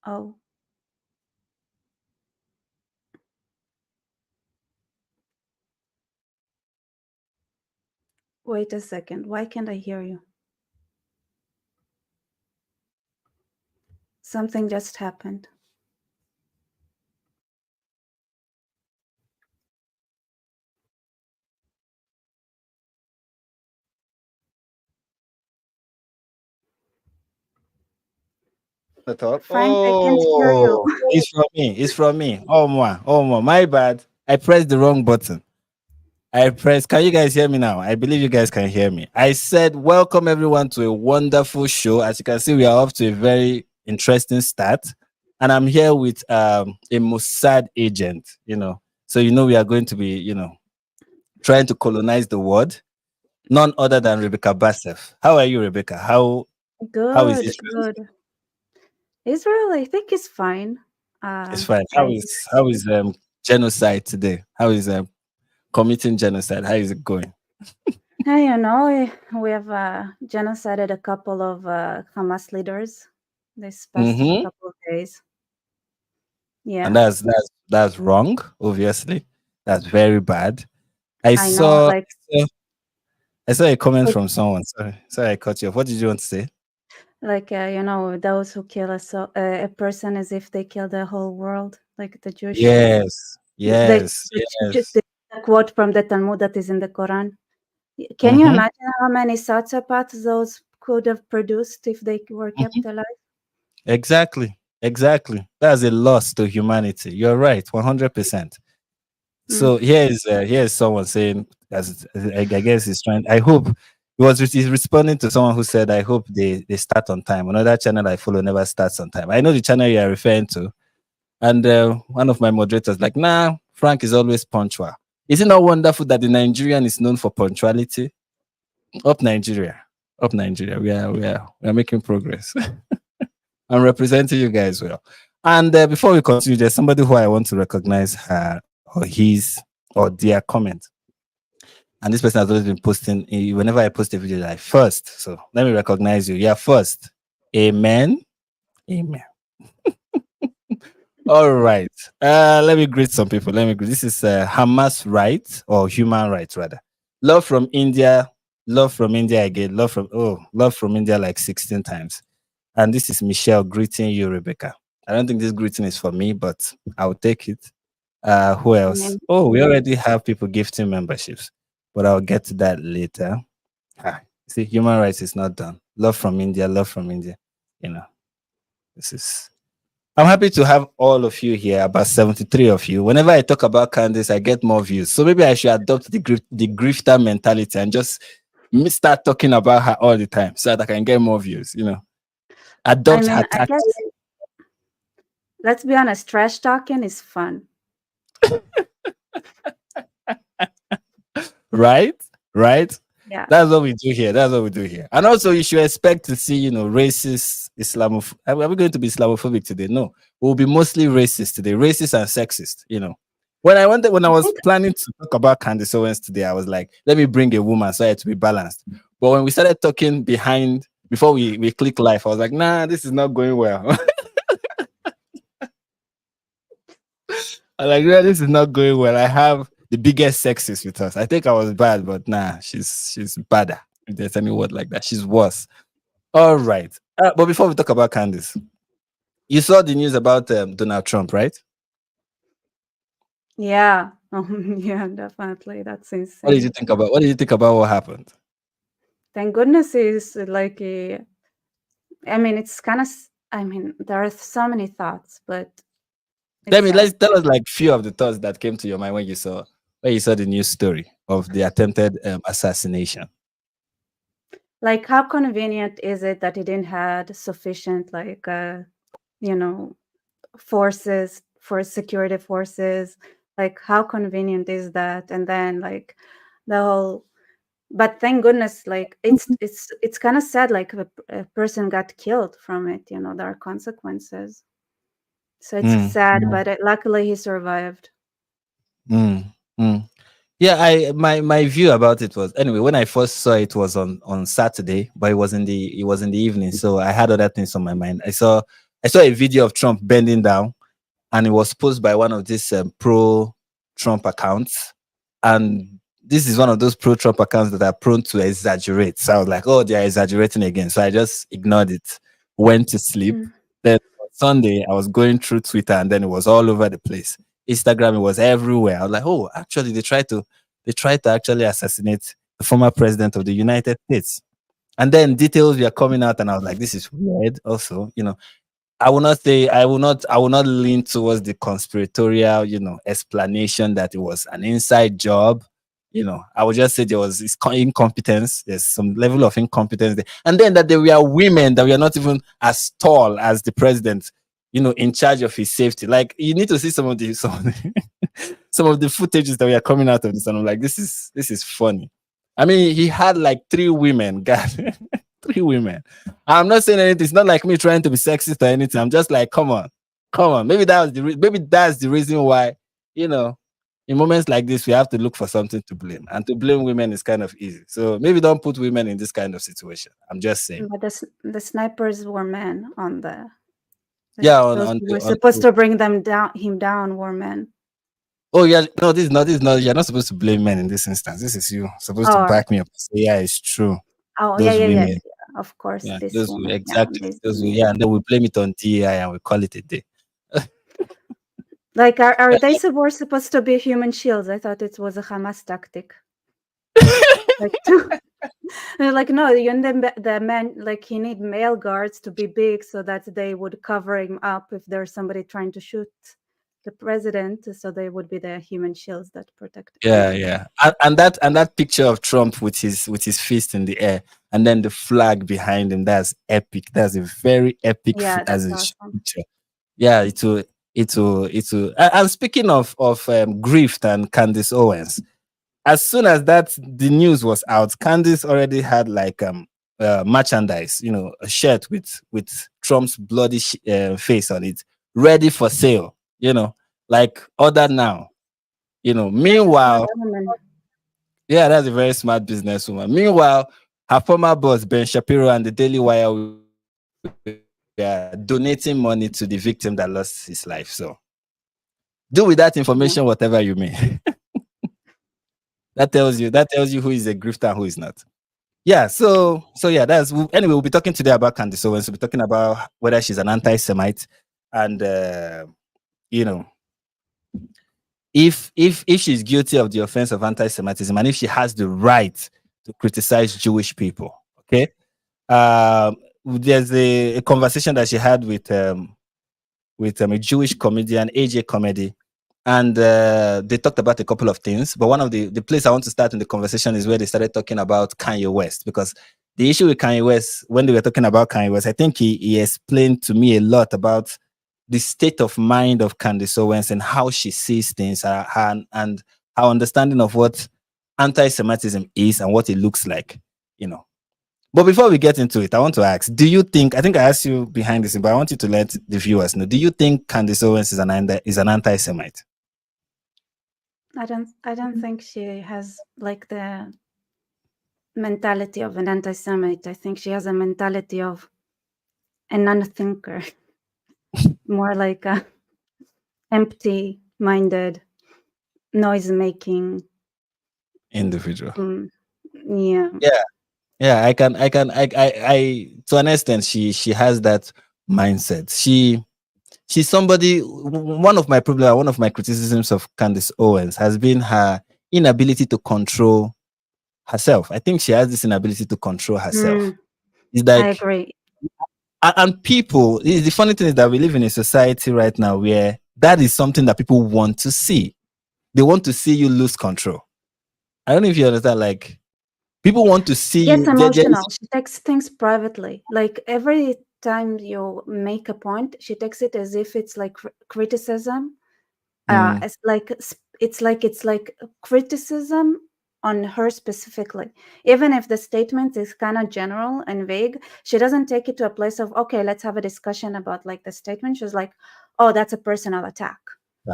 Oh. Wait a second. Why can't I hear you? Something just happened. At all. Frank, I can't hear you. Oh, it's from me. It's from me. Oh my, oh my, my bad. I pressed the wrong button. I pressed. Can you guys hear me now? I believe you guys can hear me. I said, welcome everyone to a wonderful show. As you can see, we are off to a very interesting start. And I'm here with a Mossad agent, So we are going to be, trying to colonize the world. None other than Rebecca Bassef. How are you, Rebecca? How is Good, Israel? good. Israel, I think is fine. It's fine. How I is genocide today? How is committing genocide? How is it going? we have genocided a couple of Hamas leaders this past Mm-hmm. couple of days. And Yeah, that's wrong. Obviously, that's very bad. I I know. saw Like, I saw a comment like, from someone. Sorry, I cut you off. What did you want to say? those who kill a person as if they kill the whole world, like the Jewish. Yes, The, yes, just yes. the quote from the Talmud that is in the Quran. Can you Mm-hmm. imagine how many sociopaths those could have produced if they were Mm-hmm. kept alive? Exactly. That's a loss to humanity. You're right, 100%. Mm. So here's someone saying, as I guess he's trying. I hope he's responding to someone who said, "I hope they start on time." Another channel I follow never starts on time. I know the channel you are referring to, and one of my moderators like, "Nah, Frank is always punctual." Is it not wonderful that the Nigerian is known for punctuality? Up Nigeria, up Nigeria. We are making progress. I'm representing you guys well. And before we continue, there's somebody who I want to recognize her or his or their comment. And this person has always been posting whenever I post a video like first. So let me recognize you. Yeah, first. Amen. Amen. All right. Let me greet some people. This is Hamas right or human rights rather. Love from India. Love from India again. Love from India like 16 times. And this is Michelle greeting you, Rebecca. I don't think this greeting is for me, but I'll take it. Who else? Amen. Oh, we already have people gifting memberships, but I'll get to that later. See, human rights is not done. Love from India, love from India. You know, this is. I'm happy to have all of you here, about 73 of you. Whenever I talk about Candace, I get more views. So maybe I should adopt the grifter mentality and just start talking about her all the time so that I can get more views, I Adopt her mean, I guess, tactics. let's be honest, trash talking is fun. Right? Right? Yeah. That's what we do here. That's what we do here. And also, you should expect to see, racist Islamophobic. Are we going to be Islamophobic today? No, we'll be mostly racist today, racist and sexist. When I I was think planning to talk about Candace Owens today, I was like, let me bring a woman so I had to be balanced. But when we started talking before we click live, I was like, nah, this is not going well. I'm like, yeah, this is not going well. I have the biggest sexist with us. I think I was bad, but nah, she's badder. If there's any word like that, she's worse. All right. But before we talk about Candace, you saw the news about Donald Trump, right? yeah. Yeah, definitely. That's What did you insane. think about? What did you think about what happened? Thank goodness is like a, I mean, it's kind of, I mean, there are so many thoughts, but it's sad. Let's tell us like few of the thoughts that came to your mind when you saw the news story of the attempted assassination. Like, how convenient is it that he didn't had sufficient, like, you know, forces for security forces? Like, how convenient is that? And then, like, the whole, but thank goodness, like, it's kind of sad, like, a person got killed from it, there are consequences. So it's Mm, sad, mm, but luckily he survived. mm, mm. Yeah, my view about it was anyway. When I first saw it was on Saturday, but it was in the evening, so I had other things on my mind. I saw I saw a video of Trump bending down, and it was posted by one of these pro-Trump accounts. And this is one of those pro-Trump accounts that are prone to exaggerate. So I was like, oh, they are exaggerating again. So I just ignored it, went to sleep. Mm. Then on Sunday, I was going through Twitter, and then it was all over the place. Instagram, it was everywhere. I was like, oh, actually, they tried to actually assassinate the former president of the United States. And then details were coming out, and I was like, this is weird. Also, I will not lean towards the conspiratorial, explanation that it was an inside job. I would just say there was incompetence. There's some level of incompetence there. And then that there were women that were not even as tall as the president, in charge of his safety. Like, you need to see some of the footages that were coming out of this. And I'm like, this is funny. I mean, he had like 3 women, God, 3 women. I'm not saying anything. It's not like me trying to be sexist or anything. I'm just like, come on, come on. Maybe that's the reason why, in moments like this, we have to look for something to blame, and to blame women is kind of easy. So maybe don't put women in this kind of situation. I'm just saying. But the snipers were men on the like Yeah, those who were supposed to bring him down were men. oh yeah, no, this is not. You're not supposed to blame men in this instance. This is you supposed to Oh, back me up. Say, yeah, it's true. yeah, Those yeah, yeah, women. yeah. Of course, Yeah, this those woman. Yeah, exactly. this Those, woman. yeah, and then we blame it on DEI and we call it a day. Like, are they supposed to be human shields? I thought it was a Hamas tactic. Like, like no, you need the men. Like, he need male guards to be big so that they would cover him up if there's somebody trying to shoot the president. So they would be the human shields that protect Yeah, him. yeah. And that picture of Trump with his fist in the air, and then the flag behind him, that's epic. That's a very epic Yeah, as that's a awesome. picture. Yeah, it will. And speaking of grift and Candace Owens, as soon as the news was out, Candace already had like merchandise, a shirt with Trump's bloody face on it, ready for sale. Like, order now. That's a smart Meanwhile, woman. yeah, that's a very smart businesswoman. Meanwhile, her former boss, Ben Shapiro, and the Daily Wire were donating money to the victim that lost his life. So do with that information Yeah. whatever you may. that tells you who is a grifter and who is not. Yeah, so yeah, anyway, we'll be talking today about Candace Owens. We'll be talking about whether she's an anti-Semite, and you know, if she's guilty of the offense of anti-Semitism, and if she has the right to criticize Jewish people. Okay. There's a conversation that she had with a Jewish comedian, AJ Comedy, and they talked about a couple of things. But one of the place I want to start in the conversation is where they started talking about Kanye West, because the issue with Kanye West, when they were talking about Kanye West, I think he explained to me a lot about the state of mind of Candace Owens and how she sees things, and her understanding of what anti-Semitism is and what it looks like, But before we get into it, I want to ask, do you think, I think I asked you behind this, but I want you to let the viewers know, do you think Candace Owens is an anti-Semite? I don't think she has like the mentality of an anti-Semite. I think she has a mentality of a non-thinker, more like a empty-minded, noise-making Individual. Yeah. Yeah, I to an extent, she has that mindset. She's somebody. One of my criticisms of Candace Owens has been her inability to control herself. I think she has this inability to control herself. It's I like, agree. and people, the funny thing is that we live in a society right now where that is something that people want to see. They want to see you lose control. I don't know if you understand. Like, people want to see Gets you. emotional. She takes things privately. Like, every time you make a point, she takes it as if it's like criticism. It's like criticism on her specifically. Even if the statement is kind of general and vague, she doesn't take it to a place of, okay, let's have a discussion about like the statement. She's like, oh, that's a personal attack.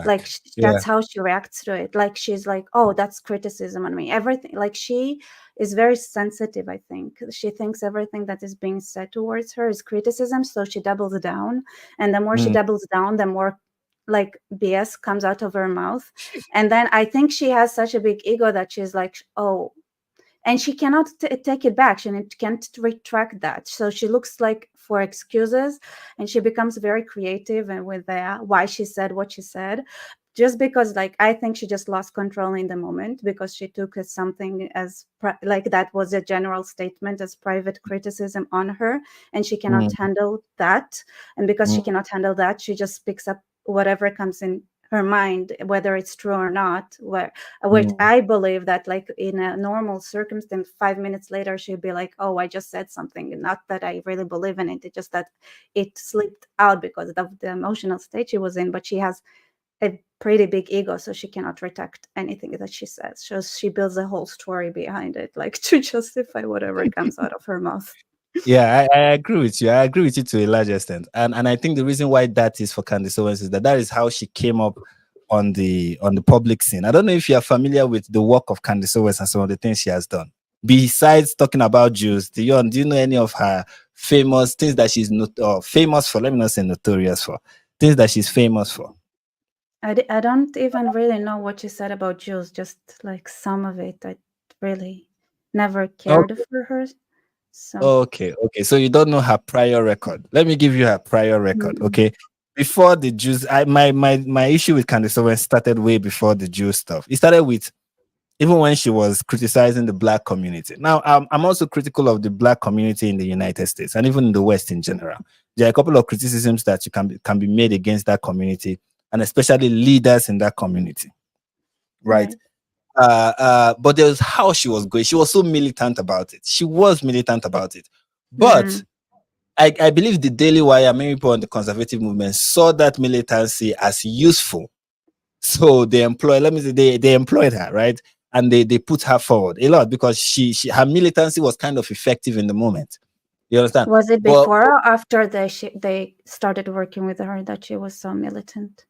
Like Back. Yeah. that's how she reacts to it. Like she's like, oh, that's criticism on me, everything. Like she is very sensitive. I think she thinks everything that is being said towards her is criticism, so she doubles down, and the more she Mm, doubles down, the more like BS comes out of her mouth. And then I think she has such a big ego that she's like, oh, and she cannot take it back. She can't retract that, so she looks like for excuses, and she becomes very creative and with why she said what she said, just because like I think she just lost control in the moment, because she took something as like that was a general statement as private criticism on her, and she cannot mm, handle that. And because she mm, cannot handle that, she just picks up whatever comes in her mind, whether it's true or not. Which mm. I believe that like in a normal circumstance, 5 minutes later she'd be like, oh, I just said something, not that I really believe in it, it's just that it slipped out because of the emotional state she was in. But she has a pretty big ego, so she cannot retract anything that she says. So she builds a whole story behind it, like to justify whatever comes out of her mouth. Yeah, I agree with you. I agree with you to a large extent, and I think the reason why that is for Candace Owens is that is how she came up on the public scene. I don't know if you are familiar with the work of Candace Owens and some of the things she has done. Besides talking about Jews, do you know any of her famous things that she's not famous for? Let me not say notorious for. Things that she's famous for. I don't even really know what she said about Jews, just like some of it. I really never cared for her. So Okay, okay. So you don't know her prior record. Let me give you her prior record. mm, Okay. Before the Jews, my issue with Candace Owens started way before the Jew stuff. It started with even when she was criticizing the black community. Now, I'm also critical of the black community in the United States and even in the West in general. There are a couple of criticisms that you can be made against that community and especially leaders in that community, right? right. But there was how she was going. She was so militant about it. She was militant about it. But Mm. I believe the Daily Wire, many people on the conservative movement saw that militancy as useful. So they employ, let me say, they employed her, right? And they put her forward a lot because she her militancy was kind of effective in the moment. You understand? Was it But before or after they started working with her that she was so militant?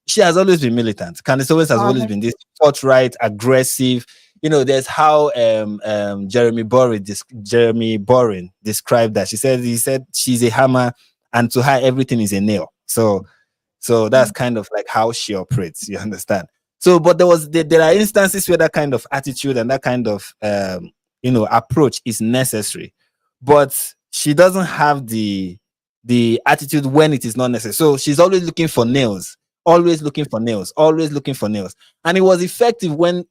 she has always been militant. Candace Owens has always Always. been this forthright, aggressive. You know, there's how Jeremy Boring described that. He said she's a hammer, and to her everything is a nail. So that's Mm. kind of like how she operates. You understand? So, but there are instances where that kind of attitude and that kind of approach is necessary, but she doesn't have the attitude when it is not necessary. So she's always looking for nails, always looking for nails, always looking for nails, and it was effective when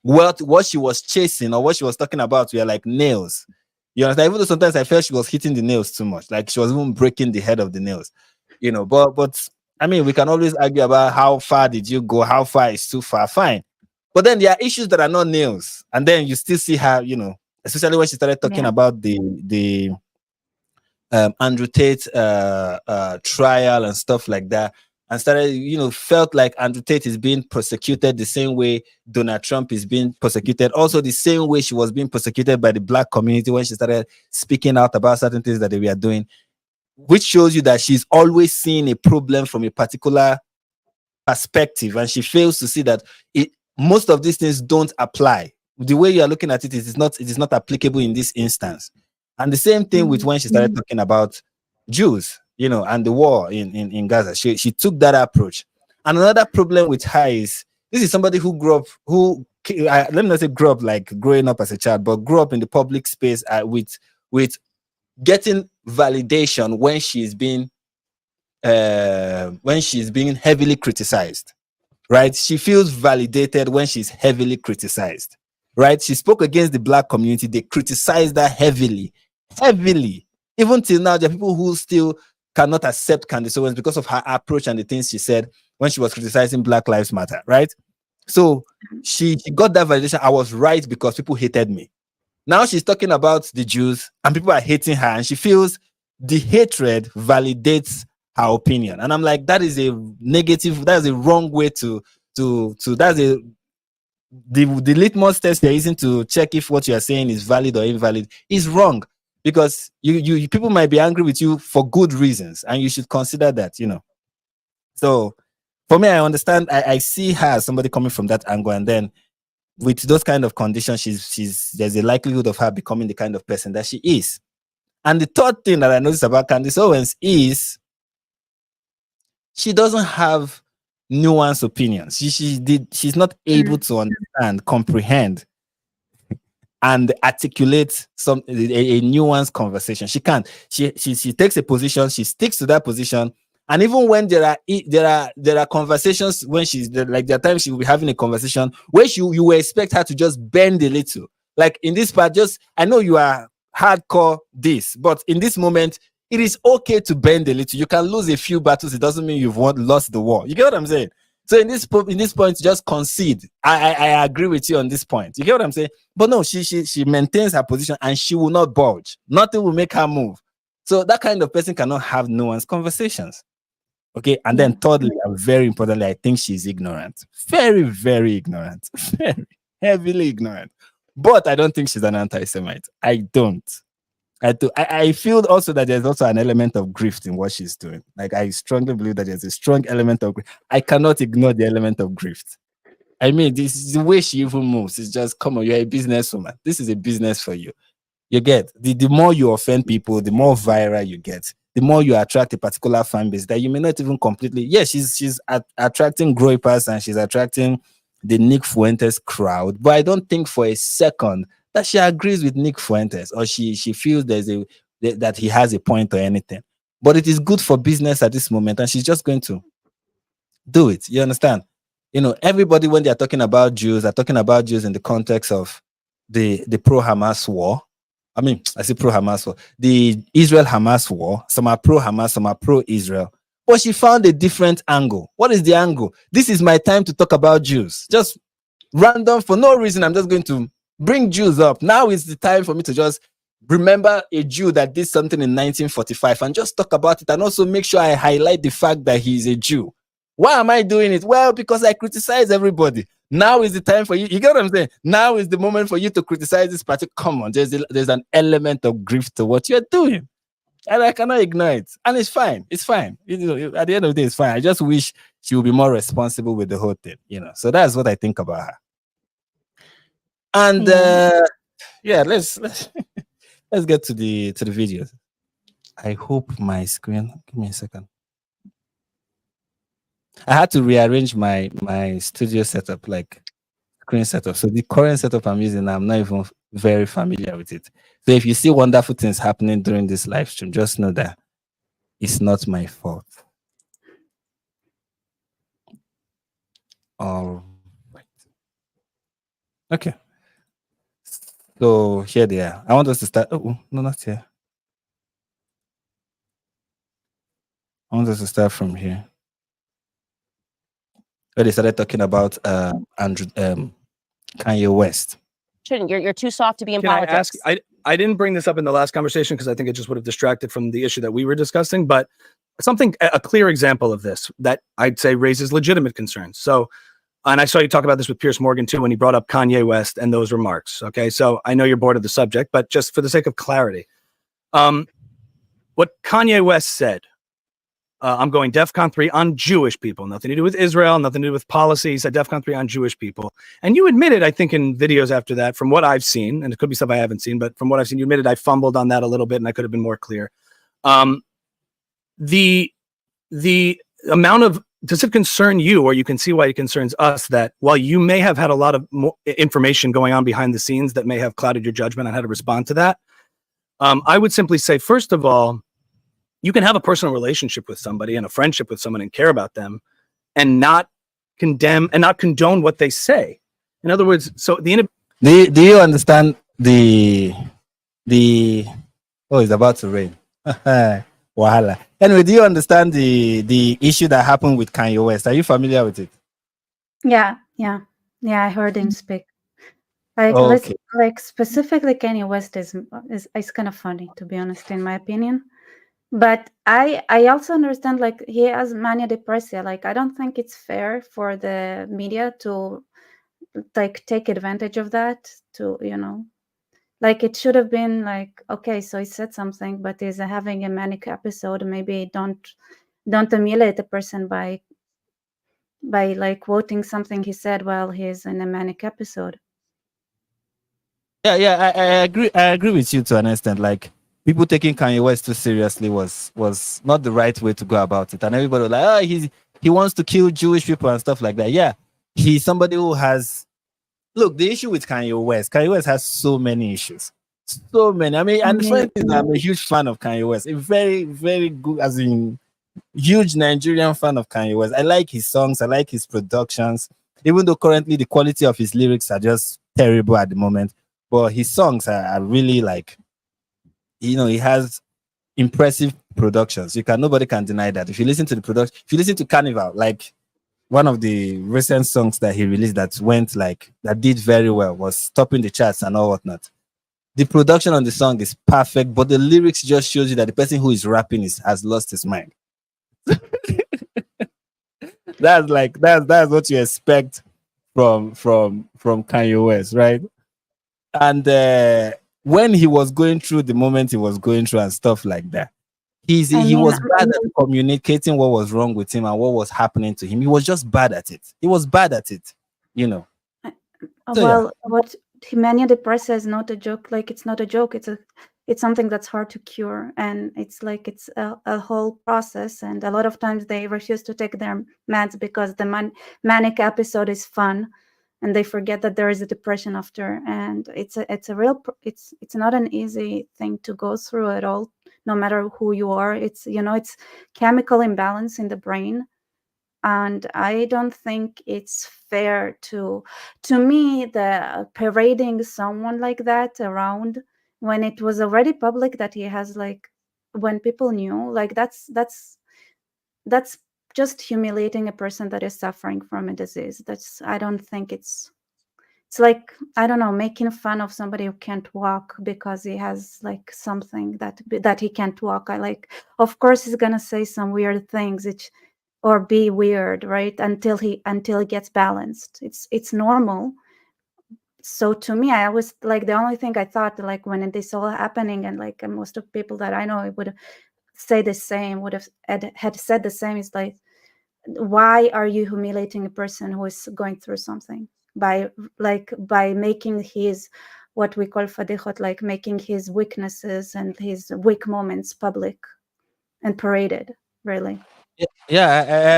what she was chasing or what she was talking about were like nails. You understand? Even though sometimes I felt she was hitting the nails too much, like she was even breaking the head of the nails. But I mean, we can always argue about how far did you go, how far is too far, fine. But then there are issues that are not nails, and then you still see her, especially when she started talking Yeah. about the Andrew Tate trial and stuff like that, and started, felt like Andrew Tate is being persecuted the same way Donald Trump is being persecuted, also the same way she was being persecuted by the black community when she started speaking out about certain things that they were doing, which shows you that she's always seeing a problem from a particular perspective, and she fails to see that most of these things don't apply. The way you are looking at it is not applicable in this instance. And the same thing with Mm. when she started talking about Jews, and the war in Gaza. She took that approach. And another problem with her is this is somebody who grew up, let me not say grew up like growing up as a child, but grew up in the public space with getting validation when she's being heavily criticized, right? She feels validated when she's heavily criticized, right? She spoke against the black community. They criticized her heavily, heavily. Even till now, there are people who still cannot accept Candace Owens because of her approach and the things she said when she was criticizing Black Lives Matter, right? So she got that validation. I was right because people hated me. Now she's talking about the Jews and people are hating her, and she feels the hatred validates her opinion. And I'm like, that is a negative, that's a wrong way that's the litmus test you're using to check if what you're saying is valid or invalid is wrong, because you people might be angry with you for good reasons, and you should consider that. So for me, I understand. I see her as somebody coming from that angle, and then with those kind of conditions, there's a likelihood of her becoming the kind of person that she is. And the third thing that I noticed about Candace Owens is she doesn't have nuanced opinions. She's not able to understand, comprehend, and articulate a nuanced conversation. She can't. She takes a position, she sticks to that position. And even when there are conversations when she's like, there are times she will be having a conversation where you will expect her to just bend a little. Like in this part, just I know you are hardcore this, but in this moment, it is okay to bend a little. You can lose a few battles. It doesn't mean you've lost the war. You get what I'm saying? So in this point, just concede. I agree with you on this point. You get what I'm saying? But no, she maintains her position and she will not budge. Nothing will make her move. So that kind of person cannot have nuanced conversations. Okay. And then thirdly, and very importantly, I think she's ignorant. Very, very ignorant. Very heavily ignorant. But I don't think she's an anti-Semite. I don't. I feel also that there's also an element of grift in what she's doing. Like, I strongly believe that there's a strong element of grift. I cannot ignore the element of grift. I mean, this is the way she even moves. It's just, come on, you're a businesswoman. This is a business for you. You get the more you offend people, the more viral you get, the more you attract a particular fan base that you may not even completely. Yeah, she's attracting groypers and she's attracting the Nick Fuentes crowd, but I don't think for a second that she agrees with Nick Fuentes or she feels that he has a point or anything. But it is good for business at this moment, and she's just going to do it. You understand? You know, everybody, when they're talking about Jews, are talking about Jews in the context of the pro-Hamas war. I mean, I say pro-Hamas war, the Israel-Hamas war. Some are pro-Hamas, some are pro-Israel. But she found a different angle. What is the angle? This is my time to talk about Jews. Just random, for no reason, I'm just going to bring Jews up. Now is the time for me to just remember a Jew that did something in 1945 and just talk about it, and also make sure I highlight the fact that he's a Jew. Why am I doing it? Well, because I criticize everybody. Now is the time for you. You get what I'm saying? Now is the moment for you to criticize this party. Come on, there's an element of grief to what you're doing, and I cannot ignore it. And it's fine. It's fine. You know, at the end of the day, it's fine. I just wish she would be more responsible with the whole thing. You know, so that's what I think about her. And yeah, let's let's get to the videos. I hope my screen. Give me a second. I had to rearrange my studio setup, like screen setup. So the current setup I'm using, I'm not even very familiar with it. So if you see wonderful things happening during this live stream, just know that it's not my fault. All right. Okay. So here they are. I want us to start. Oh, no, not here. I want us to start from here. Where they started talking about Kanye West. You're too soft to be in Can politics. I ask? I didn't bring this up in the last conversation because I think it just would have distracted from the issue that we were discussing. But a clear example of this that I'd say raises legitimate concerns. So, and I saw you talk about this with Piers Morgan too when he brought up Kanye West and those remarks. Okay, so I know you're bored of the subject, but just for the sake of clarity, what Kanye West said. I'm going DEFCON 3 on Jewish people. Nothing to do with Israel, nothing to do with policy. He said DEFCON 3 on Jewish people. And you admitted, I think, in videos after that, from what I've seen, and it could be stuff I haven't seen, but from what I've seen, you admitted I fumbled on that a little bit and I could have been more clear. The amount of, does it concern you, or you can see why it concerns us, that while you may have had a lot of more information going on behind the scenes that may have clouded your judgment on how to respond to that, I would simply say, first of all, you can have a personal relationship with somebody and a friendship with someone and care about them and not condemn and not condone what they say. In other words, so do you understand the oh, it's about to rain. Wahala. Anyway, do you understand the issue that happened with Kanye West? Are you familiar with it? Yeah, I heard him speak. Like, Okay. like specifically Kanye West is kind of funny, to be honest, in my opinion. But I also understand, like, he has mania depressiva. Like, I don't think it's fair for the media to, like, take advantage of that, to, you know, like, it should have been like, okay, so he said something, but he's having a manic episode. Maybe don't emulate the person by by like quoting something he said while he's in a manic episode. Yeah, I agree. I agree with you to an extent. Like people taking Kanye West too seriously was not the right way to go about it, and everybody was like, oh, he wants to kill Jewish people and stuff like that. Yeah, he's somebody who has. Look, the issue with Kanye West has so many issues, so many. I mean, I and the funny mean, thing is, I'm a huge fan of Kanye West. A very, very good, as in huge Nigerian fan of Kanye West. I like his songs. I like his productions. Even though currently the quality of his lyrics are just terrible at the moment, but his songs are really like, he has impressive productions. Nobody can deny that. If you listen to the production, if you listen to Carnival, like one of the recent songs that he released that did very well was topping the charts and all whatnot. The production on the song is perfect, but the lyrics just shows you that the person who is rapping has lost his mind. That's what you expect from Kanye West, right? And when he was going through the moment he was going through and stuff like that, he was bad at communicating what was wrong with him and what was happening to him. He was just bad at it. He was bad at it, So, well, what mania depressa is not a joke. Like, it's not a joke. It's something that's hard to cure, and it's like it's a whole process. And a lot of times they refuse to take their meds because the manic episode is fun, and they forget that there is a depression after. And it's not an easy thing to go through at all, no matter who you are. It's chemical imbalance in the brain. And I don't think it's fair to me, the parading someone like that around when it was already public that he has, like, when people knew, like, that's just humiliating a person that is suffering from a disease. I don't think it's like, I don't know, making fun of somebody who can't walk because he has like something that he can't walk. Of course he's gonna say some weird things, or be weird, right? Until he gets balanced. It's normal. So to me, I always, like, the only thing I thought, like, when this all happening, and like most of people that I know would say the same, would have had said the same, is like, why are you humiliating a person who is going through something by making his, what we call fadihot, like making his weaknesses and his weak moments public and paraded, really? Yeah,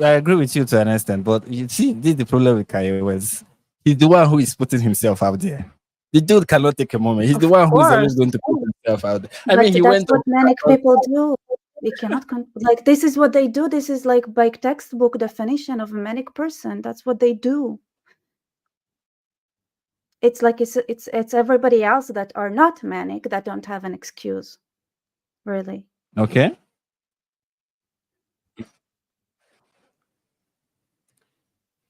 I agree with you to an extent, but you see, this is the problem with Kanye West. He's the one who is putting himself out there. The dude cannot take a moment. He's the one who is always going to put himself out there. I mean, that's what manic people do. They cannot like, this is what they do. This is like by textbook definition of a manic person. That's what they do. It's like it's everybody else that are not manic that don't have an excuse, really. Okay.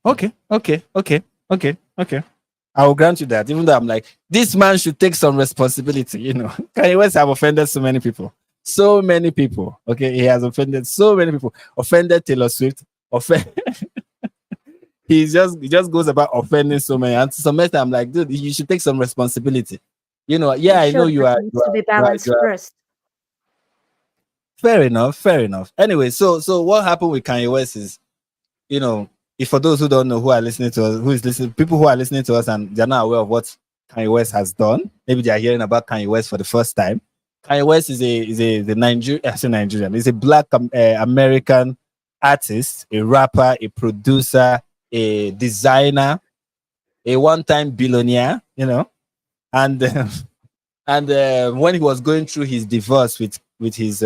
Okay. I will grant you that, even though I'm like, this man should take some responsibility. Kanye West have offended so many people. So many people. Okay, he has offended so many people. Offended Taylor Swift. He just goes about offending so many. And to some extent, I'm like, dude, you should take some responsibility. Yeah, I know you are. Needs to be balanced first. Fair enough. Anyway, so what happened with Kanye West is, if for those who don't know, who are listening to us, people who are listening to us and they're not aware of what Kanye West has done, maybe they are hearing about Kanye West for the first time. Kanye West is the Nigerian. He's a Black American artist, a rapper, a producer, a designer, a one-time billionaire. And when he was going through his divorce with his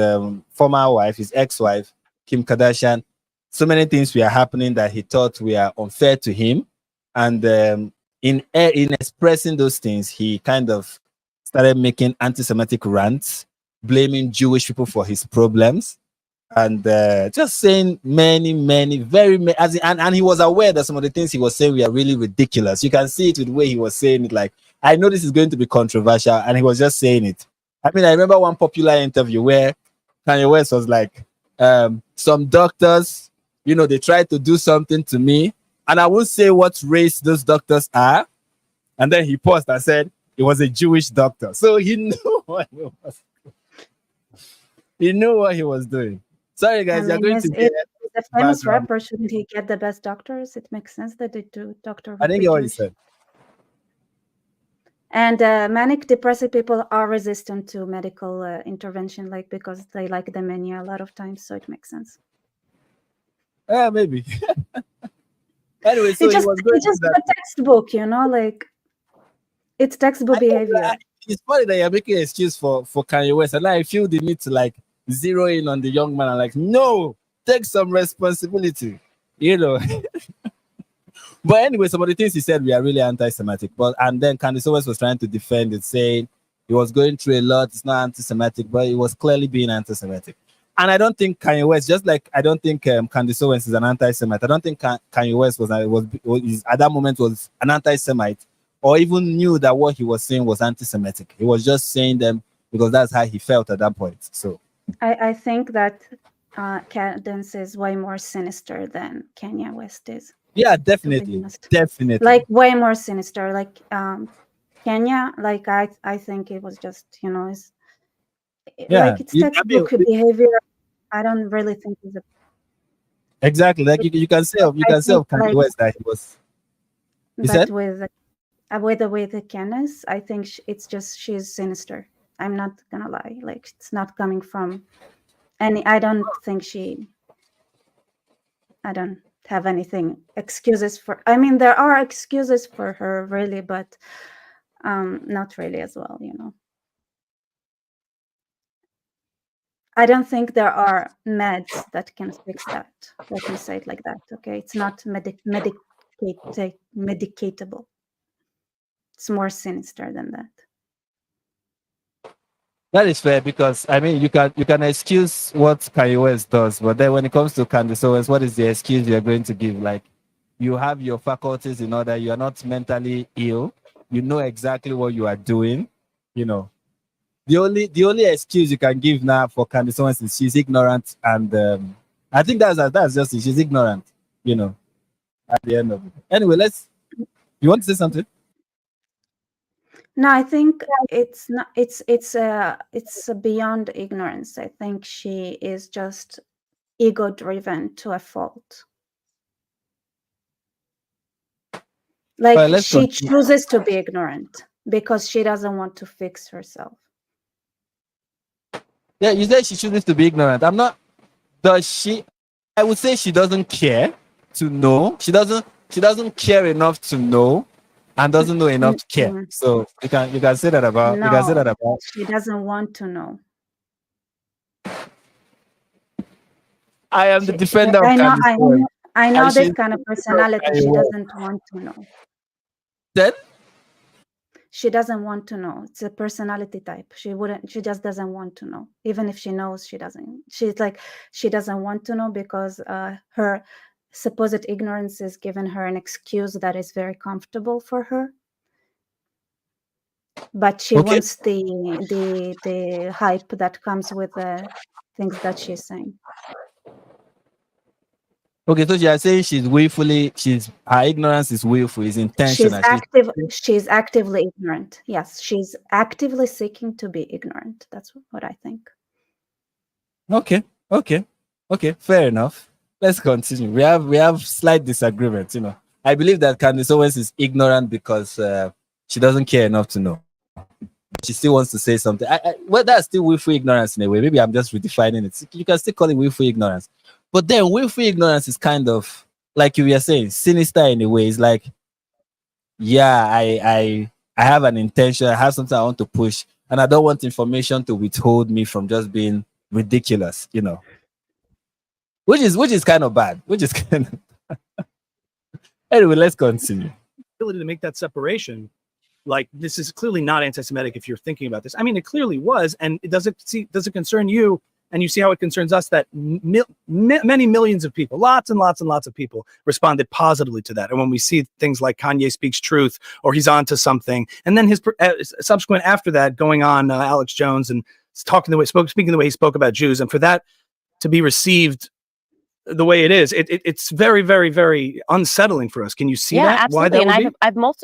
former wife, his ex-wife, Kim Kardashian, so many things were happening that he thought were unfair to him. And in expressing those things, he kind of started making anti-Semitic rants, blaming Jewish people for his problems, and just saying many, and he was aware that some of the things he was saying were really ridiculous. You can see it with the way he was saying it. Like, I know this is going to be controversial, and he was just saying it. I mean, I remember one popular interview where Kanye West was like, some doctors, they tried to do something to me, and I won't say what race those doctors are. And then he paused and said it was a Jewish doctor. So he knew what he was. He knew what he was doing. Sorry, guys, you're going to get famous background. rapper, shouldn't he get the best doctors? It makes sense that they do doctor I would didn't be get what you Jewish. said. And manic depressive people are resistant to medical intervention, like because they like the menu a lot of times, so it makes sense. Maybe. Anyway, so he was going It's just through a that. textbook, you know, like it's textbook behavior. It's funny that you're making an excuse for Kanye West, and I feel the need to like zero in on the young man. I'm like, no, take some responsibility, you know. But anyway, some of the things he said were really anti-Semitic. But and then Candace Owens was trying to defend it, saying he was going through a lot. It's not anti-Semitic, but it was clearly being anti-Semitic. And I don't think Kanye West, just like I don't think Candace Owens is an anti-Semite. I don't think Kanye West was at that moment was an anti-Semite, or even knew that what he was saying was anti-Semitic. He was just saying them because that's how he felt at that point. So I think that Candace is way more sinister than Kanye West is. yeah, To be definitely, honest. definitely. Like way more sinister. Like Kenya, like I think it was just, you know, it's Yeah, like it's textbook behavior. I don't really think it's a exactly. Like you can say of Kanye like, West that he was. You but said? with Candace, I think it's just she's sinister. I'm not gonna lie. Like it's not coming from any. I don't have anything excuses for. I mean, there are excuses for her, really, but not really as well. You know, I don't think there are meds that can fix that. Let me say it like that. Okay, it's not medicatable. It's more sinister than that. That is fair because I mean you can excuse what Kanye West does, but then when it comes to Candace Owens, what is the excuse you're going to give? Like you have your faculties in order, you are not mentally ill, you know exactly what you are doing, you know. The only excuse you can give now for Candace Owens is she's ignorant, and I think that's just it. She's ignorant, you know, at the end of it. Anyway, you want to say something? No, I think it's not. It's beyond ignorance. I think she is just ego-driven to a fault. Like she chooses to be ignorant because she doesn't want to fix herself. Yeah, you said she chooses to be ignorant. I'm not. Does she? I would say she doesn't care to know. She doesn't care enough to know, and doesn't know enough to care. So you can say that about. No, you can say that about. She doesn't want to know. I am the defender of Candace Owen. I know this kind of personality. She doesn't want to know. Then she doesn't want to know. It's a personality type. She just doesn't want to know. Even if she knows, she doesn't. She doesn't want to know because her supposed ignorance is giving her an excuse that is very comfortable for her. But she wants the hype that comes with the things that she's saying. Okay, so you are saying her ignorance is willful, is intentional. She's actively ignorant. Yes, she's actively seeking to be ignorant. That's what I think. Okay. Fair enough. Let's continue. We have slight disagreements. You know, I believe that Candace Owens is ignorant because she doesn't care enough to know. She still wants to say something. Well, that's still willful ignorance in a way. Maybe I'm just redefining it. You can still call it willful ignorance. But then willful ignorance is kind of like you were saying, sinister in a way. It's like, yeah, I have an intention, I have something I want to push, and I don't want information to withhold me from just being ridiculous, you know. Which is kind of bad. Anyway, let's continue. Ability to make that separation. Like, this is clearly not anti-Semitic if you're thinking about this. I mean, it clearly was, and does it concern you? And you see how it concerns us that many millions of people, lots and lots and lots of people responded positively to that. And when we see things like Kanye speaks truth or he's onto something, and then his subsequent after that going on Alex Jones and speaking the way he spoke about Jews, and for that to be received the way it is, it's very, very, very unsettling for us. Can you see that? Absolutely. Why that would be?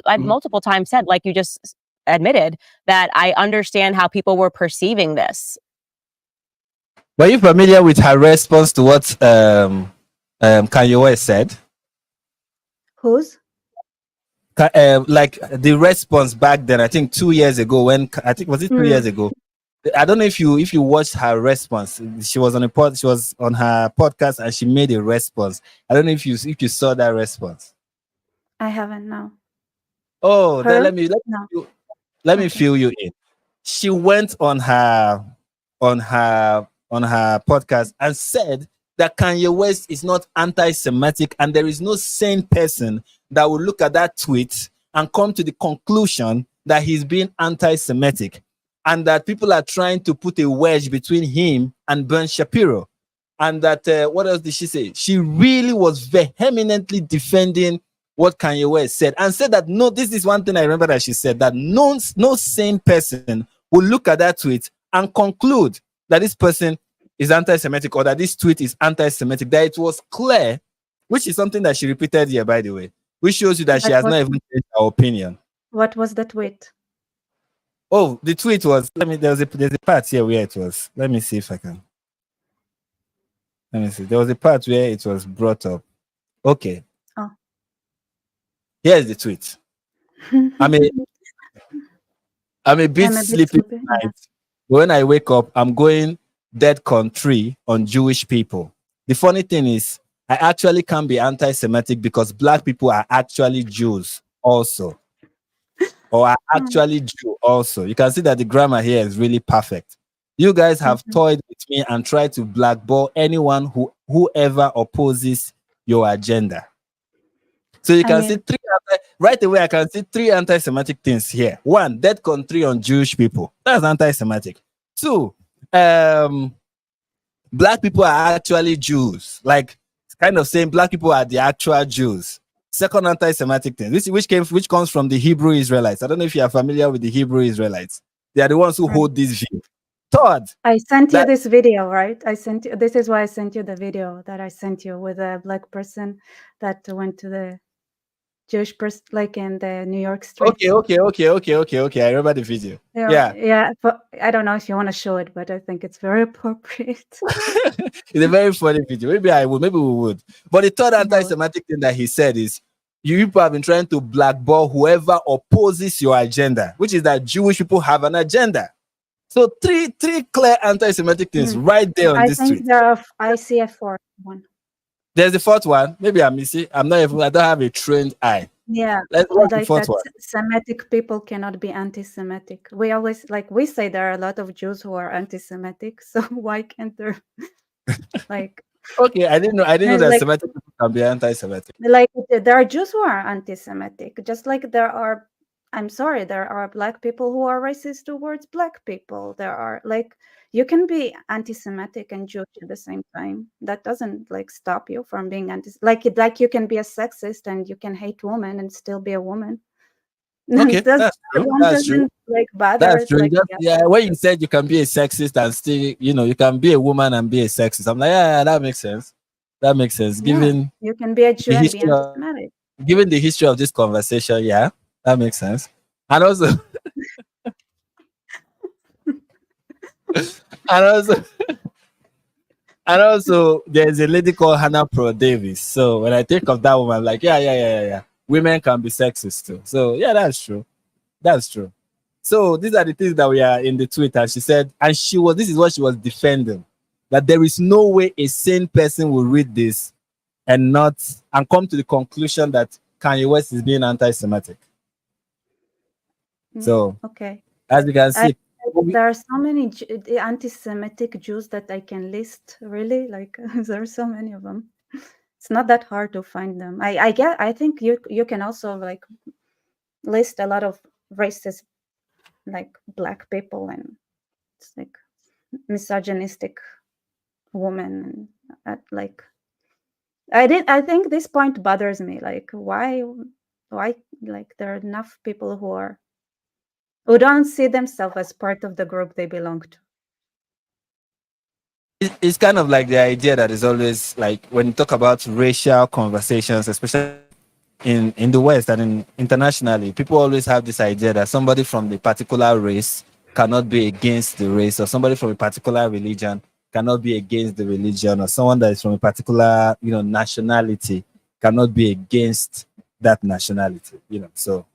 I've multiple times said, like you just admitted, that I understand how people were perceiving this. Were you familiar with her response to what Kanye West said. Whose? Like the response back then, I think 2 years ago, when I think was it 2 years ago. I don't know if you watched her response. She was on her podcast and she made a response. I don't know if you saw that response. I haven't. No. Oh, then Her? let me No. me Okay. fill you in. She went on her podcast and said that Kanye West is not anti-Semitic, and there is no sane person that will look at that tweet and come to the conclusion that he's being anti-Semitic, and that people are trying to put a wedge between him and Ben Shapiro. And that what else did she say? She really was vehemently defending what Kanye West said, and said that no, this is one thing I remember that she said, that no sane person will look at that tweet and conclude that this person is anti-Semitic, or that this tweet is anti-Semitic, that it was clear, which is something that she repeated here, by the way, which shows you that she has not even changed her opinion. What was the tweet? Oh, the tweet was, there's a part here where it was, let me see if I can. Let me see. There was a part where it was brought up. Okay. Oh. Here's the tweet. I'm a bit sleepy tonight. Yeah. When I wake up, I'm going dead country on Jewish people. The funny thing is, I actually can't be anti-Semitic because black people are actually Jews also. Or are actually Jew also. You can see that the grammar here is really perfect. You guys have toyed with me and tried to blackball anyone whoever opposes your agenda. So you can see right away, I can see three anti-Semitic things here. One, dead country on Jewish people. That's anti-Semitic. Two, black people are actually Jews. Like, kind of saying black people are the actual Jews. Second anti-Semitic thing, which comes from the Hebrew Israelites. I don't know if you are familiar with the Hebrew Israelites. They are the ones who hold this view. Third, I sent you this video, right? This is why I sent you the video that I sent you with a black person that went to the Jewish person, like in the New York street. Okay. I remember the video. Yeah. But I don't know if you want to show it, but I think it's very appropriate. It's a very funny video. Maybe we would. But the third anti-Semitic thing that he said is, you people have been trying to blackball whoever opposes your agenda, which is that Jewish people have an agenda. So three clear anti-Semitic things right there on this tweet. I see a fourth one. There's the fourth one. Maybe I miss it. I don't have a trained eye. Yeah, like that Semitic people cannot be anti-Semitic. We always we say there are a lot of Jews who are anti-Semitic. So why can't there Okay, I didn't know that Semitic people can be anti-Semitic. There are Jews who are anti-Semitic, just like there are. I'm sorry, there are black people who are racist towards black people. There are you can be anti-Semitic and Jewish at the same time. That doesn't stop you from being you can be a sexist and you can hate women and still be a woman. Okay, that's true. That's true. Bother. That's true. When you said you can be a sexist and still, you can be a woman and be a sexist, I'm like, yeah, that makes sense. That makes sense. Given you can be a Jew and be anti-Semitic. Given the history of this conversation, yeah. That makes sense. And also, and also, there's a lady called Hannah Pro Davis. So when I think of that woman, I'm like, yeah. Women can be sexist too. So yeah, that's true. That's true. So these are the things that we are in the tweet. And she said, and this is what she was defending, that there is no way a sane person will read this and come to the conclusion that Kanye West is being anti-Semitic. So, okay, as you can see, there are so many anti-Semitic Jews that I can list. Really, there are so many of them. It's not that hard to find them. I think you can also list a lot of racist, black people and it's misogynistic women. I think this point bothers me. Why there are enough people who don't see themselves as part of the group they belong to. It's kind of like the idea that is always when you talk about racial conversations, especially in the West and internationally, people always have this idea that somebody from the particular race cannot be against the race, or somebody from a particular religion cannot be against the religion, or someone that is from a particular, nationality cannot be against that nationality, So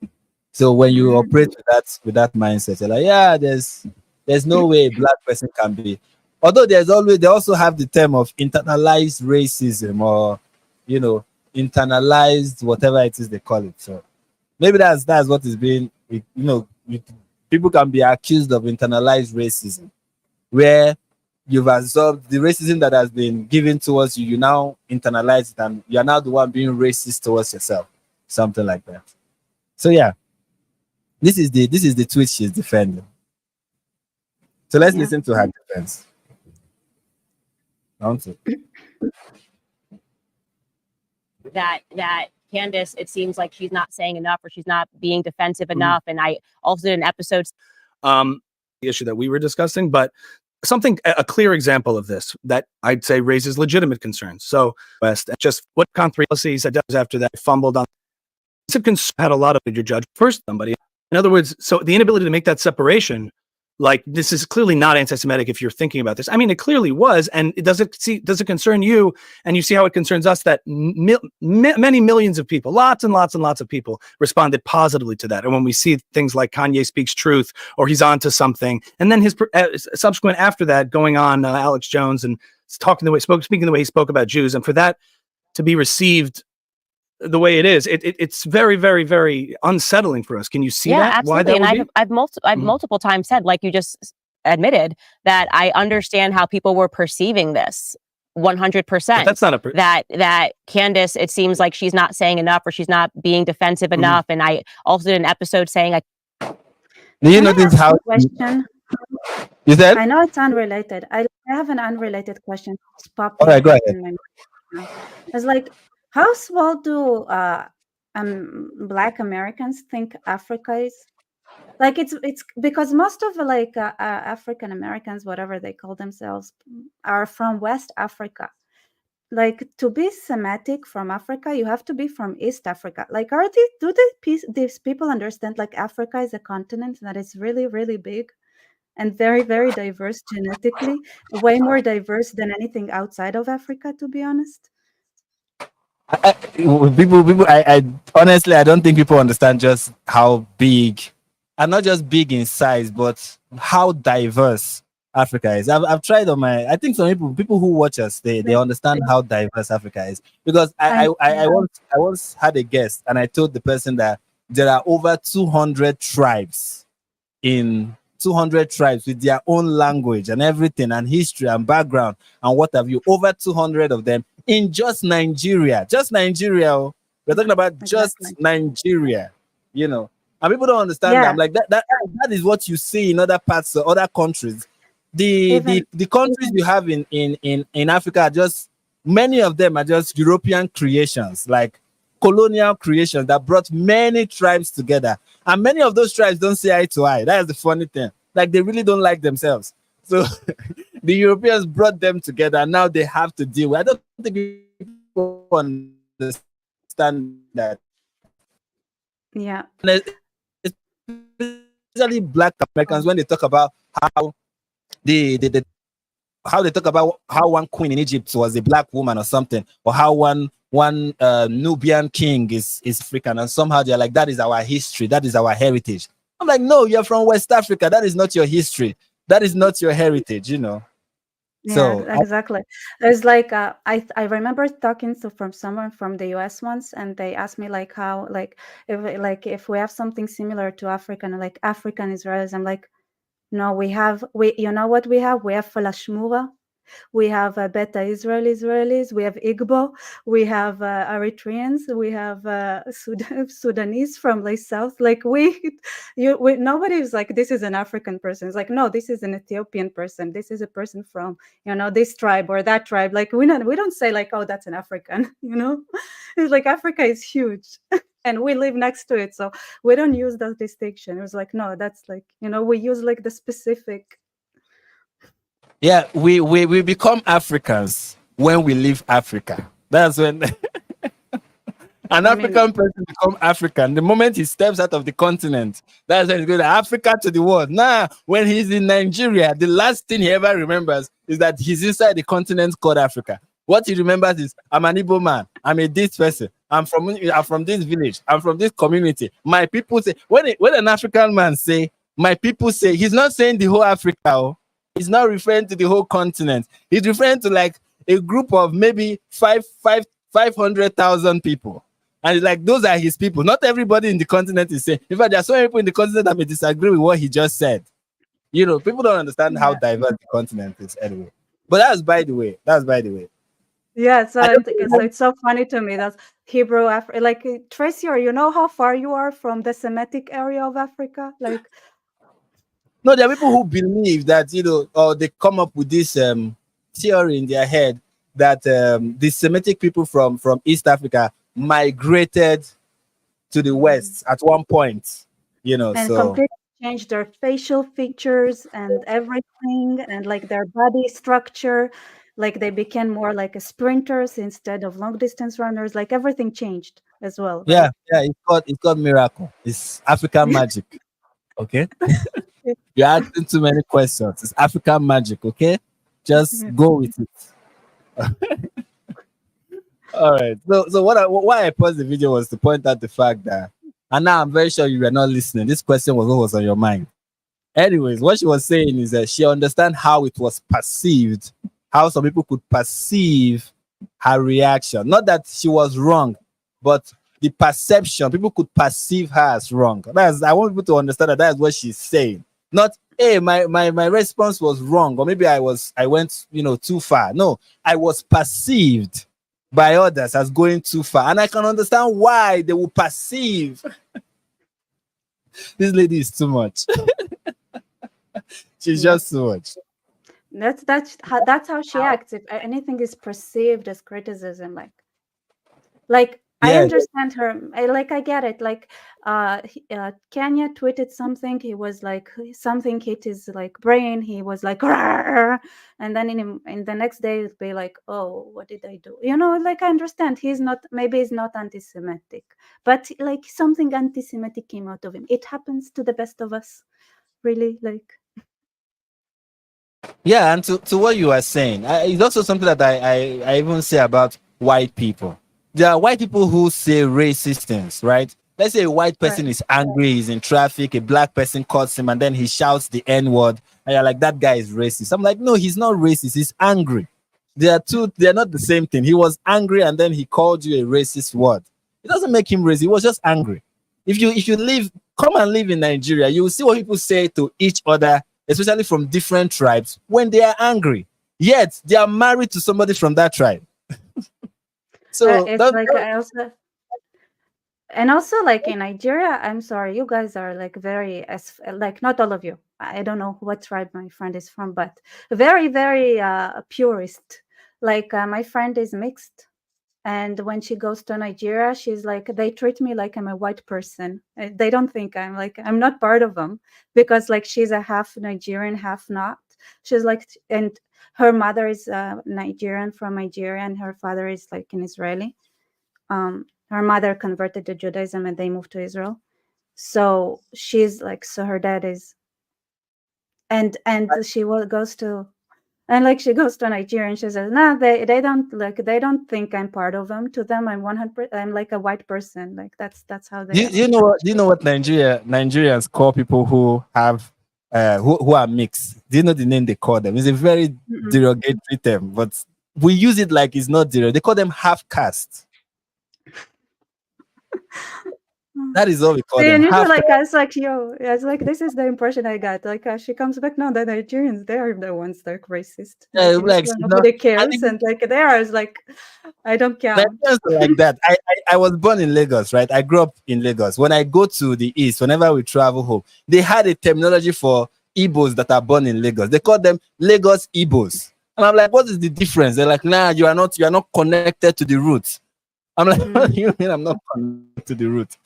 when you operate with that mindset, you're like, yeah, there's no way a black person can be. Although they also have the term of internalized racism, or internalized whatever it is they call it. So maybe that's what is being, people can be accused of internalized racism, where you've absorbed the racism that has been given towards you. You now internalize it, and you're now the one being racist towards yourself, something like that. So yeah, this is the tweet she's defending. So let's listen to her defense. That Candace, it seems like she's not saying enough, or she's not being defensive enough. And I also did an episode. The issue that we were discussing, but a clear example of this that I'd say raises legitimate concerns. So West, just what policies that does after that fumbled on. Had a lot of your judge first somebody. In other words, so the inability to make that separation, like, this is clearly not anti-Semitic if you're thinking about this. I mean, it clearly was, and does it concern you? And you see how it concerns us that many millions of people, lots and lots and lots of people responded positively to that. And when we see things like Kanye speaks truth, or he's on to something, and then his subsequent after that going on, Alex Jones, and speaking the way he spoke about Jews, and for that to be received the way it is, it's very, very, very unsettling for us. Can you see that? Absolutely. Why that I've multiple times said, like you just admitted, that I understand how people were perceiving this 100%. That's not that Candace, it seems like she's not saying enough, or she's not being defensive enough. And I also did an episode saying, do you notice how question? You said? I know it's unrelated. I have an unrelated question. It's popping All right, go ahead. in my mind. It's like, how small do Black Americans think Africa is? Like, it's because most of African Americans, whatever they call themselves, are from West Africa. Like, to be Semitic from Africa, you have to be from East Africa. Like, these people understand, like, Africa is a continent that is really, really big and very, very diverse genetically, way more diverse than anything outside of Africa, to be honest? I honestly, I don't think people understand just how big, and not just big in size, but how diverse Africa is. I've tried on my, I think some people who watch us, they understand how diverse Africa is, because I once had a guest, and I told the person that there are over 200 tribes with their own language and everything, and history and background and what have you, over 200 of them in just Nigeria. We're talking about just Nigeria, and people don't understand that. I'm like, that is what you see in other parts of other countries. The countries you have in Africa are just, many of them are just European creations, like colonial creations that brought many tribes together, and many of those tribes don't see eye to eye. That is the funny thing. Like, they really don't like themselves. So the Europeans brought them together, and now they have to deal with. I don't think people understand that. Yeah. Especially Black Americans, when they talk about how they talk about how one queen in Egypt was a Black woman or something, or how one Nubian king is African, and somehow they're like, that is our history, that is our heritage. I'm like, no, you're from West Africa. That is not your history. That is not your heritage, Yeah, So exactly. It's like, I remember talking to someone from the US once, and they asked me, like, how, like, if we have something similar to African, like African Israelis. I'm like, no, you know what we have? We have Falashmura. We have Beta Israelis, we have Igbo, we have Eritreans, we have Sudanese from like South. Like, nobody is like, this is an African person. It's like, no, this is an Ethiopian person. This is a person from, this tribe or that tribe. Like, we don't say like, oh, that's an African, It's like, Africa is huge. And we live next to it. So we don't use that distinction. It was like, no, that's like, we use like the specific. yeah, we become Africans when we leave Africa. That's when An I mean, African person become African. The moment he steps out of the continent, that's when he's going to Africa to the world. Nah, when he's in Nigeria, the last thing he ever remembers is that he's inside the continent called Africa. What he remembers is, I'm an Igbo man. I'm a this person. I'm from this village. I'm from this community. My people say, when an African man say, my people say, he's not saying the whole Africa. Oh. He's not referring to the whole continent. He's referring to like a group of maybe 500,000 people. And like, those are his people. Not everybody in the continent is saying. In fact, there are so many people in the continent that may disagree with what he just said. You know, people don't understand how diverse the continent is anyway. But that's by the way. yeah. So I don't it's so funny to me. That's Hebrew Africa. Like Tracy, you know how far you are from the Semitic area of Africa? Like, No, there are people who believe that, you know, or they come up with this theory in their head that the Semitic people from East Africa migrated to the West at one point, you know. and So completely changed their facial features and everything, and like their body structure. Like they became more like a sprinters instead of long distance runners. Like everything changed as well, right? yeah, it's called miracle. It's African magic. Okay, you're asking too many questions. It's African magic. Okay, just go with it. All right. So why I paused the video was to point out the fact that, and now I'm very sure you were not listening. This question was what was on your mind. Anyways, what she was saying is that she understands how it was perceived, how some people could perceive her reaction. Not that she was wrong, but the perception, people could perceive her as wrong. I want people to understand that that's what she's saying. Not, hey, my response was wrong, or maybe I went, you know, too far. No, I was perceived by others as going too far. And I can understand why they will perceive this lady is too much. She's just too much. That's how she acts. If anything is perceived as criticism, like I Yeah. understand her. I get it. Like Kanye tweeted something. He was like, something hit his like brain. He was like, "Rrr," and then in the next day it'd be like, oh, what did I do? You know, like I understand maybe he's not anti-Semitic, but like something anti-Semitic came out of him. It happens to the best of us, really. Like, Yeah, and to what you are saying, it's also something that I even say about white people. There are white people who say racist things, right? Let's say a white person is angry, he's in traffic, a black person cuts him, and then he shouts the N-word, and you're like, that guy is racist. I'm like, no, he's not racist, he's angry. They're not the same thing. He was angry and then he called you a racist word. It doesn't make him racist, he was just angry. If you come and live in Nigeria, you will see what people say to each other, especially from different tribes, when they are angry. Yet they are married to somebody from that tribe. So it's like and also like in Nigeria, I'm sorry, you guys are like very like not all of you. I don't know what tribe my friend is from, but very, very purist. Like my friend is mixed, and when she goes to Nigeria, she's like, they treat me like I'm a white person. They don't think I'm not part of them, because like she's a half Nigerian, half not. She's like, and her mother is Nigerian from Nigeria, and her father is like an Israeli. Her mother converted to Judaism and they moved to Israel. So she's like, so her dad is, and she goes to, and like she goes to Nigeria and she says, no, they don't think I'm part of them. To them, I'm 100%. I'm like a white person. Like that's how they. Do you know what Nigerians call people who have who are mixed? Do you know the name they call them? It's a very derogatory term, but we use it like it's not derogatory. They call them half caste. That is all we call them. And usually, like, I was like, yo, I was like, this is the impression I got. Like, she comes back, no, the Nigerians, they are the ones that are racist. Yeah, like nobody cares, and like they are like, I don't care. Like that. I was born in Lagos, right? I grew up in Lagos. When I go to the east, whenever we travel home, they had a terminology for Igbos that are born in Lagos. They call them Lagos Igbos. And I'm like, what is the difference? They're like, nah, you are not connected to the roots. I'm like, what do you mean I'm not connected to the roots?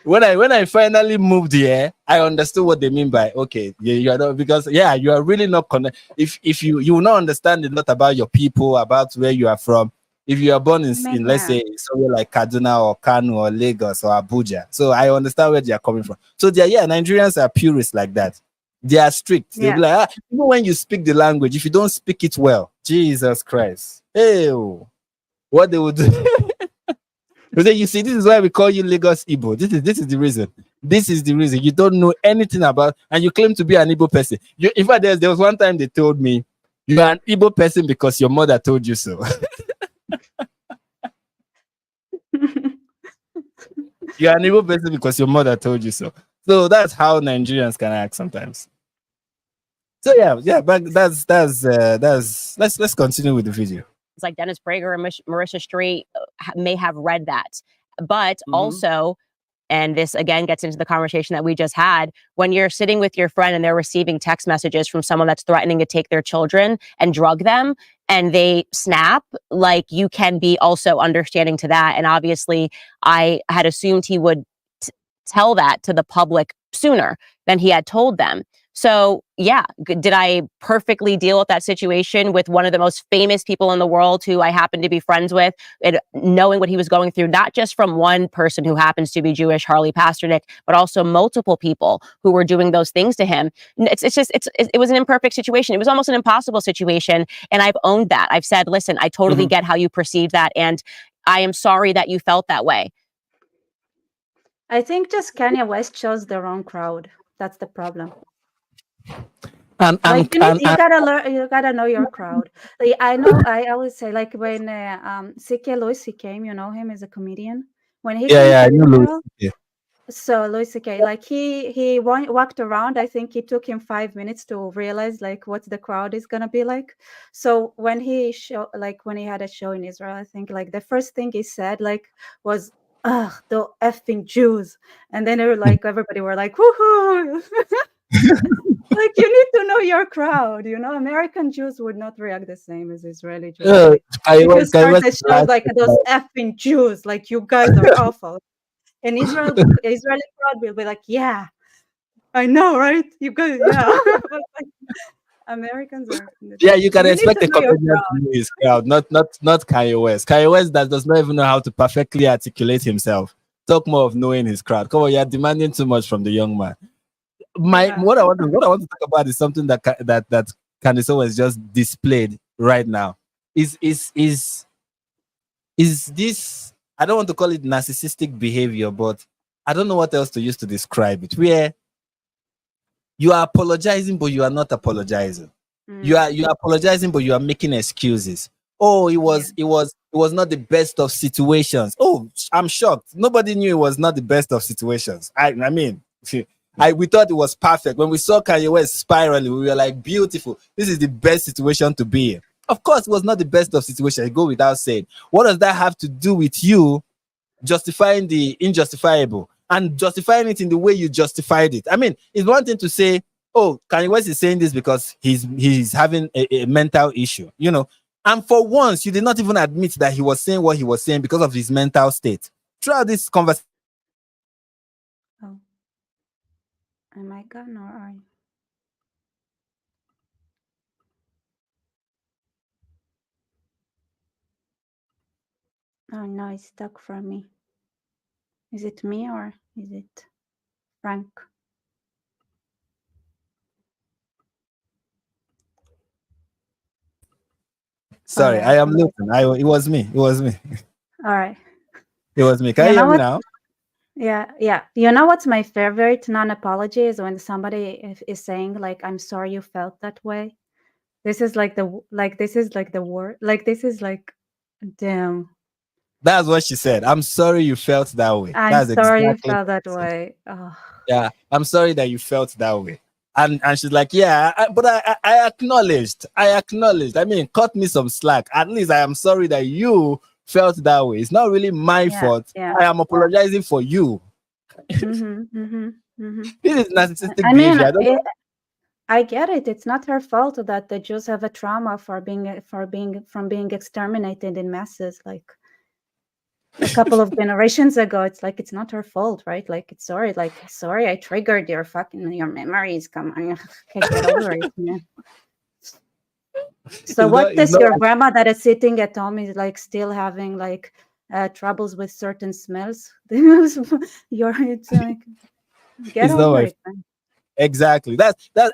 When I finally moved here, I understood what they mean by, okay, you are not, because you are really not connected. If you will not understand a lot about your people, about where you are from, if you are born in, mean, let's say somewhere like Kaduna or Kano or Lagos or Abuja. So I understand where they are coming from. So Nigerians are purists like that. They are strict. They'll be like, even when you speak the language, if you don't speak it well, Jesus Christ. Hey, what they would do. You see, this is why we call you Lagos Igbo. This is the reason. This is the reason. You don't know anything about, and you claim to be an Igbo person. In fact, there was one time they told me, you are an Igbo person because your mother told you so. You are an Igbo person because your mother told you so. So that's how Nigerians can act sometimes. So but let's continue with the video. It's like Dennis Prager and Marissa Street may have read that, but also, and this again gets into the conversation that we just had, when you're sitting with your friend and they're receiving text messages from someone that's threatening to take their children and drug them, and they snap, like, you can be also understanding to that. And obviously I had assumed he would tell that to the public sooner than he had told them. So yeah, did I perfectly deal with that situation with one of the most famous people in the world who I happen to be friends with, and knowing what he was going through, not just from one person who happens to be Jewish, Harley Pasternak, but also multiple people who were doing those things to him. It was an imperfect situation. It was almost an impossible situation. And I've owned that. I've said, listen, I totally get how you perceived that. And I am sorry that you felt that way. I think just Kanye West chose the wrong crowd. That's the problem. You gotta know your crowd. Like, I always say, like, when C.K. Louis came, you know him as a comedian. When he came to Israel, so Louis C.K., like he walked around. I think it took him 5 minutes to realize like what the crowd is gonna be like. So when he had a show in Israel, I think like the first thing he said like was, "Ugh, the effing Jews," and then they were like, everybody were like, "Woohoo!" Like, you need to know your crowd, you know. American Jews would not react the same as Israeli Jews. If you start the show like those effing Jews, like, you guys are awful. And Israeli crowd will be like, yeah, I know, right? You guys, yeah. But, like, Americans are. You can expect a comedian to know his crowd, not Kanye West. Kanye West does not even know how to perfectly articulate himself. Talk more of knowing his crowd. Come on, you're demanding too much from the young man. What I want to talk about is something that Candace Owen just displayed right now. Is this, I don't want to call it narcissistic behavior, but I don't know what else to use to describe it, where you are apologizing but you are not apologizing. You are apologizing but you are making excuses. Oh, it was not the best of situations. Oh, I'm shocked. Nobody knew it was not the best of situations. I mean, we thought it was perfect. When we saw Kanye West spiraling, we were like, beautiful. This is the best situation to be in. Of course, it was not the best of situations. I go without saying. What does that have to do with you justifying the injustifiable and justifying it in the way you justified it? I mean, it's one thing to say, oh, Kanye West is saying this because he's having a mental issue, you know. And for once, you did not even admit that he was saying what he was saying because of his mental state. Throughout this conversation. Oh. Am I gone or are you? Oh no, it's stuck for me. Is it me or is it Frank? Sorry, I am looking. It was me. All right. It was me. Can you hear me now? Yeah. You know what's my favorite non-apology is when somebody is saying like, "I'm sorry you felt that way." This is like the word. Like, this is like, damn. That's what she said. I'm sorry you felt that way. I'm sorry you felt that way. Oh. Yeah, I'm sorry that you felt that way. And she's like, yeah, but I acknowledged. I mean, cut me some slack. At least I am sorry that you felt that way. It's not really my fault. Yeah. I am apologizing for you. This is narcissistic behavior. I get it. It's not her fault that the Jews have a trauma from being exterminated in masses. Like a couple of generations ago, it's like, it's not her fault, right? Like, it's sorry, I triggered your memories. Come on, okay, get over it, man. So It's what not. It's does not. your grandma that is sitting at home is like still having like troubles with certain smells? It's like get It's not over my it, man. exactly.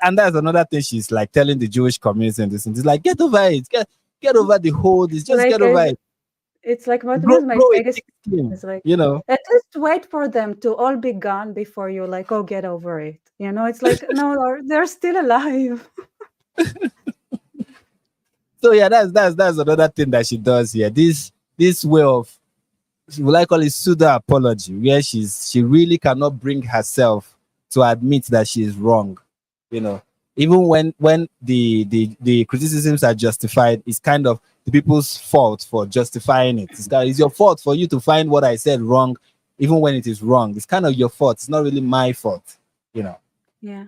And that's another thing she's like telling the Jewish community and this. And it's like get over it. Get over the whole. This. Just Like get over it. it's like what Grow, was my grow a biggest thick skin. is like You know. at least wait for them to all be gone before you like, oh, get over it. You know, it's like no, they're still alive. So yeah, that's another thing that she does here. This way of, will I call it, pseudo apology, where she really cannot bring herself to admit that she is wrong. You know, even when the criticisms are justified, it's kind of the people's fault for justifying it. It's your fault for you to find what I said wrong, even when it is wrong. It's kind of your fault. It's not really my fault. You know. Yeah.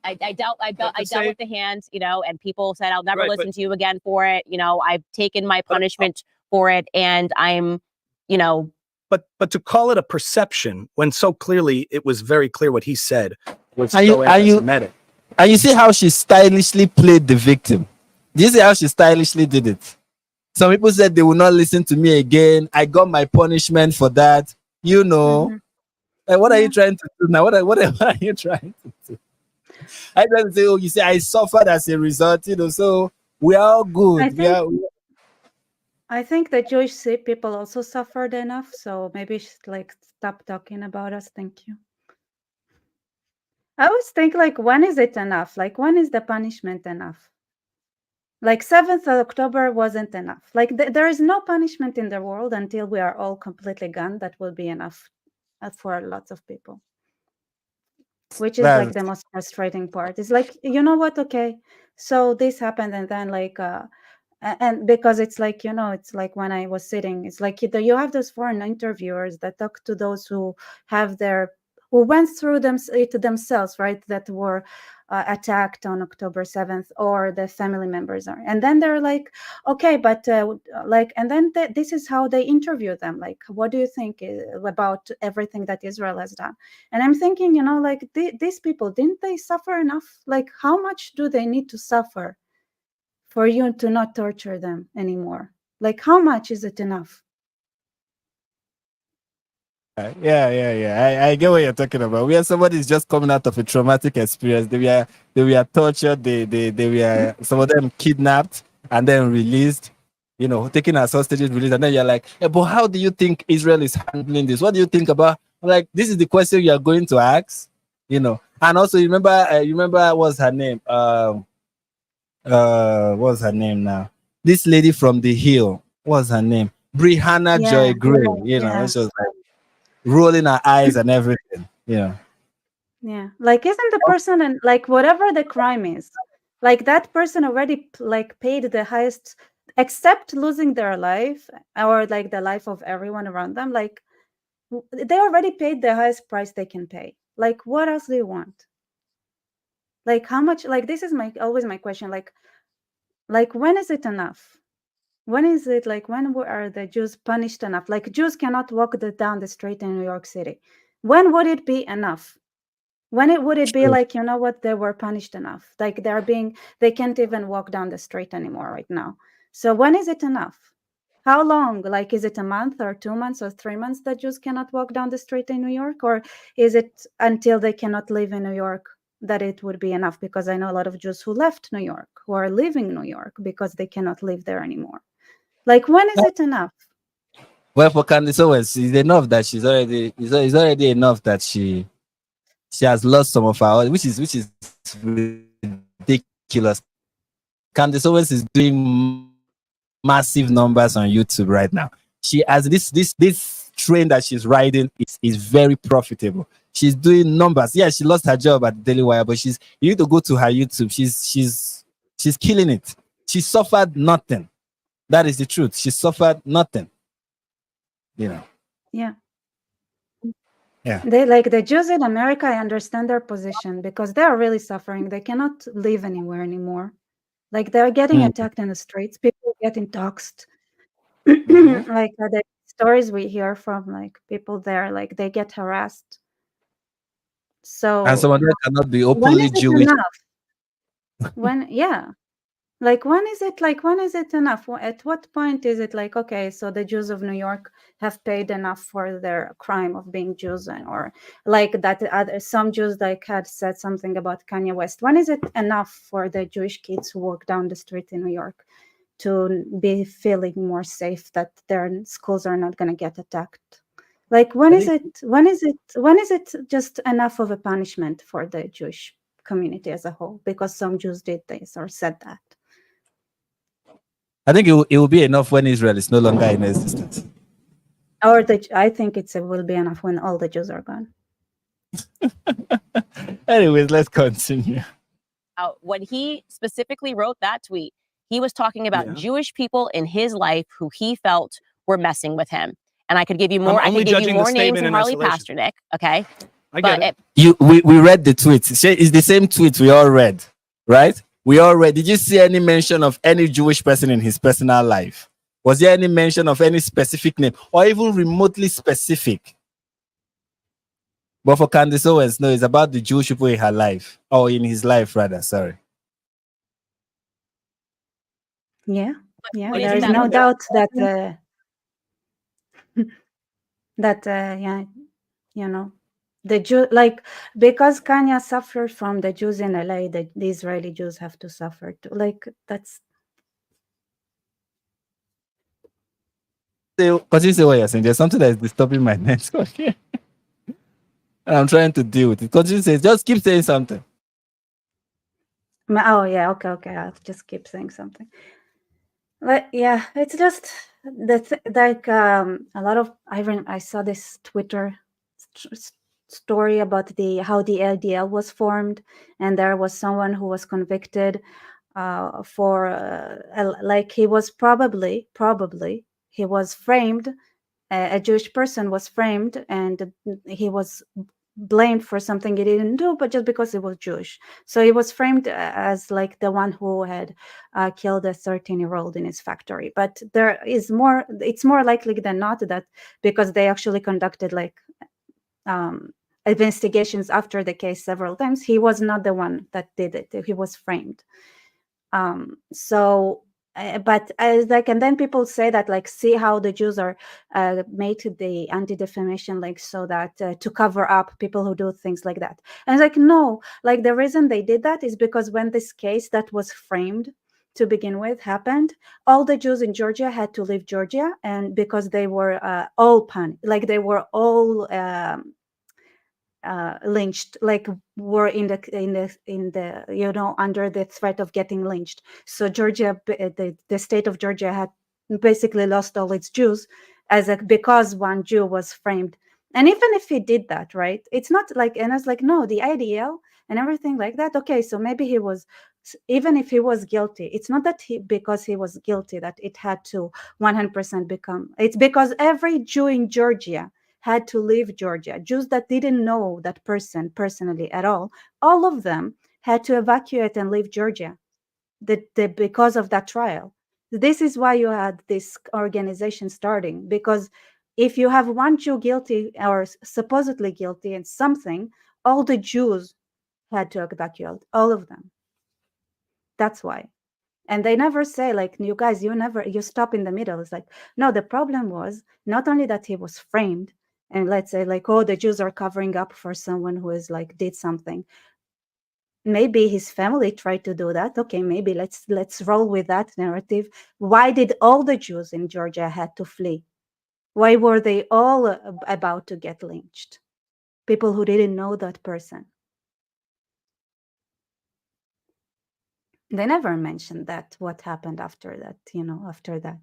I But to dealt say- with the hands, you know, and people said, I'll never Right, listen but- to you again for it. You know, I've taken my But- punishment for it, and I'm, you know, But to call it a perception when so clearly it was very clear what he said was Are so you- are you- anti-Semitic. And you see how she stylishly played the victim. Do you see how she stylishly did it? Some people said they will not listen to me again. I got my punishment for that. You know. Mhm. And what are Yeah. you trying to do now? What are you trying to do? I just say, oh, you say I suffered as a result, you know. So we are all good. I think the Jewish people also suffered enough, so maybe like stop talking about us. Thank you. I always think like when is it enough? Like when is the punishment enough? Like 7th of October wasn't enough. Like there is no punishment in the world until we are all completely gone that will be enough for lots of people. Which is like the most frustrating part. It's like, you know what? Okay, so this happened, and then like and because it's like, you know, it's like when I was sitting, it's like you have those foreign interviewers that talk to those who have who went through it themselves, right, that were attacked on October 7th, or the family members are, and then they're like, okay, but like, and then this is how they interview them, like, what do you think about everything that Israel has done? And I'm thinking, you know, like these people, didn't they suffer enough? Like, how much do they need to suffer for you to not torture them anymore? Like, how much is it enough? Yeah. I get what you're talking about. Where somebody is just coming out of a traumatic experience. They were tortured. They were, some of them kidnapped and then released. You know, taken as hostages, released, and then you're like, yeah, but how do you think Israel is handling this? What do you think about? Like, this is the question you are going to ask. You know, and also you remember what's her name? What's her name now? This lady from the Hill. What's her name? Brianna Yeah, Joy Gray. You know, yeah. it's just like rolling her eyes and everything. Yeah. Yeah, like, isn't the person, and like whatever the crime is, like that person already like paid the highest, except losing their life or like the life of everyone around them, like they already paid the highest price they can pay. Like, what else do you want? Like, how much? Like, this is always my question. Like when is it enough? When is it, like, when are the Jews punished enough? Like, Jews cannot walk down the street in New York City. When would it be enough? When would it be like, you know what, they were punished enough? Like they can't even walk down the street anymore right now. So when is it enough? How long? Like, is it a month or 2 months or 3 months that Jews cannot walk down the street in New York? Or is it until they cannot live in New York that it would be enough? Because I know a lot of Jews who left New York, who are leaving New York because they cannot live there anymore. Like, when is it enough? Well, for Candace Owens, it's enough that it's already enough that she has lost some of her, which is ridiculous. Candace Owens is doing massive numbers on YouTube right now. She has this train that she's riding is very profitable. She's doing numbers. Yeah, she lost her job at Daily Wire, but you need to go to her YouTube. She's killing it. She suffered nothing. That is the truth. She suffered nothing. You know. Yeah. Yeah. They, like the Jews in America, I understand their position because they are really suffering. They cannot live anywhere anymore. Like, they're getting attacked in the streets. People getting doxxed. Like the stories we hear from like people there, like they get harassed. So And some of them cannot be when openly is it Jewish. enough? When, yeah. Like, when is it enough? At what point is it like, okay, so the Jews of New York have paid enough for their crime of being Jews, or like that some Jews like had said something about Kanye West. When is it enough for the Jewish kids who walk down the street in New York to be feeling more safe that their schools are not going to get attacked? Like, when is it just enough of a punishment for the Jewish community as a whole because some Jews did this or said that? I think it will be enough when Israel is no longer in existence. Or I think it will be enough when all the Jews are gone. Anyways, let's continue. When he specifically wrote that tweet, he was talking about Jewish people in his life who he felt were messing with him. And I could give you more. I could give you more names than Harley Pasternak. Okay, I get it. We read the tweet. It's the same tweet we all read, right? We all read. Did you see any mention of any Jewish person in his personal life? Was there any mention of any specific name or even remotely specific? But for Candace Owens, no, it's about the Jewish people in her life, or in his life, rather. Sorry. Yeah, yeah. What is There is that no about? doubt that yeah, you know, the Jew, like, because Kanye suffered from the Jews in LA, the Israeli Jews have to suffer too. Like, that's. Continue say what you're saying. There's something that is disturbing my network here. And I'm trying to deal with it. Continue saying, just keep saying something. Oh yeah, okay. I'll just keep saying something. But yeah, it's just like a lot of I saw this Twitter story about how the LDL was formed, and there was someone who was convicted for like he was probably he was framed. A Jewish person was framed, and he was blamed for something he didn't do, but just because he was Jewish. So he was framed as like the one who had killed a 13-year-old in his factory. But there is more. It's more likely than not that because they actually conducted like investigations after the case several times, he was not the one that did it. He was framed. So but like, and then people say that like, see how the Jews are made the anti-defamation like so that to cover up people who do things like that. And it's like, no, like the reason they did that is because when this case that was framed to begin with happened, all the Jews in Georgia had to leave Georgia, and because they were all like they were all lynched, like were in the you know, under the threat of getting lynched. So Georgia, the state of Georgia had basically lost all its Jews because one Jew was framed. And even if he did that, right, it's not like, and I was like, no, the IDL and everything like that, okay, so maybe he was, even if he was guilty, it's not that because he was guilty that it had to 100% become, it's because every Jew in Georgia had to leave Georgia. Jews that didn't know that person personally at all of them had to evacuate and leave Georgia because of that trial. This is why you had this organization starting, because if you have one Jew guilty or supposedly guilty in something, all the Jews had to evacuate, all of them. That's why. And they never say like, you guys, you stop in the middle. It's like, no, the problem was not only that he was framed, and let's say like, oh, the Jews are covering up for someone who is like did something. Maybe his family tried to do that. Okay, maybe let's roll with that narrative. Why did all the Jews in Georgia had to flee? Why were they all about to get lynched? People who didn't know that person. They never mentioned that, what happened after that, you know, after that.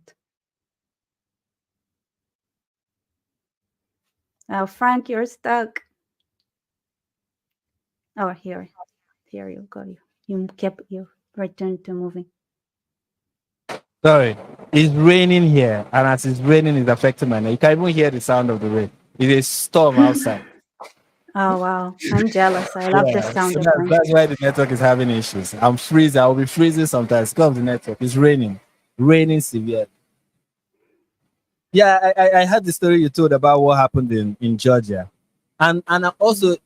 Oh, Frank, you're stuck. Oh, here you go. You returned to moving. Sorry, it's raining here, and as it's raining, it's affecting my neck. You can even hear the sound of the rain. It's a storm outside. Oh wow, I'm jealous. I love the sound So of rain. that's why the network is having issues. I'm freezing. I'll be freezing sometimes because of the network. It's raining severe. Yeah, I heard the story you told about what happened in Georgia, and I also,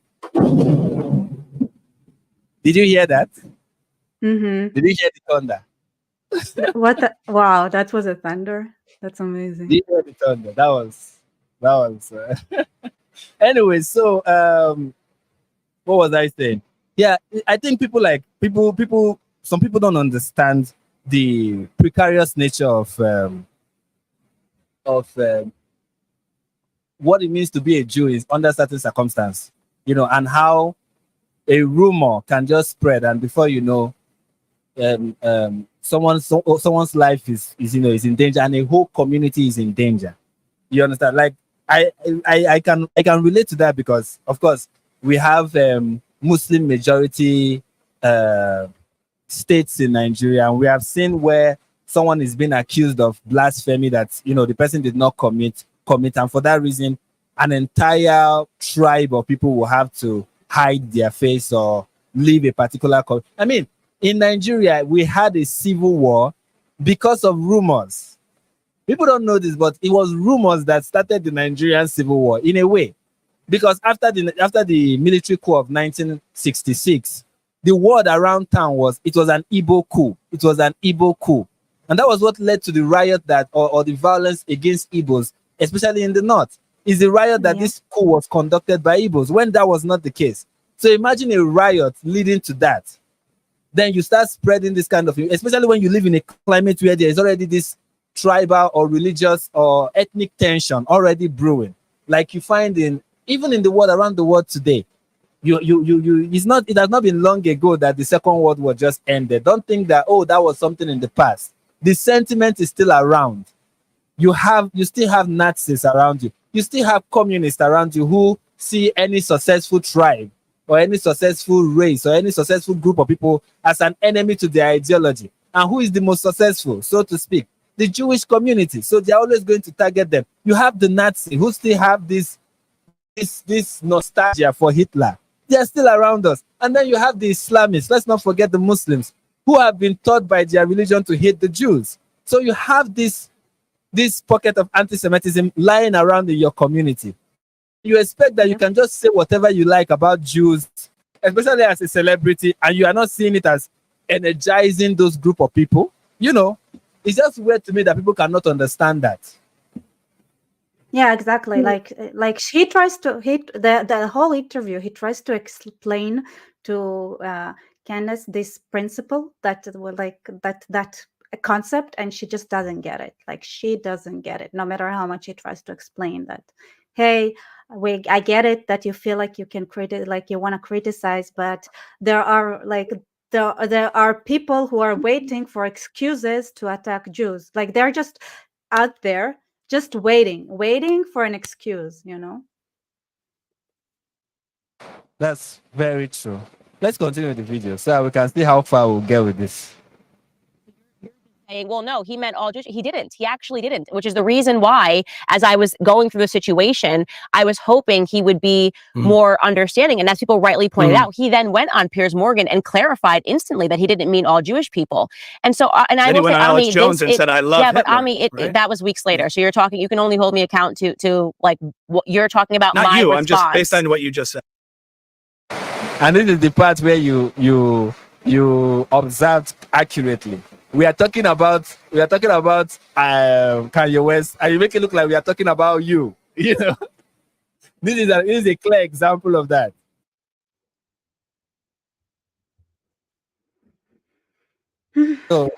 did you hear that? Mm-hmm. Did you hear the thunder? What the? Wow, that was a thunder. That's amazing. Did you hear the thunder? That was. Anyway, so what was I saying? Yeah, I think people. Some people don't understand the precarious nature of what it means to be a Jew is under certain circumstance, and how a rumor can just spread, and before you know, someone's life is in danger, and a whole community is in danger. You understand? Like I can relate to that because, of course, we have Muslim majority uh, states in Nigeria, and we have seen where someone is being accused of blasphemy that the person did not commit, and for that reason, an entire tribe of people will have to hide their face or leave a particular. I mean, in Nigeria, we had a civil war because of rumors. People don't know this, but it was rumors that started the Nigerian civil war in a way, because after the military coup of 1966, the word around town was it was an Igbo coup. It was an Igbo coup, and that was what led to the riot or the violence against Igbos, especially in the north. Is the riot that Yeah. this coup was conducted by Igbos when that was not the case. So imagine a riot leading to that. Then you start spreading this kind of, especially when you live in a climate where there is already this tribal or religious or ethnic tension already brewing, like you find even in the world, around the world today. It has not been long ago that the Second World War just ended. Don't think that that was something in the past. The sentiment is still around. You still have Nazis around you. You still have communists around you who see any successful tribe or any successful race or any successful group of people as an enemy to their ideology. And who is the most successful, so to speak? The Jewish community. So they're always going to target them. You have the Nazi who still have this nostalgia for Hitler. They are still around us. And then you have the Islamists. Let's not forget the Muslims who have been taught by their religion to hate the Jews. So you have this pocket of anti-Semitism lying around in your community. You expect that you can just say whatever you like about Jews, especially as a celebrity, and you are not seeing it as energizing those group of people. It's just weird to me that people cannot understand that. Yeah, exactly. Like he tries to the whole interview. He tries to explain to Candace this principle that that concept, and she just doesn't get it. Like she doesn't get it, no matter how much he tries to explain that. Hey, I get it that you feel like you can like you want to criticize, but there are there are people who are waiting for excuses to attack Jews. Like they're just out there just waiting for an excuse, That's very true. Let's continue the video so that we can see how far we'll get with this. Saying, well, no, he meant all Jewish. He didn't. He actually didn't, which is the reason why, as I was going through the situation, I was hoping he would be more understanding. And as people rightly pointed out, he then went on Piers Morgan and clarified instantly that he didn't mean all Jewish people. And so, and I Then he will went say, on Alex Ami, Jones and said, "I love yeah, but Hitler," Ami, right? that was weeks later. So you're talking. You can only hold me account to like what you're talking about. Not my you. response. I'm just based on what you just said. And this is the part where you observed accurately. We are talking about Kanye West, and you make it look like we are talking about you. This is a clear example of that. So,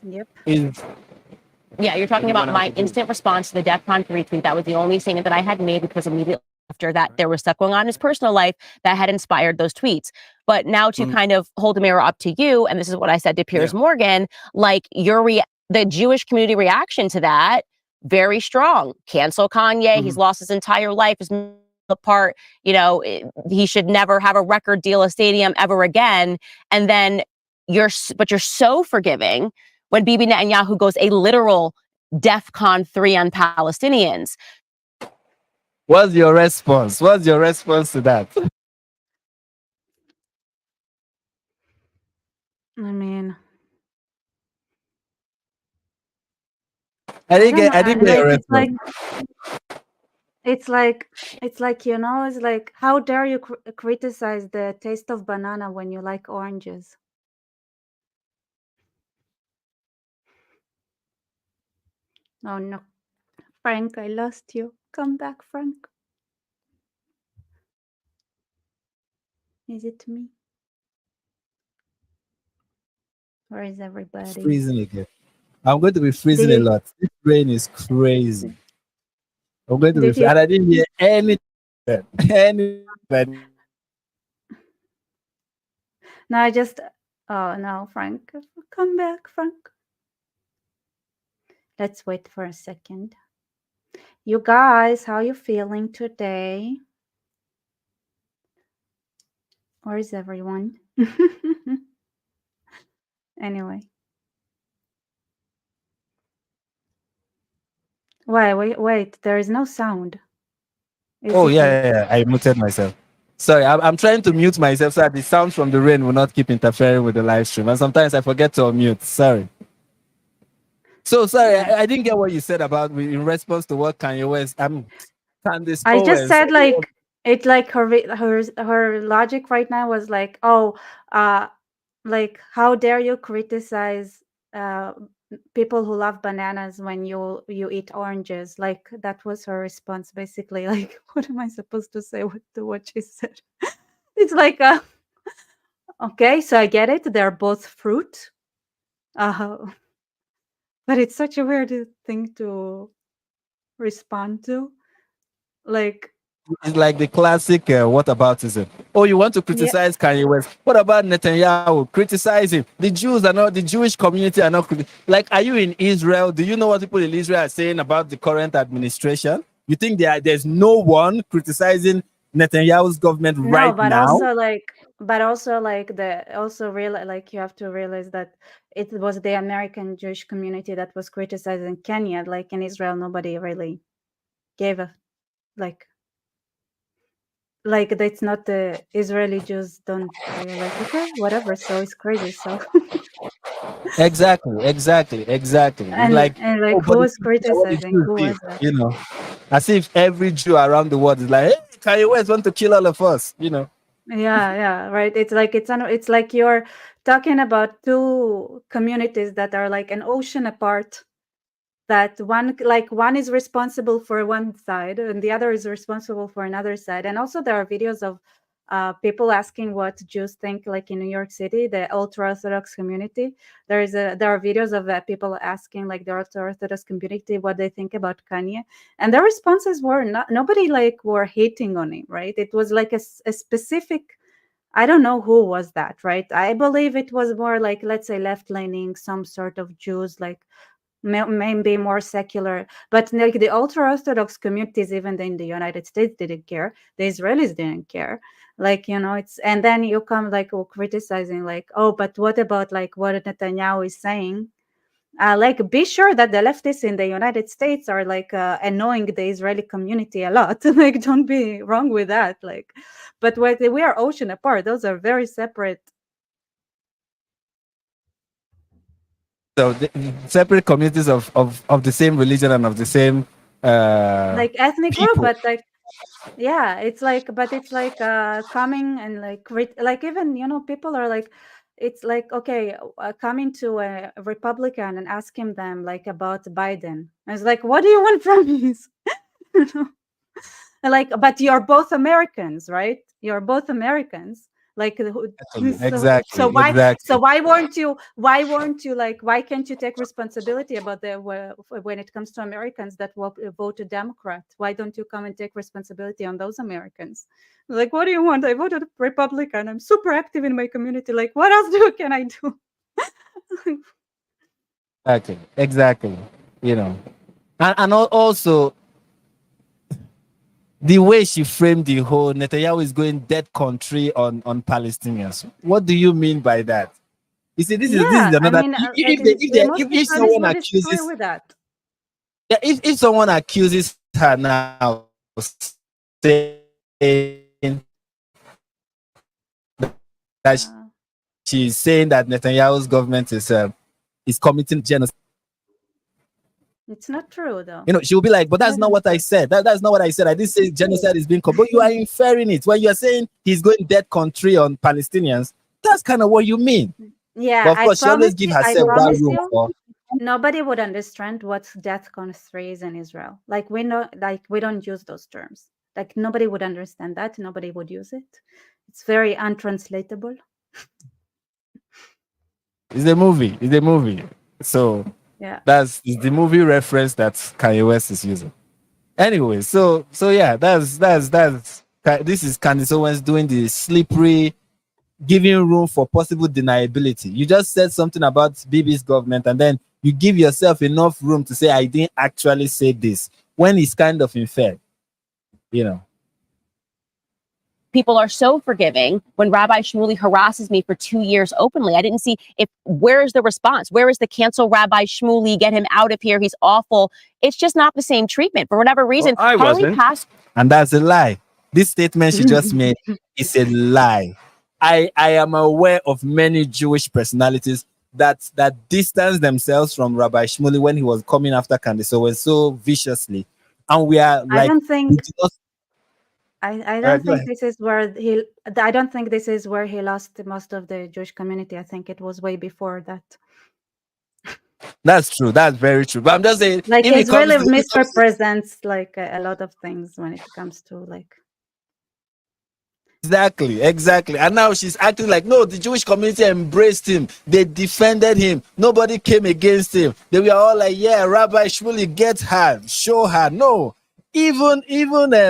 Yep. Yeah, you're talking about my instant response to the DEFCON 3 tweet. That was the only statement that I had made, because immediately after that, there was stuff going on in his personal life that had inspired those tweets. But now to kind of hold the mirror up to you, and this is what I said to Piers Morgan, like the Jewish community reaction to that, very strong. Cancel Kanye. He's lost his entire life. His apart. He should never have a record deal, a stadium ever again. And then you're so forgiving when Bibi Netanyahu goes a literal DEFCON 3 on Palestinians. What's your response? What's your response to that? I mean, I didn't get your response. It's like it's like how dare you criticize the taste of banana when you like oranges? Oh no. Frank, I lost you. Come back, Frank. Is it me? Or is everybody? Freezing again. I'm going to be freezing Did a lot. This rain is crazy. I'm going to Did be, you? and I didn't hear any. No, I just. Oh no, Frank. Come back, Frank. Let's wait for a second. You guys, how you feeling today? Where is everyone? Anyway. Wait. There is no sound. Is Oh it yeah, I muted myself. Sorry, I'm trying to mute myself so that the sounds from the rain will not keep interfering with the live stream. And sometimes I forget to unmute. Sorry. So sorry, Yeah. I didn't get what you said about in response to what Kanye West. Candace I just Owens. said like it like her logic right now was like, oh, like how dare you criticize people who love bananas when you eat oranges? Like that was her response basically. Like what am I supposed to say to what she said? It's like okay, so I get it. They're both fruit. But it's such a weird thing to respond to. Like It's like the classic whataboutism. Oh, you want to yeah, criticize Kanye West? What about Netanyahu? Criticize him. The Jews are not, the Jewish community are not. Like, are you in Israel? Do you know what people in Israel are saying about the current administration? You think there's no one criticizing Netanyahu's government no, right but now? also like the also real like you have to realize that it was the American Jewish community that was criticizing Kenya. Like in Israel, nobody really gave a like that's not the Israeli Jews don't they are like okay whatever, so it's crazy, so Exactly. It's like, and oh, like who but was what the criticizing, Jews who did, was that? you know, as if every Jew around the world is like, hey, Kanye West want to kill all of us, you know. Yeah, right. It's like it's like you're talking about two communities that are like an ocean apart. That one is responsible for one side and the other is responsible for another side. And also there are videos of people asking what Jews think, like in New York City, the ultra-Orthodox community. There are videos of people asking like the ultra-Orthodox community what they think about Kanye, and their responses were not nobody like were hating on him, right? It was like a specific. I don't know who was that, right? I believe it was more like, let's say, left-leaning, some sort of Jews, like maybe more secular, but like the ultra-Orthodox communities, even in the United States, didn't care. The Israelis didn't care. Like, it's, and then you come like criticizing, like, oh, but what about like what Netanyahu is saying? Like, be sure that the leftists in the United States are like annoying the Israeli community a lot. Like, don't be wrong with that. Like, but we are ocean apart. Those are very separate. So separate communities of the same religion and of the same Like ethnic group, people. but like yeah, it's like, but it's like coming and like like even people are like, it's like okay, coming to a Republican and asking them like about Biden. I was like, what do you want from me? You know? Like, but you're both Americans, right? You're both Americans. Like, so Exactly. why weren't you like, why can't you take responsibility about when it comes to Americans that voted Democrat? Why don't you come and take responsibility on those Americans? Like, what do you want? I voted Republican. I'm super active in my community. Like, what else can I do? Exactly. You know, and also the way she framed the whole Netanyahu is going dead country on Palestinians. What do you mean by that? You see, this is Yeah, I another. mean, like, most If Israelis someone would disagree accuses, with that. yeah, if someone accuses her now, saying that Uh, she's saying that Netanyahu's government is committing genocide. it's not true, though. You know, she'll be like, but It that's not isn't what I true. said. That's not what I said. I didn't say genocide is being committed. But you are inferring it. When you're saying he's going dead country on Palestinians, that's kind of what you mean. Yeah, But of course, she always give I herself that promise room you. for. nobody would understand what DEFCON 3 is in Israel. Like we don't use those terms. Like nobody would understand that. Nobody would use it. It's very untranslatable. It's a movie. It's a movie. So Yeah. it's the movie reference that Kanye West is using. Anyway, so yeah, that's this is Candace Owens doing the slippery, giving room for possible deniability. You just said something about Bibi's government, and then you give yourself enough room to say I didn't actually say this when it's kind of inferred. You know. People are so forgiving when Rabbi Shmuley harasses me for 2 years openly. I didn't see where is the response? Where is the cancel Rabbi Shmuley, get him out of here, he's awful. It's just not the same treatment for whatever reason. Well, I wasn't. And that's a lie. This statement she just made is a lie. I am aware of many Jewish personalities that distance themselves from Rabbi Shmuley when he was coming after Candace Owen so viciously. And we are like, I don't think ahead. this is where I don't think this is where he lost most of the Jewish community. I think it was way before that. That's true. That's very true. But I'm just saying, like it really misrepresents like a lot of things when it comes to like. Exactly. And now she's acting like, no, the Jewish community embraced him. They defended him. Nobody came against him. They were all like, yeah, Rabbi Shmuley, get her, show her. No, even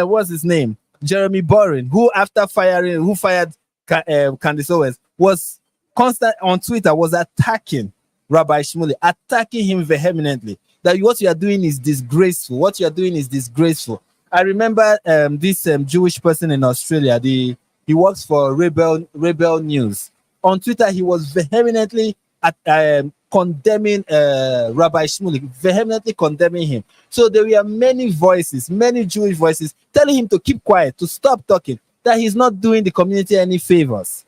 what's his name? Jeremy Boring, who fired Candace Owens, was constant on Twitter, was attacking Rabbi Shmuley, attacking him vehemently. That what you are doing is disgraceful. What you are doing is disgraceful. I remember this Jewish person in Australia. He works for Rebel News. On Twitter, he was vehemently condemning Rabbi Shmuley, vehemently condemning him. So there were many voices, many Jewish voices, telling him to keep quiet, to stop talking, that he's not doing the community any favors.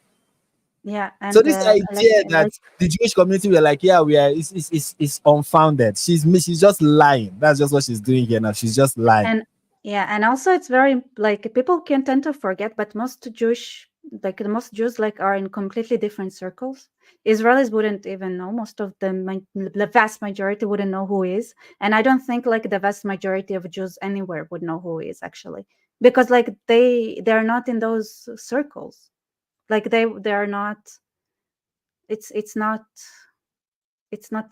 Yeah. And, so this idea that the Jewish community were like, yeah, we are, is unfounded. She's just lying. That's just what she's doing here now. She's just lying. And also it's very like people can tend to forget, but most Jews are in completely different circles. Israelis wouldn't even know. Most of them, the vast majority wouldn't know who he is. And I don't think like the vast majority of Jews anywhere would know who he is actually, because like they're not in those circles. Like they're not. It's not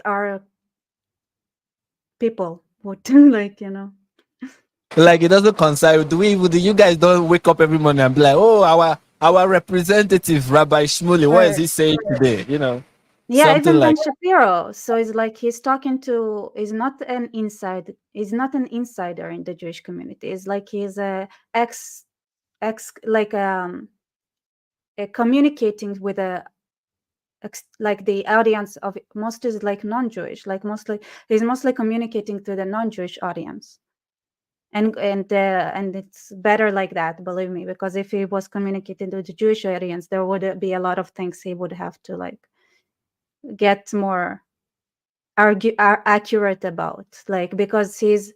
our people would like, you know. Like it doesn't concern. Do you guys don't wake up every morning and be like, oh, our representative Rabbi Shmuley, what is he saying today? You know. Yeah, even like Ben Shapiro. So it's like he's talking to. He's not an insider in the Jewish community. It's like he's a communicating with like the audience of most is like non-Jewish. Like he's mostly communicating to the non-Jewish audience. And it's better like that, believe me, because if he was communicating to the Jewish audience, there would be a lot of things he would have to like get more accurate about, like because he's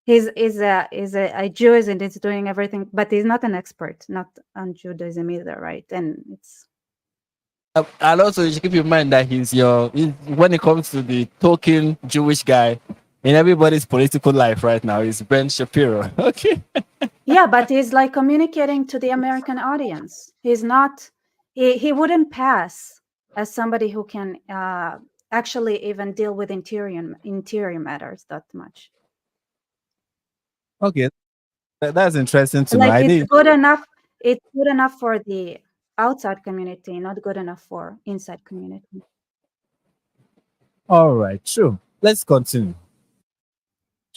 a Jew and is doing everything, but he's not an expert, not on Judaism either, right? And it's. And also, you should keep in mind that when it comes to the token Jewish guy in everybody's political life right now is Ben Shapiro. Okay. Yeah, but he's like communicating to the American audience. He's not. He wouldn't pass as somebody who can actually even deal with interior matters that much. Okay, that's interesting to like know. It's good enough. It's good enough for the outside community, not good enough for inside community. All right, true. Let's continue.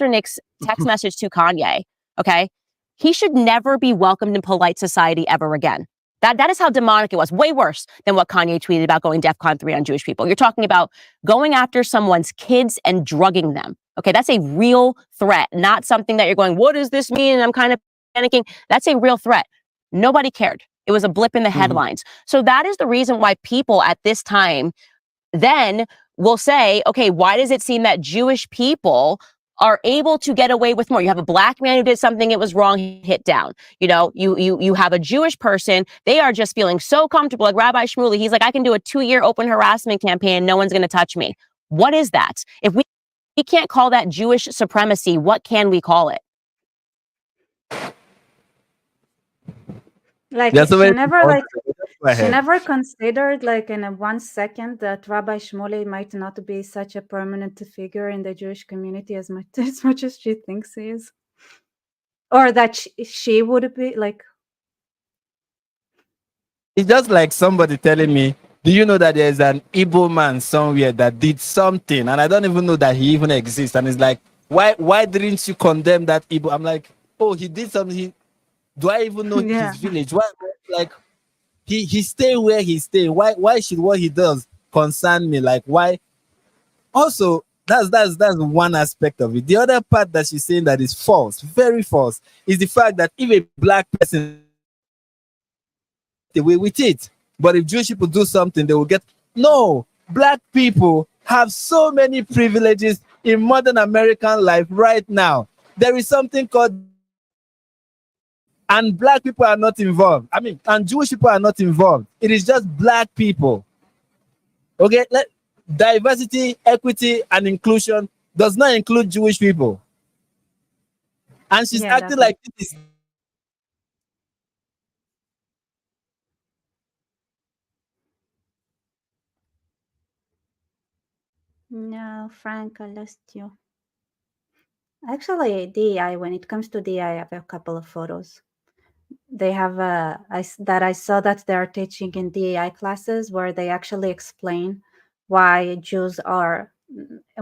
Nick's text message to Kanye, okay? He should never be welcomed in polite society ever again. That is how demonic it was. Way worse than what Kanye tweeted about going DEFCON 3 on Jewish people. You're talking about going after someone's kids and drugging them. Okay, that's a real threat, not something that you're going, what does this mean? And I'm kind of panicking. That's a real threat. Nobody cared. It was a blip in the headlines. So that is the reason why people at this time then will say, okay, why does it seem that Jewish people are able to get away with more. You have a black man who did something, it was wrong, hit down. You know, you have a Jewish person, they are just feeling so comfortable. Like Rabbi Shmuley, he's like, I can do a 2-year open harassment campaign, no one's going to touch me. What is that? If we can't call that Jewish supremacy, what can we call it? Like There's so she many never people like Go she ahead. never considered like in a 1 second that Rabbi Shmuley might not be such a permanent figure in the Jewish community as much as she thinks he is, or that she would be like. It's just like somebody telling me, do you know that there's an Igbo man somewhere that did something, and I don't even know that he even exists? And it's like, why didn't you condemn that Igbo? I'm like, oh, he did something. Do I even know Yeah. his village? Why? Like, he stay where he stay. Why should what he does concern me? Like, why? Also, that's one aspect of it. The other part that she's saying that is false, very false, is the fact that if a black person away with it, but if Jewish people do something, they will get. No, black people have so many privileges in modern American life right now. There is something called, and black people are not involved. I mean, and Jewish people are not involved. It is just black people. Okay, diversity, equity, and inclusion does not include Jewish people. And she's Yeah, acting like this is. No, Frank, I lost you. Actually, DEI, when it comes to DEI, I have a couple of photos. They have I saw that they're teaching in DEI classes where they actually explain why Jews are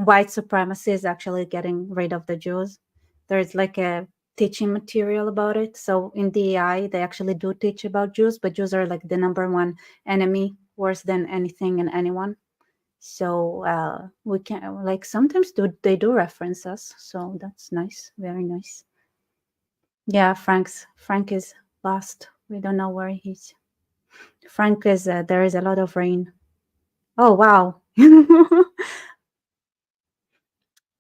white supremacy is actually getting rid of the Jews. There's like a teaching material about it. So in DEI, they actually do teach about Jews, but Jews are like the number one enemy, worse than anything and anyone. So we can like sometimes they do reference us. So that's nice, very nice. Yeah, Frank is lost. We don't know where he's. Frank is there is a lot of rain. Oh wow.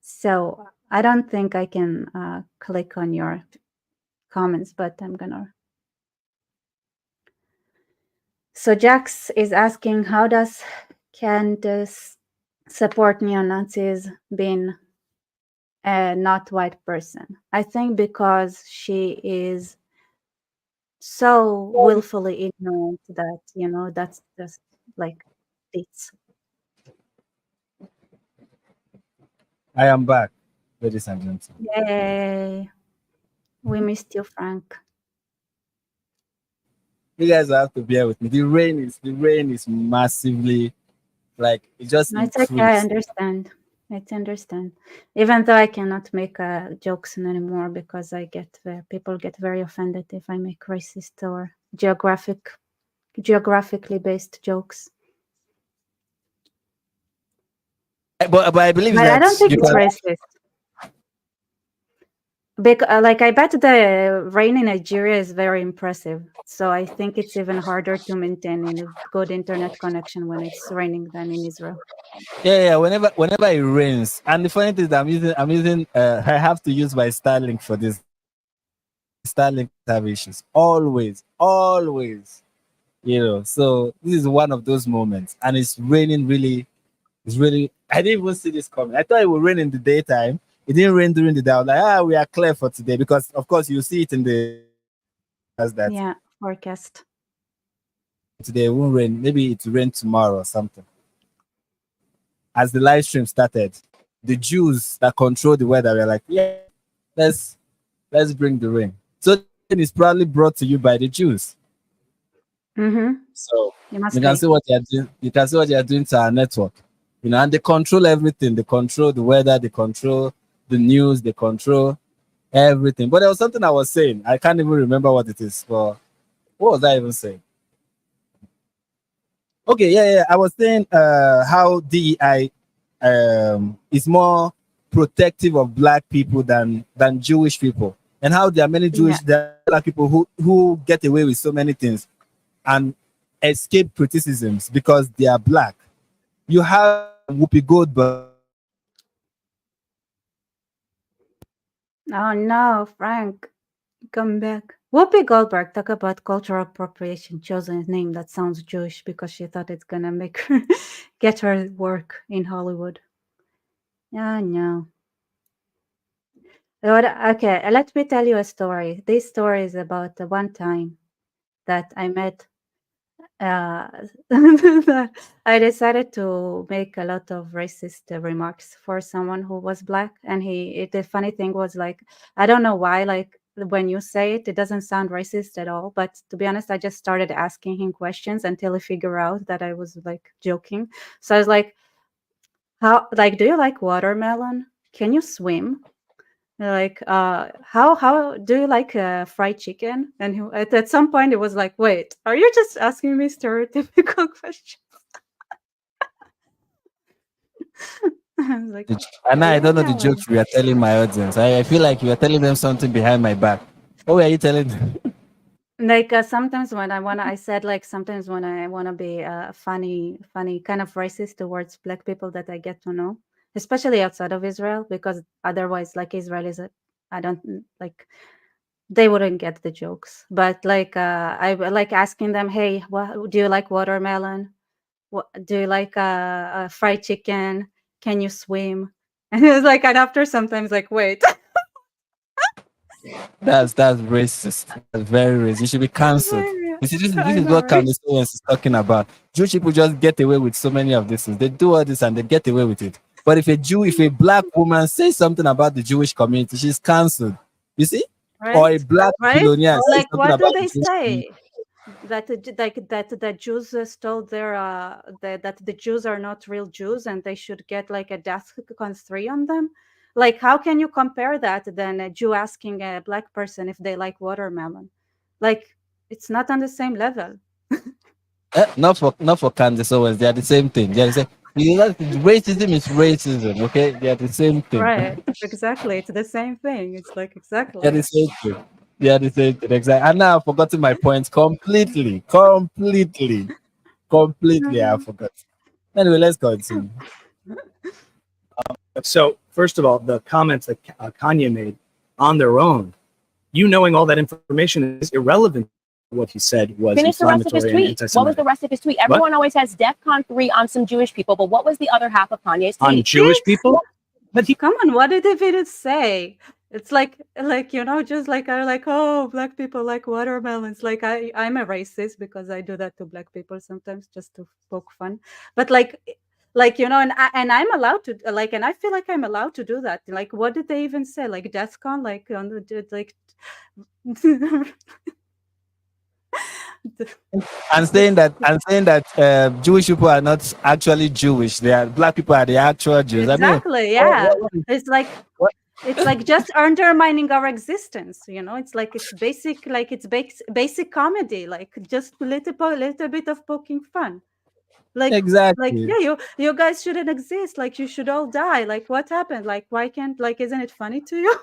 So I don't think I can click on your comments, but I'm gonna. So Jax is asking, how does Candace support neo-Nazis being a not white person? I think because she is so willfully ignorant that, you know, that's just like it's. I am back, ladies and gentlemen. Yay. We missed you, Frank. You guys have to bear with me. The rain is massively, like, it just No, it's okay. I increased. understand. I understand. Even though I cannot make jokes anymore because people get very offended if I make racist or geographically based jokes. But I believe But I that don't think you it's can. racist. Like I bet the rain in Nigeria is very impressive. So I think it's even harder to maintain a good internet connection when it's raining than in Israel. Yeah. Whenever it rains, and the funny thing is that I'm using. I have to use my Starlink for this. Starlink have issues always. You know, so this is one of those moments, and it's raining really. It's really. I didn't even see this coming. I thought it would rain in the daytime. It didn't rain during the day. I was like, we are clear for today, because of course you see it in the as that Yeah, forecast. today it won't rain. Maybe it will rain tomorrow or something. As the live stream started, the Jews that control the weather were like, yeah, let's bring the rain. So it's probably brought to you by the Jews. Mm-hmm. So You must you can be. see what they are doing. You can see what they are doing to our network. You know, and they control everything. They control the weather. They control the news. They control everything. But there was something I was saying. I can't even remember what it is. But what was I even saying? Okay, yeah. I was saying how DEI is more protective of black people than Jewish people, and how there are many Yeah. black people who get away with so many things and escape criticisms because they are black. You have Whoopi Goldberg Oh no, Frank, come back. Whoopi Goldberg talk about cultural appropriation, chosen a name that sounds Jewish because she thought it's gonna make her get her work in Hollywood. Yeah, no. Okay, let me tell you a story. This story is about the one time that I met. I decided to make a lot of racist remarks for someone who was black, and the funny thing was, like, I don't know why, like, when you say it, it doesn't sound racist at all. But to be honest, I just started asking him questions until he figured out that I was like joking. So I was like, "How? Like, do you like watermelon? Can you swim? Like, how do you like fried chicken?" And at some point, it was like, "Wait, are you just asking me stereotypical questions?" I was like, And I don't know the "Yeah." jokes we are telling my audience. I feel like you are telling them something behind my back. What were you telling them? Like, sometimes when I said, like, sometimes when I wanna be funny, kind of racist towards black people that I get to know, especially outside of Israel, because otherwise, like, Israel is I don't like, they wouldn't get the jokes. But like, I like asking them, "Hey, what do you like watermelon? What do you like fried chicken? Can you swim?" And it was like, and after sometimes, like, wait. That's racist. That's very racist. You should be cancelled. You see, this I is know, what right? Candace Owens is talking about. Jewish people just get away with so many of these things. They do all this and they get away with it. But if a black woman says something about the Jewish community, she's cancelled. You see? Or a Right? black Right? billionaire says Like, something what do about the they Jewish community. say? That that Jews stole their that the Jews are not real Jews and they should get like a DEFCON 3 on them. Like, how can you compare that than a Jew asking a black person if they like watermelon? Like, it's not on the same level. Not for Candace Owens. They are the same thing. They are the same. You know, racism is racism. Okay, they are the same thing. Right? Exactly. It's the same thing. It's like, They are exactly. the same thing. They are the same thing. Exactly. And now I've forgotten my points completely. Completely. I forgot. Anyway, let's continue. So, first of all, the comments that Kanye made on their own, you knowing all that information is irrelevant. What he said was Finish the rest of his inflammatory and tweet. What was anti-Semitic. the rest of his tweet? Everyone always has DEFCON 3 on some Jewish people, but what was the other half of Kanye's On tweet? Jewish people, but he Come on, what did it say? It's like, just like, I like, oh, black people like watermelons. Like, I'm a racist because I do that to black people sometimes just to poke fun. But and I'm allowed to, like, and I feel like I'm allowed to do that. Like, what did they even say? Like, DEFCON, like, on the like. And saying that Jewish people are not actually Jewish. They are black people are the actual Jews. I mean, Exactly, yeah. what It's like, what- it's like just undermining our existence, it's like, it's basic, like, it's basic comedy, like, just a little bit of poking fun. Like, exactly. yeah, you guys shouldn't exist, like, you should all die, like, what happened, like, why can't, like, isn't it funny to you?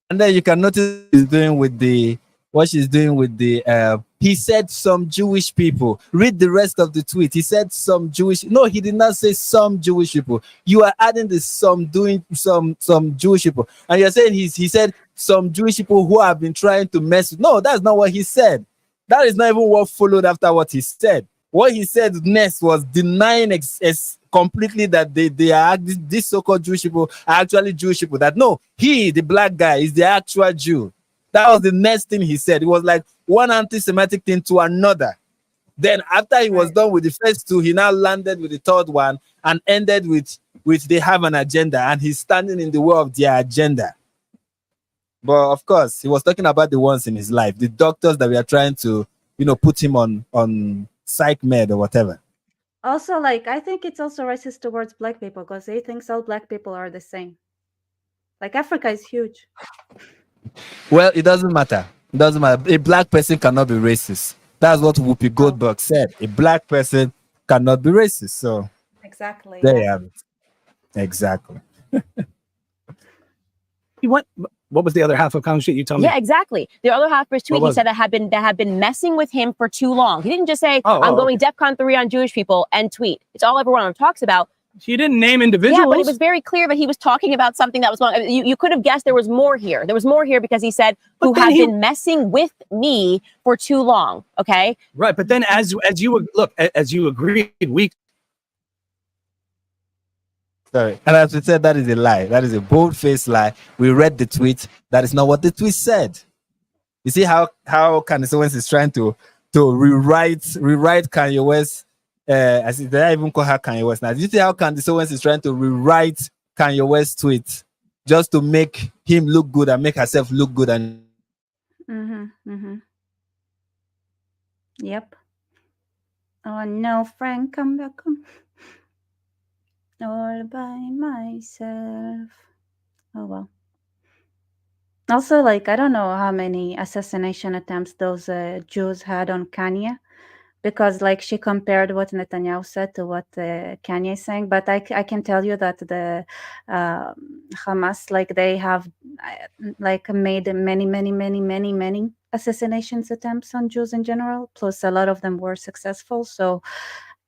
And then you can notice what she's doing with the he said some Jewish people. Read the rest of the tweet. He said some Jewish. No, he did not say some Jewish people. You are adding the some doing some Jewish people. And you're saying he said some Jewish people who have been trying to mess with. No, that's not what he said. That is not even what followed after what he said. What he said next was denying completely that they are these so-called Jewish people are actually Jewish people. That no, he, the black guy, is the actual Jew. That was the next thing he said. It was like one anti-Semitic thing to another. Then after he was Right. done with the first two, he now landed with the third one and ended with they have an agenda and he's standing in the way of their agenda. But of course, he was talking about the ones in his life, the doctors that we are trying to, put him on psych med or whatever. Also, like, I think it's also racist towards black people because they think all black people are the same. Like, Africa is huge. Well, it doesn't matter. It doesn't matter. A black person cannot be racist. That's what Whoopi Goldberg said. A black person cannot be racist. So Exactly. there Yeah. you have it. Exactly. what was the other half of conversation? You tell me. Yeah, exactly. The other half of his tweet, What he was said that had been messing with him for too long. He didn't just say, Oh, I'm oh, going DEFCON 3 on Jewish people and tweet. It's all everyone talks about. He didn't name individuals. Yeah, but it was very clear that he was talking about something that was going on. You could have guessed there was more here. There was more here because he said, who have been messing with me for too long. Okay. Right. But then as you look, as you agreed, we. Sorry. And as we said, that is a lie. That is a bold-faced lie. We read the tweet. That is not what the tweet said. You see how Candace Owens is trying to rewrite Kanye West. As did I even call her Kanye West now? Do you see how Candace Owens is trying to rewrite Kanye West's tweet just to make him look good and make herself look good? And Yep. Oh no, Frank, come back. All by myself. Oh well. Also, like, I don't know how many assassination attempts those Jews had on Kanye, because like she compared what Netanyahu said to what Kanye is saying. But I can tell you that the Hamas, like, they have like made many assassinations attempts on Jews in general. Plus, a lot of them were successful. So,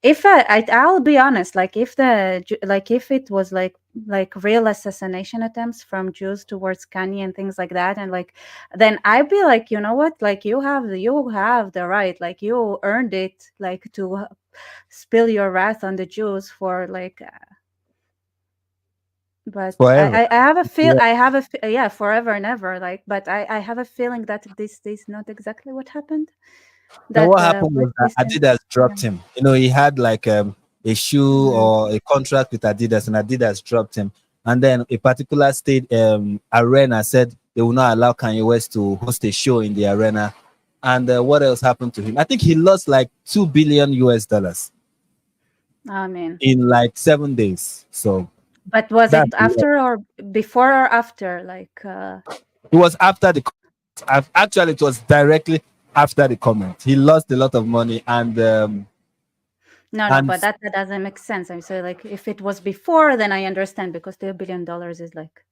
if I'll be honest, like if it was like real assassination attempts from Jews towards Kanye and things like that, and like then I'd be like, you know what, like you have the right, like you earned it, like to spill your wrath on the Jews for like. But forever. I have a feel yeah, forever and ever, like, but I have a feeling that this is not exactly what happened. Then That what happened was that Adidas dropped him. You know, he had like a shoe or a contract with Adidas, and Adidas dropped him. And then a particular state arena said they will not allow Kanye West to host a show in the arena. And what else happened to him? I think he lost like $2 billion US I mean, in like 7 days. So, but was it after or before or after? Like, it was after the. Actually, it was directly after the comment. He lost a lot of money, and no, but that doesn't make sense. I'm saying, like, if it was before, then I understand, because $2 billion is like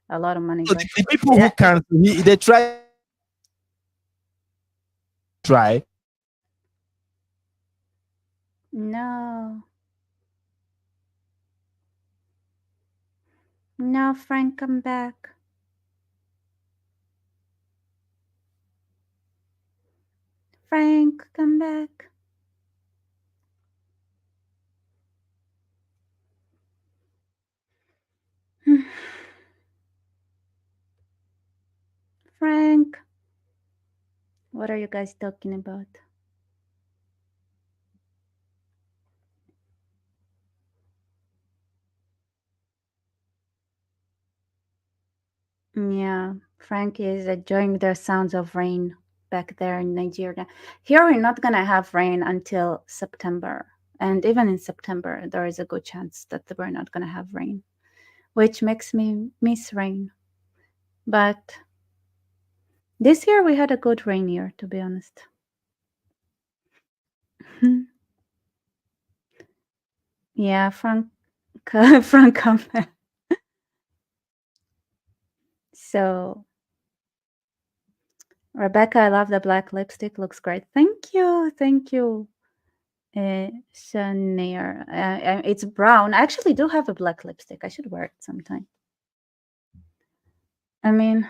a lot of money. So the people who can't, they try. No, Frank, come back. Frank, come back. Frank, what are you guys talking about? Yeah, Frank is enjoying the sounds of rain back there in Nigeria. Here we're not gonna have rain until September. And even in September, there is a good chance that we're not gonna have rain, which makes me miss rain. But this year we had a good rain year, to be honest. Yeah, Frank, Frank, come back. So, Rebecca, I love the black lipstick. Looks great. Thank you. Thank you. Shanair. It's brown. I actually do have a black lipstick. I should wear it sometime. I mean,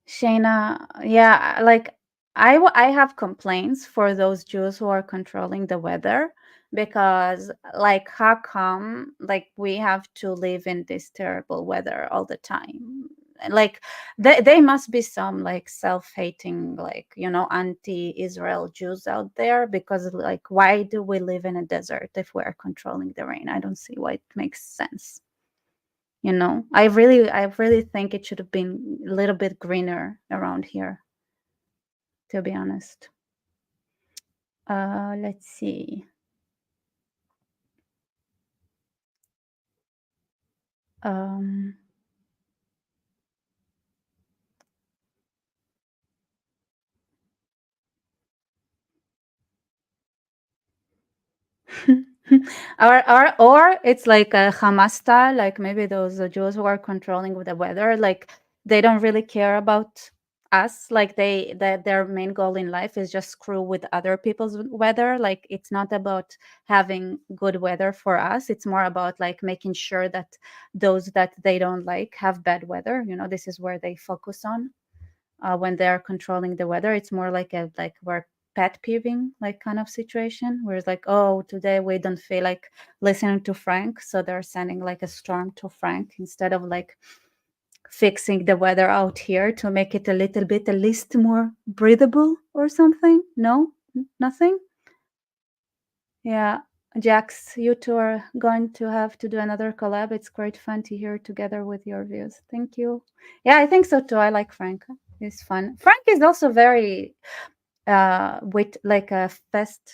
Shayna, yeah, like I have complaints for those Jews who are controlling the weather, because like how come like we have to live in this terrible weather all the time? Like they must be some like self-hating, like, you know, anti-Israel Jews out there, because like why do we live in a desert if we're controlling the rain? I don't see why it makes sense. You know, I really think it should have been a little bit greener around here, to be honest. Let's see. or it's like a Hamas style, like maybe those Jews who are controlling with the weather, like they don't really care about us, like their main goal in life is just screw with other people's weather. Like it's not about having good weather for us, it's more about like making sure that those that they don't like have bad weather. This is where they focus on when they're controlling the weather. It's more like we're pet peeving like kind of situation where it's like, oh, today we don't feel like listening to Frank, so they're sending like a storm to Frank instead of like fixing the weather out here to make it a little bit at least more breathable or something. No, nothing. Yeah, Jax, you two are going to have to do another collab. It's quite fun to hear together with your views. Thank you. Yeah, I think so too. I like Frank. He's fun. Frank is also very with like a fast,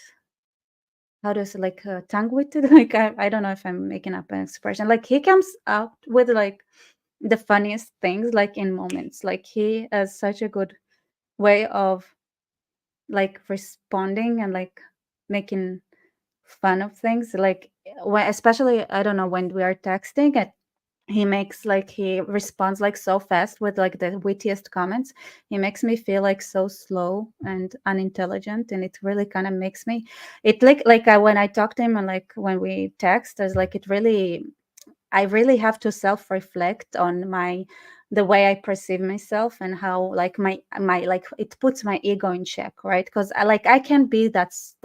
how do you say, like tongue-witted. Like I don't know if I'm making up an expression. Like he comes out with like the funniest things like in moments. Like he has such a good way of like responding and like making fun of things, like when, especially I don't know, when we are texting and he responds like so fast with like the wittiest comments. He makes me feel like so slow and unintelligent, and it really kind of makes me, it like when I talk to him and like when we text, it's like I really have to self-reflect on the way I perceive myself and how like my like it puts my ego in check, right? Because I can be that's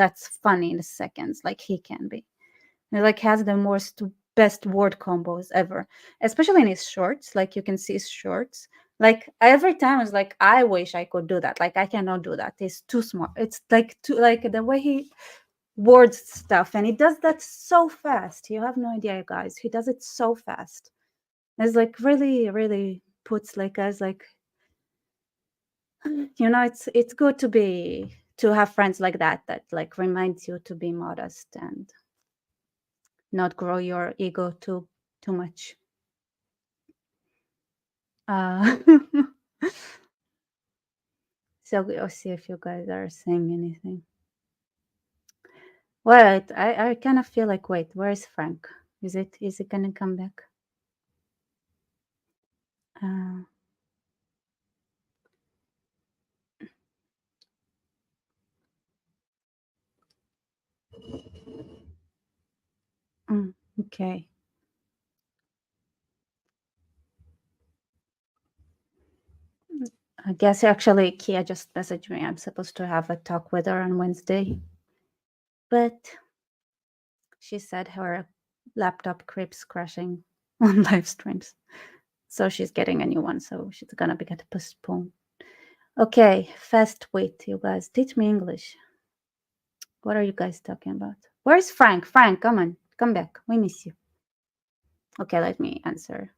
funny in seconds, like he can be. He like has the best word combos ever, especially in his shorts. Like you can see his shorts. Like every time it's like I wish I could do that. Like I cannot do that. It's too smart. It's like too like the way he words stuff, and he does that so fast. You have no idea, guys. He does it so fast. It's like really, really puts like us like it's good to have friends like that like reminds you to be modest and not grow your ego too much. Uh so we'll see if you guys are saying anything. Wait, I kind of feel like, wait, where is Frank? Is it gonna come back? Okay. I guess actually Kia just messaged me. I'm supposed to have a talk with her on Wednesday, but she said her laptop keeps crashing on live streams, so she's getting a new one. So she's gonna be get postponed. Okay, fast wait, you guys. Teach me English. What are you guys talking about? Where's Frank? Frank, come on, come back. We miss you. Okay, let me answer.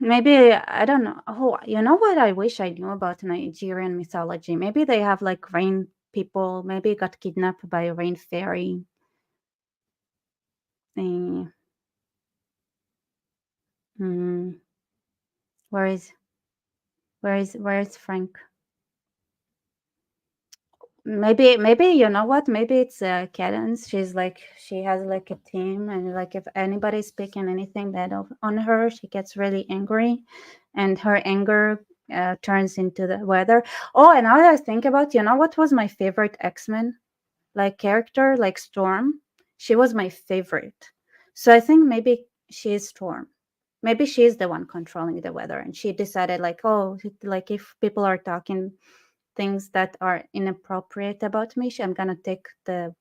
Maybe I don't know. Oh, you know what I wish I knew about Nigerian mythology? Maybe they have like rain people. Maybe got kidnapped by a rain fairy. Thing. Where is Frank? Maybe you know what? Maybe it's Cadence. She has like a team, and like if anybody's speaking anything bad on her, she gets really angry, and her anger turns into the weather. Oh, and now that I think about, you know what was my favorite X-Men like character? Like Storm. She was my favorite. So I think maybe she is Storm. Maybe she is the one controlling the weather, and she decided like, oh, like if people are talking things that are inappropriate about me, I'm gonna take the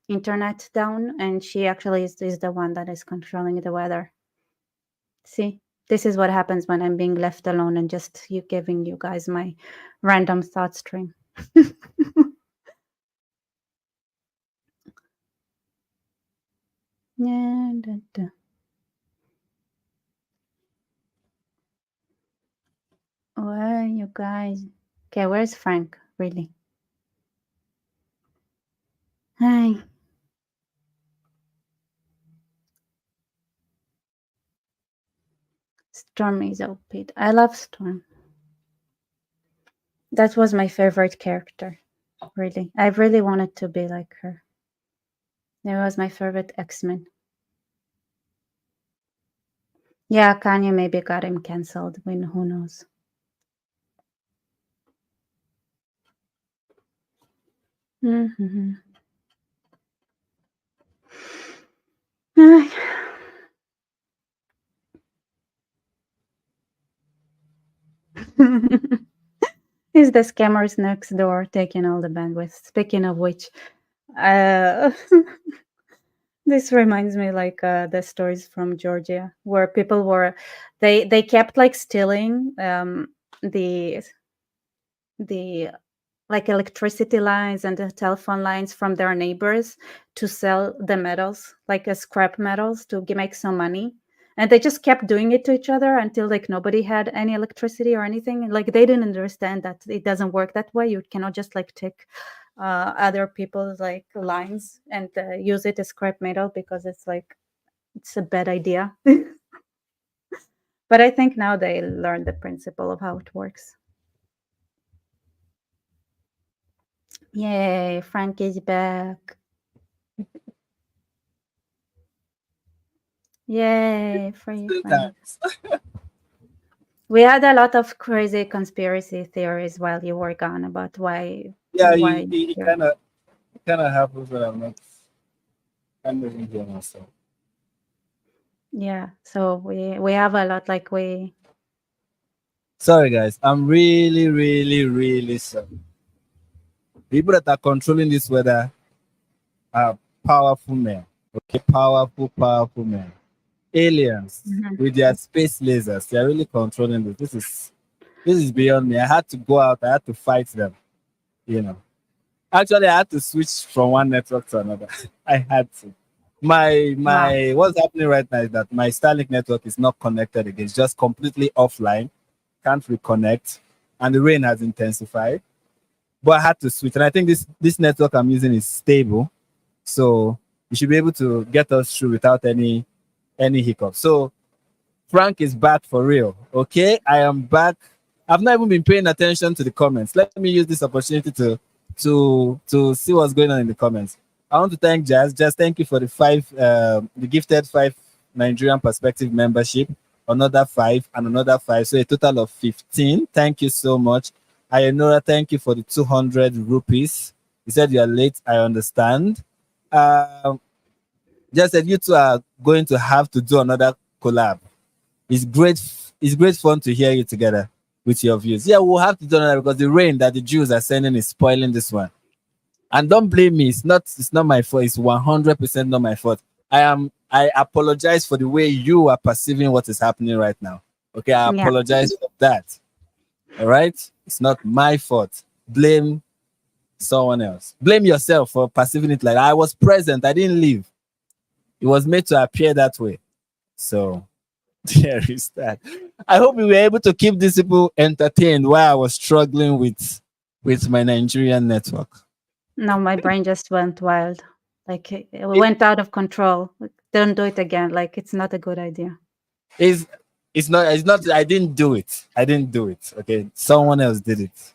internet down, and she actually is the one that is controlling the weather. See, this is what happens when I'm being left alone and just giving you guys my random thought stream. Yeah, Where you guys? Okay, where's Frank? Really? Hi. Storm is OP. I love Storm. That was my favorite character. Really. I really wanted to be like her. It was my favorite X-Men. Yeah, Kanye maybe got him cancelled. Who knows? Mm-hmm. Is the scammers next door taking all the bandwidth? Speaking of which, this reminds me like the stories from Georgia where people were they kept like stealing the like electricity lines and the telephone lines from their neighbors to sell the metals, like scrap metals, to make some money. And they just kept doing it to each other until like nobody had any electricity or anything. Like they didn't understand that it doesn't work that way. You cannot just like take other people's like lines and use it as scrap metal, because it's a bad idea. But I think now they learned the principle of how it works. Yay, Frank is back. Yay, free Frank. We had a lot of crazy conspiracy theories while you were gone about why. Yeah, why it kind of happens when I'm not kind of in here myself. Yeah, so we have a lot, like we. Sorry, guys. I'm really, really, really sorry. People that are controlling this weather are powerful men. Okay, powerful men. Aliens with their space lasers. They're really controlling this. This is beyond me. I had to go out. I had to fight them. You know. Actually, I had to switch from one network to another. I had to. My what's happening right now is that my Starlink network is not connected again. It's just completely offline. Can't reconnect, and the rain has intensified. But I had to switch, and I think this network I'm using is stable, so you should be able to get us through without any hiccups. So Frank is back for real. Okay, I am back. I've not even been paying attention to the comments. Let me use this opportunity to see what's going on in the comments. I want to thank Jazz. Jazz, thank you for the gifted 5 Nigerian Perspective membership, another 5 and another 5, so a total of 15. Thank you so much. Ayanora, thank you for the 200 rupees. You said you are late. I understand. Just said you two are going to have to do another collab. It's great fun to hear you together with your views. Yeah, we'll have to do another because the rain that the Jews are sending is spoiling this one. And don't blame me. It's not my fault. It's 100% not my fault. I apologize for the way you are perceiving what is happening right now. Okay, I apologize for that. All right? It's not my fault. Blame someone else. Blame yourself for perceiving it like I was present. I didn't leave. It was made to appear that way. So there is that. I hope we were able to keep these people entertained while I was struggling with my Nigerian network. No, my brain just went wild. Like it went out of control. Don't do it again. Like it's not a good idea. It's not. I didn't do it. Okay, someone else did it.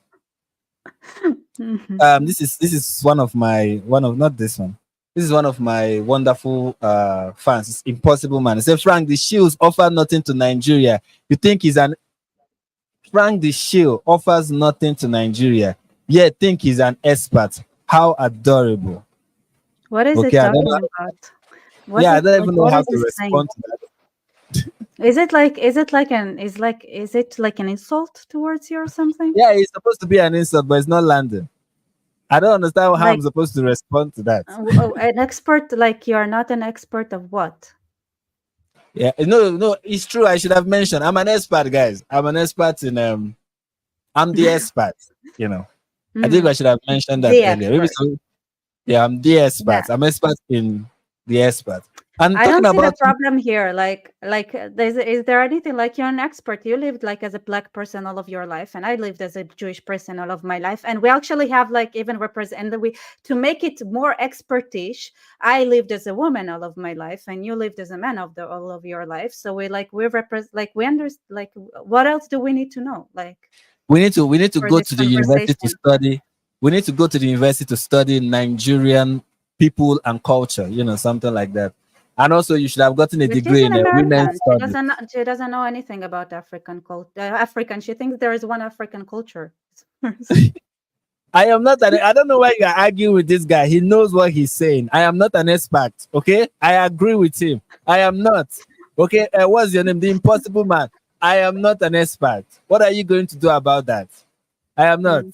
This is one of not this one. This is one of my wonderful fans. It's Impossible Man. He said, Frank, the shields offer nothing to Nigeria. You think Frank the Shield offers nothing to Nigeria, yet think he's an expert. How adorable. What is it talking about? I don't even know how to respond to that. Is it like an insult towards you or something? Yeah, it's supposed to be an insult, but it's not landing. I don't understand how I'm supposed to respond to that. An expert, like you are not an expert of what? Yeah, no, it's true. I should have mentioned I'm an expert, guys. I'm an expert in I'm the expert, you know. I think I should have mentioned that earlier. Maybe so, yeah, I'm the expert. Yeah. I'm expert in the expert. And I talking don't see the about problem here. Is there anything like you're an expert? You lived like as a black person all of your life, and I lived as a Jewish person all of my life. And we actually have like even represent we to make it more expertish. I lived as a woman all of my life, and you lived as a man of all of your life. So we represent like we understand. Like, what else do we need to know? Like, we need to for go this to the university to conversation. study. We need to go to the university to study Nigerian people and culture, something like that. And also, you should have gotten a But she's degree an in women's American. studies. She doesn't know anything about African culture. African. She thinks there is one African culture. I am not I don't know why you're arguing with this guy. He knows what he's saying. I am not an expert. Okay. I agree with him. I am not. Okay. What's your name? The Impossible Man. I am not an expert. What are you going to do about that? I am not.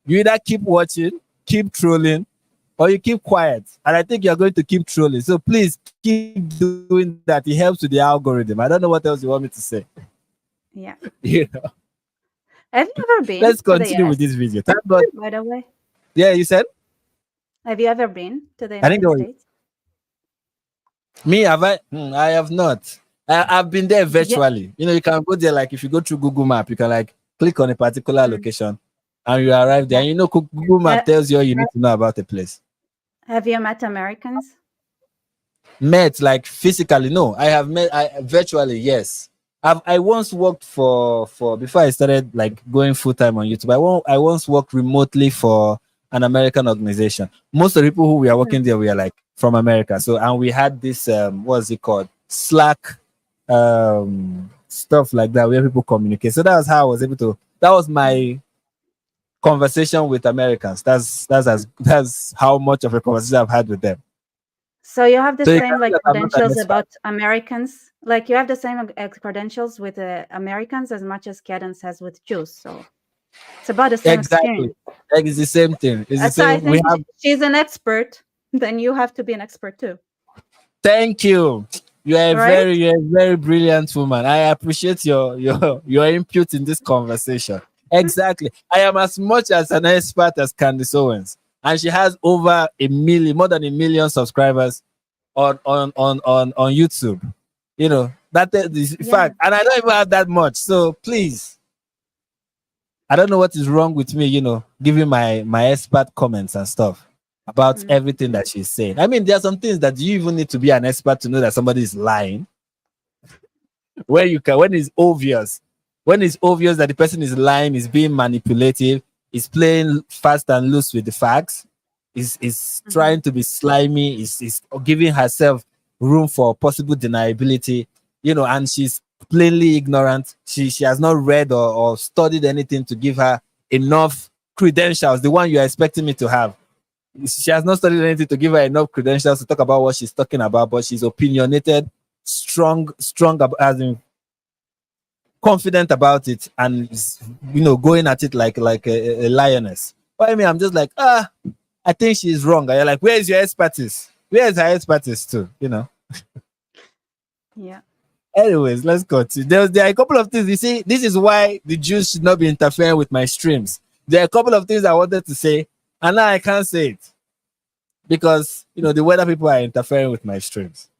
You either keep watching, keep trolling, or you keep quiet. And I think you're going to keep trolling. So please keep doing that. It helps with the algorithm. I don't know what else you want me to say. Yeah. You know. Have you ever been? Let's to the continue US? with this video. Thank God. By the way, Yeah, you said? have you ever been to the I think United States? Me, have I? I have not. I've been there virtually. You can go there, like if you go through Google Map, you can like click on a particular location and you arrive there. And Google Map tells you all you need to know about the place. Have you met Americans? Met like physically? No, I have met virtually. Yes, I once worked for before I started like going full time on YouTube. I once worked remotely for an American organization. Most of the people who we are working there, we are like from America. So, and we had this what's it called, Slack, stuff like that where people communicate. So that was how I was able to. That was my conversation with Americans. That's how much of a conversation I've had with them. So you have the So same like credentials about Americans. Like you have the same credentials with Americans as much as Candace has with Jews. So it's about the same Exactly. experience. Like it's the same thing. It's the So I same. We think have. she's an expert. Then you have to be an expert too. Thank you. You're a Right? very brilliant woman. I appreciate your input in this conversation. Exactly. I am as much as an expert as Candace Owens, and she has over more than 1 million subscribers on YouTube. That is in fact, and I don't even have that much. So please, I don't know what is wrong with me. Giving my expert comments and stuff about everything that she's saying. I mean, there are some things that you even need to be an expert to know that somebody is lying. When it's obvious that the person is lying, is being manipulative, is playing fast and loose with the facts, is trying to be slimy, is giving herself room for possible deniability, and she's plainly ignorant. She has not read or studied anything to give her enough credentials, the one you are expecting me to have. She has not studied anything to give her enough credentials to talk about what she's talking about, but she's opinionated, strong, as in confident about it, and going at it like a lioness. But I mean, I'm just like, I think she's wrong. And you're like, where's your expertise? Where's her expertise too? Yeah. Anyways, let's continue. There are a couple of things. You see, this is why the Jews should not be interfering with my streams. There are a couple of things I wanted to say, and now I can't say it because the weather people are interfering with my streams.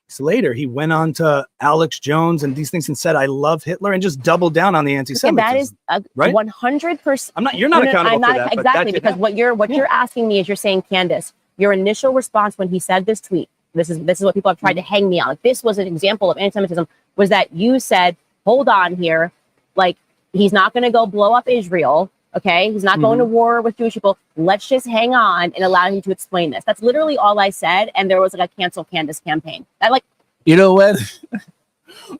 So later, he went on to Alex Jones and these things and said, "I love Hitler," and just doubled down on the anti-Semitism. That is right? 100%. I'm not. You're not accountable for that. Exactly, because what you're asking me is, you're saying, Candace, your initial response when he said this tweet. This is what people have tried to hang me on. Like, this was an example of anti-Semitism. Was that you said, "Hold on here, like he's not going to go blow up Israel." Okay, he's not going to war with Jewish people. Let's just hang on and allow him to explain this. That's literally all I said. And there was like a cancel Candace campaign.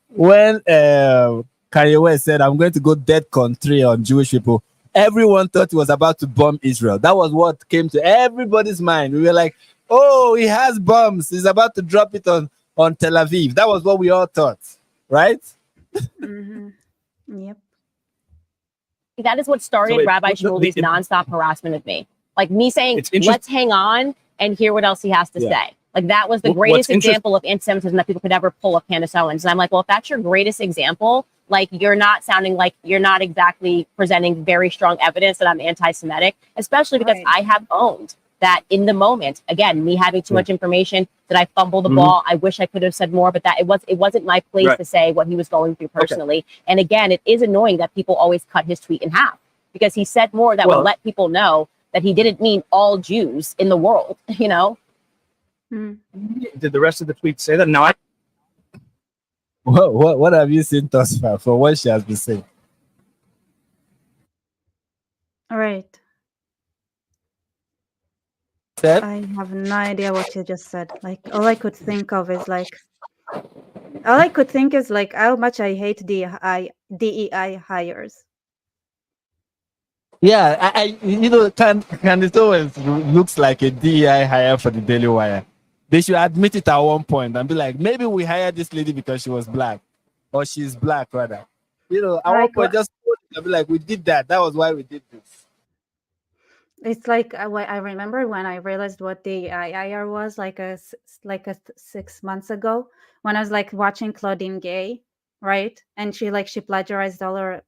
When Kanye West said, "I'm going to go dead country on Jewish people," everyone thought he was about to bomb Israel. That was what came to everybody's mind. We were like, "Oh, he has bombs. He's about to drop it on Tel Aviv." That was what we all thought, right? Yep. That is what started Rabbi Shmuley's nonstop harassment of me. Like me saying, "Let's hang on and hear what else he has to say." Like that was the greatest example of anti-Semitism that people could ever pull of Candace Owens. And I'm like, well, if that's your greatest example, like you're not sounding like you're not exactly presenting very strong evidence that I'm anti-Semitic, especially because I have owned that in the moment, again, me having too much information, did I fumble the ball? I wish I could have said more, but that it wasn't my place to say what he was going through personally. And again, it is annoying that people always cut his tweet in half, because he said more that would let people know that he didn't mean all Jews in the world, you know? Did the rest of the tweet say that? No, What have you seen thus far from what she has been saying? All right. I have no idea what you just said. Like, all I could think of is like, how much I hate DEI hires. Yeah, Candace Owens looks like a DEI hire for the Daily Wire. They should admit it at one point and be like, maybe we hired this lady because she was black, or she's black rather. At one point, just be like, we did that. That was why we did this. It's like I remember when I realized what the IIR was like 6 months ago, when I was like watching Claudine Gay, right? And she plagiarized all her.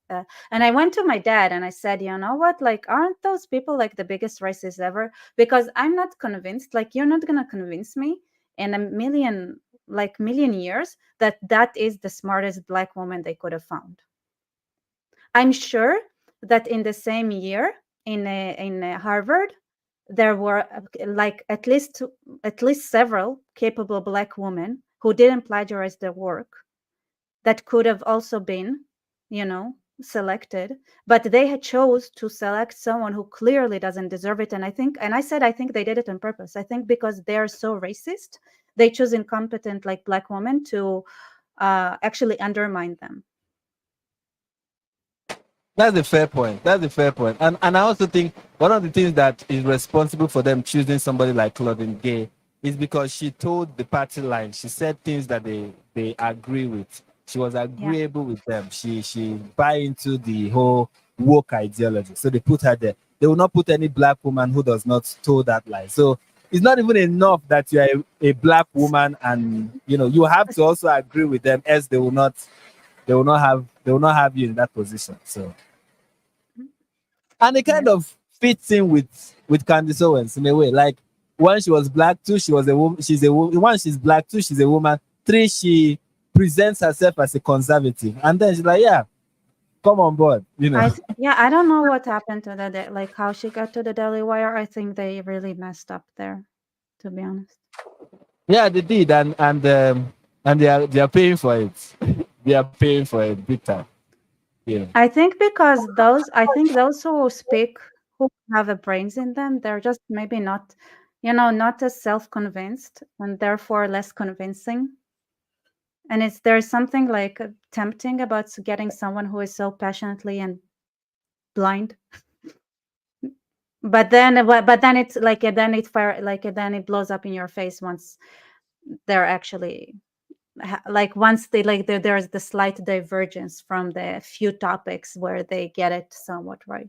And I went to my dad and I said, you know what? Like, aren't those people like the biggest racists ever? Because I'm not convinced. Like, you're not gonna convince me in a million years that is the smartest black woman they could have found. I'm sure that in the same year, in Harvard, there were like at least several capable black women who didn't plagiarize their work that could have also been, selected, but they had chose to select someone who clearly doesn't deserve it. And I think they did it on purpose. I think because they're so racist, they choose incompetent like black women to actually undermine them. That's a fair point. And I also think one of the things that is responsible for them choosing somebody like Claudine Gay is because she told the party line. She said things that they agree with. She was agreeable with them. She buy into the whole woke ideology. So they put her there. They will not put any black woman who does not toe that line. So it's not even enough that you are a black woman, and you have to also agree with them, else they will not have you in that position. So, and it kind of fits in with Candace Owens in a way. Like, one, she was black. Two, she was a woman. She's a woman. One, she's black. Two, she's a woman. Three, she presents herself as a conservative. And then she's like, yeah, come on board. I don't know what happened to that. Like, how she got to the Daily Wire. I think they really messed up there, to be honest. Yeah, they did, and they are paying for it. They are paying for it big time. Yeah. I think because those who speak, who have a brains in them, they're just maybe not, not as self-convinced and therefore less convincing. And there's something like tempting about getting someone who is so passionately and blind. But then it's like then it blows up in your face once they're actually once they there's the slight divergence from the few topics where they get it somewhat right.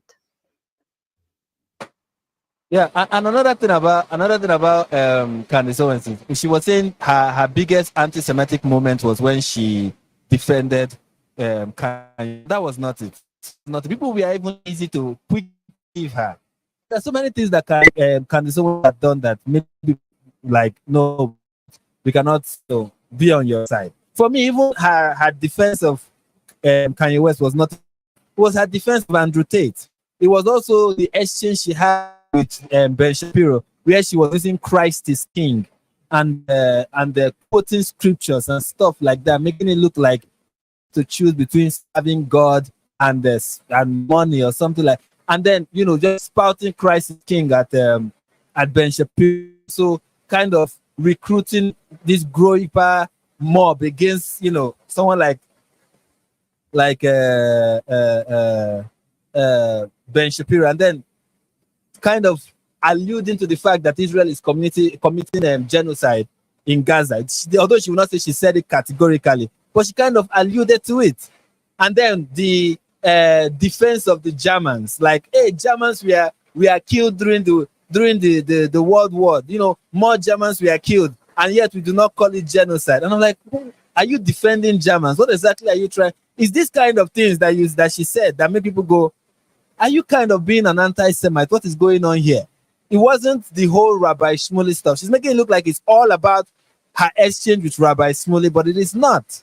Yeah, and another thing about Candace Owens, she was saying her biggest anti-Semitic moment was when she defended Kanye. That was not it. Not the people were even easy to quick give her. There's so many things that Candace Owens had done that maybe like, no, we cannot be on your side. For me, even her defense of Kanye West was not. It was her defense of Andrew Tate. It was also the exchange she had with Ben Shapiro, where she was using Christ is King and quoting scriptures and stuff like that, making it look like to choose between serving God and money or something like. And then just spouting Christ is King at Ben Shapiro. So kind of recruiting this growing mob against someone like Ben Shapiro, and then kind of alluding to the fact that Israel is committing genocide in Gaza. Although she will not say she said it categorically, but she kind of alluded to it. And then the defense of the Germans, like, hey, Germans we are killed during the World War. More Germans were killed, and yet we do not call it genocide. And I'm like, are you defending Germans? What exactly are you trying? Is this kind of things that she said that make people go, are you kind of being an anti-Semite? What is going on here? it wasn't the whole Rabbi Shmuley stuff. She's making it look like it's all about her exchange with Rabbi Shmuley, but it is not.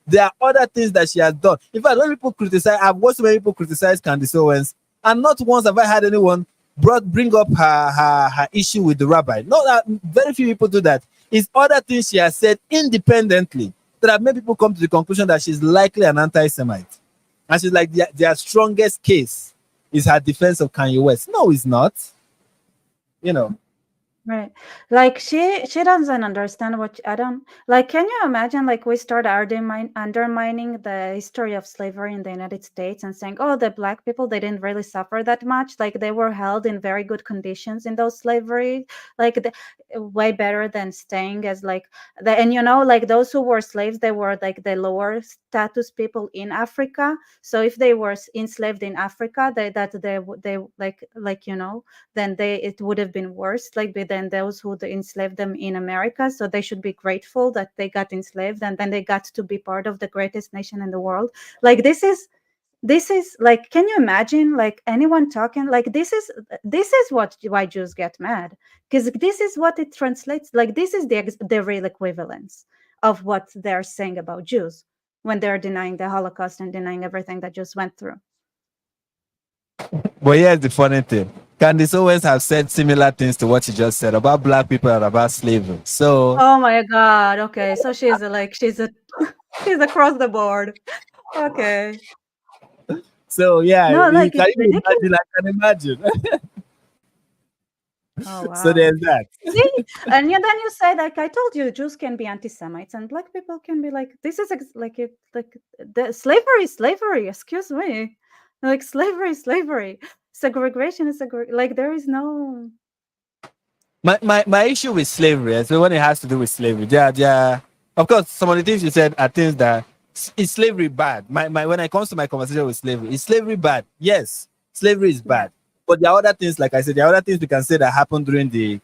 There are other things that she has done. In fact, when people criticize, I've watched many people criticize Candace Owens, and not once have I had anyone bring up her issue with the rabbi. No, very few people do that. It's other things she has said independently that have made people come to the conclusion that she's likely an anti-Semite. And she's like, their strongest case is her defense of Kanye West. No, it's not. You know. Right. Like she doesn't understand what I don't like. Can you imagine like we start undermining the history of slavery in the United States and saying, oh, the black people, they didn't really suffer that much. Like they were held in very good conditions in those slavery, like way better than staying as like and you know, like those who were slaves, they were like the lower status people in Africa. So if they were enslaved in Africa, they like you know, then it would have been worse like than those who enslaved them in America. So they should be grateful that they got enslaved and then they got to be part of the greatest nation in the world. Like this is like, can you imagine like anyone talking like this is why Jews get mad, because this is what it translates like. This is the real equivalence of what they're saying about Jews when they're denying the Holocaust and denying everything that Jews went through. But here's the funny thing. Candace Owens have said similar things to what she just said about black people and about slavery. So oh my God. Okay. So she's across the board. Okay. So yeah, no, like can it's you ridiculous. imagine? I can imagine. Oh wow. So there's that. See? And then you say like, I told you Jews can be anti-Semites and black people can be like, this is like the slavery, excuse me. Like slavery. Segregation is like there is no. My issue with slavery, so when it has to do with slavery, there of course some of the things you said are things that is slavery bad. When it comes to my conversation with slavery, is slavery bad? Yes, slavery is bad. But there are other things, like I said, there are other things we can say that happened during the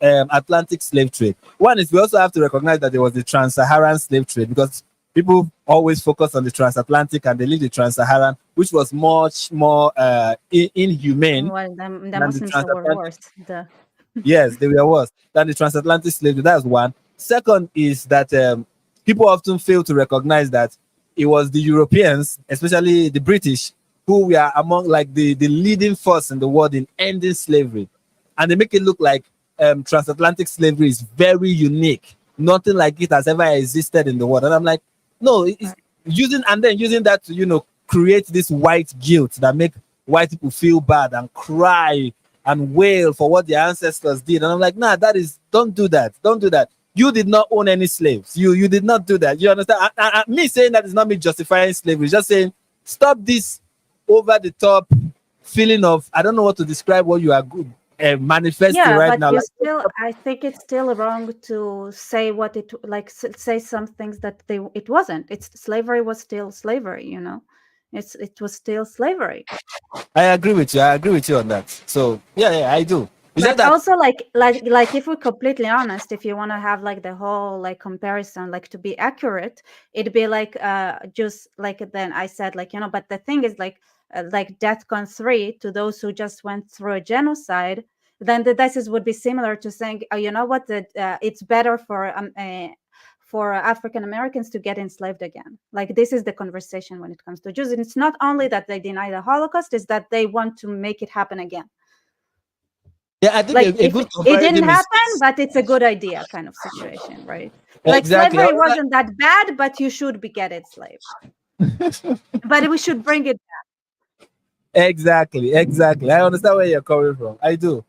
Atlantic slave trade. One is we also have to recognize that there was the trans-Saharan slave trade, because people always focus on the transatlantic and they leave the trans-Saharan, which was much more inhumane. Well, the Muslims were worse. Yes, they were worse than the transatlantic slavery. That's one. Second is that people often fail to recognize that it was the Europeans, especially the British, who were among like the leading force in the world in ending slavery. And they make it look like transatlantic slavery is very unique. Nothing like it has ever existed in the world. And I'm like, no, it's using that to, create this white guilt that make white people feel bad and cry and wail for what their ancestors did. And I'm like, nah, don't do that. Don't do that. You did not own any slaves. You did not do that. You understand? Me saying that is not me justifying slavery. It's just saying, stop this over the top feeling of, I don't know what to describe what you are manifesting right now. But I think it's still wrong to say say some things that it wasn't. Slavery was still slavery, it was still slavery. I agree with you. I agree with you on that. So yeah, I do. But also like if we're completely honest, if you want to have like the whole like comparison, like to be accurate, it'd be like just like then I said like, but the thing is like DEFCON 3 to those who just went through a genocide, then this would be similar to saying, oh, you know what, it's better for African Americans to get enslaved again. Like this is the conversation when it comes to Jews. And it's not only that they deny the Holocaust, it's that they want to make it happen again. Yeah, I think like it didn't happen, but it's a good idea kind of situation, right? Like exactly. Slavery wasn't that bad, but you should get enslaved. But we should bring it back. Exactly. I understand where you're coming from. I do.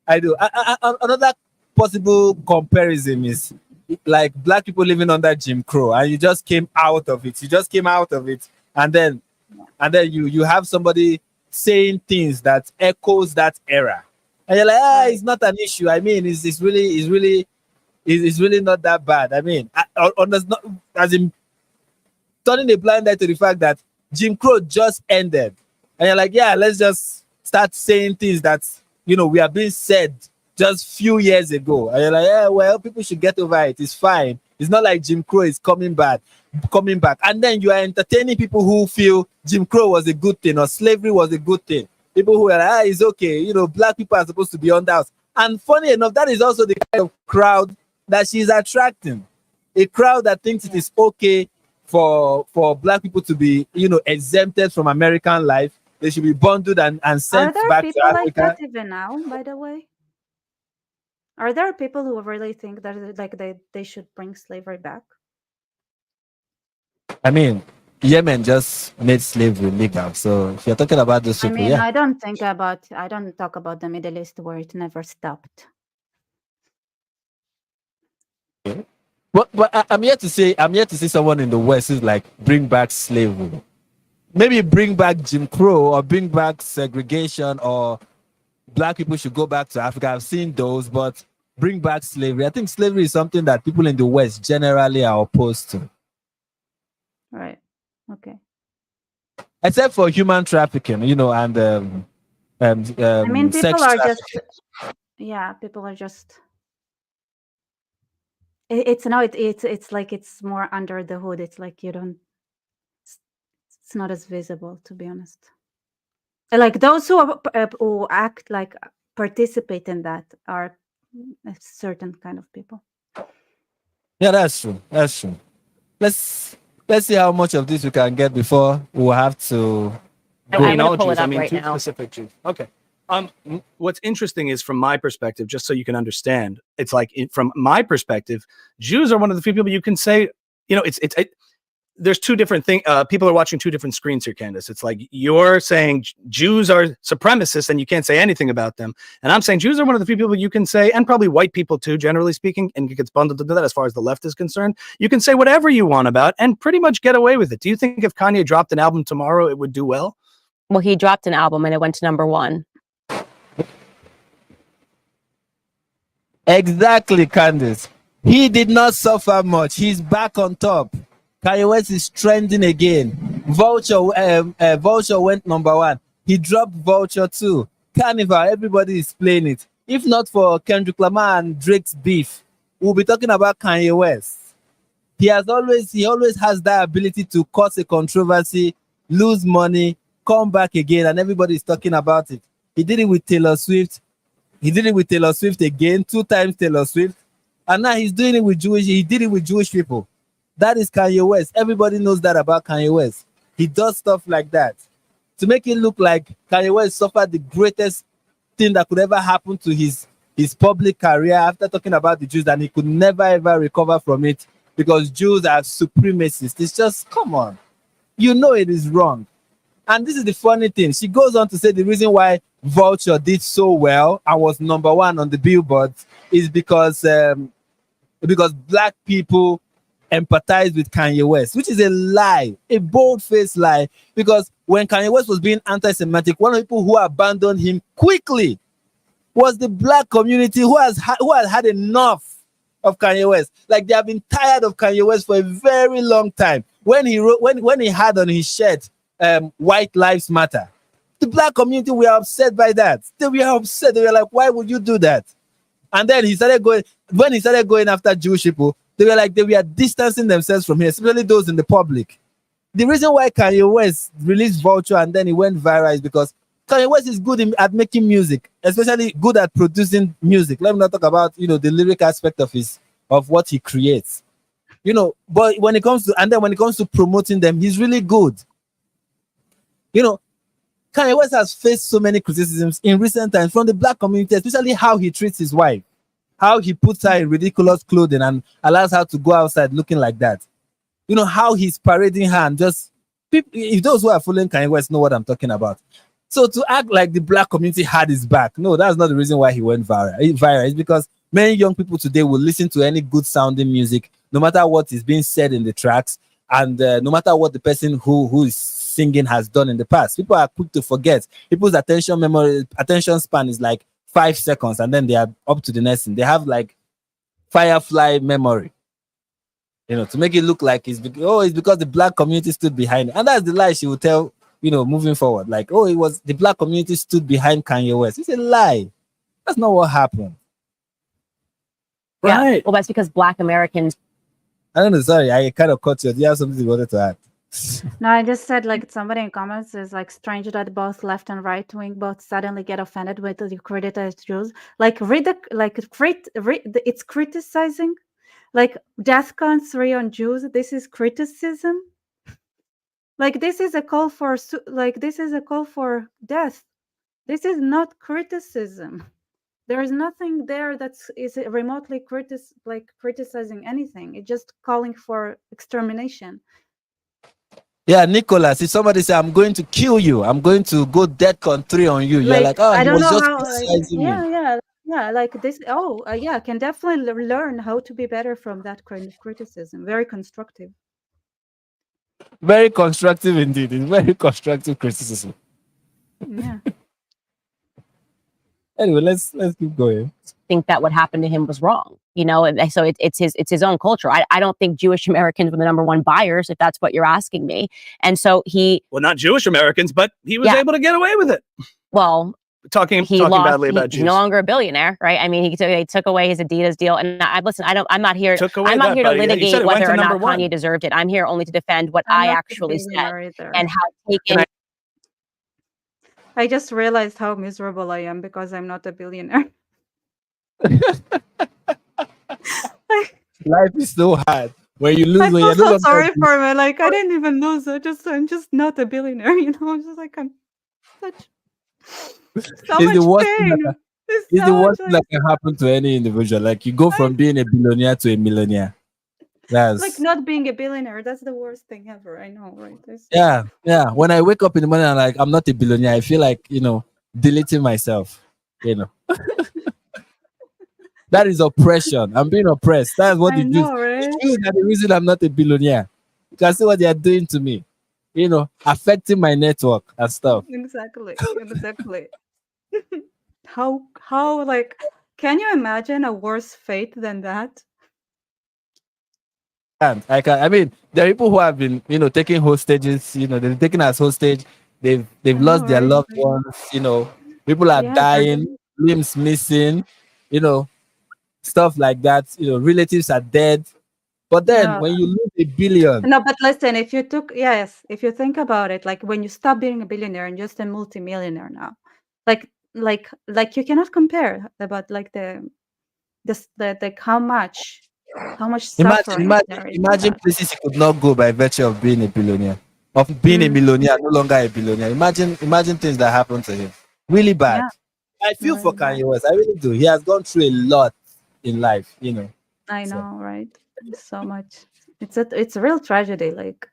Another possible comparison is like black people living under Jim Crow, and you just came out of it. And then you have somebody saying things that echoes that era. And you're like, it's not an issue. I mean, it's really not that bad. I mean, as in turning a blind eye to the fact that Jim Crow just ended. And you're like, yeah, let's just start saying things that, we are being said just few years ago. And you're like, yeah, well, people should get over it. It's fine. It's not like Jim Crow is coming back. And then you are entertaining people who feel Jim Crow was a good thing or slavery was a good thing. People who are like, it's okay, you know, black people are supposed to be on the house. And funny enough, that is also the kind of crowd that she's attracting. A crowd that thinks it is okay for black people to be, you know, exempted from American life. They should be bundled and Are sent there back to people like Africa. that even now, by the way? Are there people who really think that like they should bring slavery back? I mean, Yemen just made slavery legal. So if you're talking about those I people, mean, yeah. I don't talk about the Middle East where it never stopped. But I'm here to see someone in the West who's like, bring back slavery. Maybe bring back Jim Crow or bring back segregation, or black people should go back to Africa. I've seen those, but bring back slavery. I think slavery is something that people in the West generally are opposed to. Right. Okay. Except for human trafficking, you know, and I mean, sex people are trafficking. people are just. It's like it's more under the hood. It's like you don't. It's not as visible, to be honest. Like those who act like participate in that are a certain kind of people. Yeah, that's true. That's true. Let's see how much of this we can get before we'll have to. I'm gonna pull Jews, it up I mean, right two now. specific Jews. Okay. What's interesting is, from my perspective, just so you can understand, it's like from my perspective, Jews are one of the few people you can say, you know, there's two different things. People are watching two different screens here, Candace. It's like you're saying Jews are supremacists and you can't say anything about them. And I'm saying Jews are one of the few people you can say, and probably white people too, generally speaking, and it gets bundled into that as far as the left is concerned. You can say whatever you want about and pretty much get away with it. Do you think if Kanye dropped an album tomorrow, it would do well? Well, he dropped an album and it went to #1. Exactly, Candace. He did not suffer much. He's back on top. Kanye West is trending again. Vulture went #1. He dropped Vulture 2. Carnival, everybody is playing it. If not for Kendrick Lamar and Drake's beef, we'll be talking about Kanye West. He always has that ability to cause a controversy, lose money, come back again, and everybody's talking about it. He did it with Taylor Swift. He did it with Taylor Swift again, 2 times Taylor Swift. And now he's doing it with he did it with Jewish people. That is Kanye West. Everybody knows that about Kanye West. He does stuff like that to make it look like Kanye West suffered the greatest thing that could ever happen to his public career after talking about the Jews, and he could never ever recover from it because Jews are supremacists. It's just, come on. You know it is wrong. And this is the funny thing. She goes on to say the reason why Vulture did so well and was #1 on the billboards is because black people empathize with Kanye West, which is a lie, a bold-faced lie. Because when Kanye West was being anti-Semitic, one of the people who abandoned him quickly was the black community who has had enough of Kanye West. Like, they have been tired of Kanye West for a very long time. When he had on his shirt White Lives Matter, the black community were upset by that. They were upset. They were like, why would you do that? And then when he started going after Jewish people, they were distancing themselves from him, especially those in the public. The reason why Kanye West released Vulture and then he went viral is because Kanye West is good at making music, especially good at producing music. Let me not talk about, you know, the lyric aspect of what he creates. You know, but when it comes to promoting them, he's really good. You know, Kanye West has faced so many criticisms in recent times from the black community, especially how he treats his wife, how he puts her in ridiculous clothing and allows her to go outside looking like that. You know, how he's parading her, and just people, if those who are following Kanye West know what I'm talking about. So to act like the black community had his back, no, that's not the reason why he went viral. It's because many young people today will listen to any good sounding music, no matter what is being said in the tracks, and no matter what the person who is singing has done in the past. People are quick to forget. People's attention span is like 5 seconds, and then they are up to the next thing. They have like firefly memory, you know, to make it look like it's because the black community stood behind it. And that's the lie she will tell, you know, moving forward. Like, it was the black community stood behind Kanye West. It's a lie. That's not what happened. Yeah. Right. Well, that's because black Americans. I don't know. Sorry, I kind of cut you. Do you have something you wanted to add? No, I just said like somebody in comments is like strange that both left and right wing both suddenly get offended when you criticize Jews. Like it's criticizing. Like DEFCON 3 on Jews. This is criticism. Like this is a call for death. This is not criticism. There is nothing there is remotely criticizing anything. It's just calling for extermination. Yeah, Nicholas, if somebody say, I'm going to kill you, I'm going to go DEFCON 3 on you, you're like, oh, I he don't was know just how. criticizing me. Yeah, like this. Oh, yeah, can definitely learn how to be better from that kind of criticism. Very constructive. Very constructive indeed. It's very constructive criticism. Yeah. Anyway, let's keep going. Think that what happened to him was wrong, you know, and so it's his own culture. I don't think Jewish Americans were the number one buyers, if that's what you're asking me. And so well, not Jewish Americans, but he was able to get away with it. Well, talking badly about Jews. He's no longer a billionaire, right? I mean, he took away his Adidas deal, and I'm not here. I'm not here to litigate whether or not Kanye deserved it. I'm here only to defend what I actually said and how taken. I just realized how miserable I am because I'm not a billionaire. Life is so hard. When you lose, I feel so sorry for me. Like I didn't even lose. I'm just not a billionaire. You know, I'm just like I'm such so much pain. It's the worst thing that can happen to any individual. Like you go from being a billionaire to a millionaire. That's like not being a billionaire. That's the worst thing ever. I know, right? Yeah. When I wake up in the morning, I'm like, I'm not a billionaire. I feel like, deleting myself. That is oppression. I'm being oppressed. That's what it is. Right? That's the reason I'm not a billionaire. You can see what they are doing to me. Affecting my network and stuff. Exactly. How like can you imagine a worse fate than that? I mean, there are people who have been, taking hostages, they've taken as hostage, they've lost their loved ones, people are dying, limbs missing, stuff like that, relatives are dead. But then when you lose $1 billion. No, but listen, if you think about it, like when you stop being a billionaire and just a multimillionaire now, like you cannot compare about like the how much suffering. Imagine places you could not go by virtue of being a billionaire, of being a millionaire, no longer a billionaire. Imagine things that happened to him. Really bad. I feel for Kanye West. I really do. He has gone through a lot in life, I know, right? So much. It's a real tragedy. Like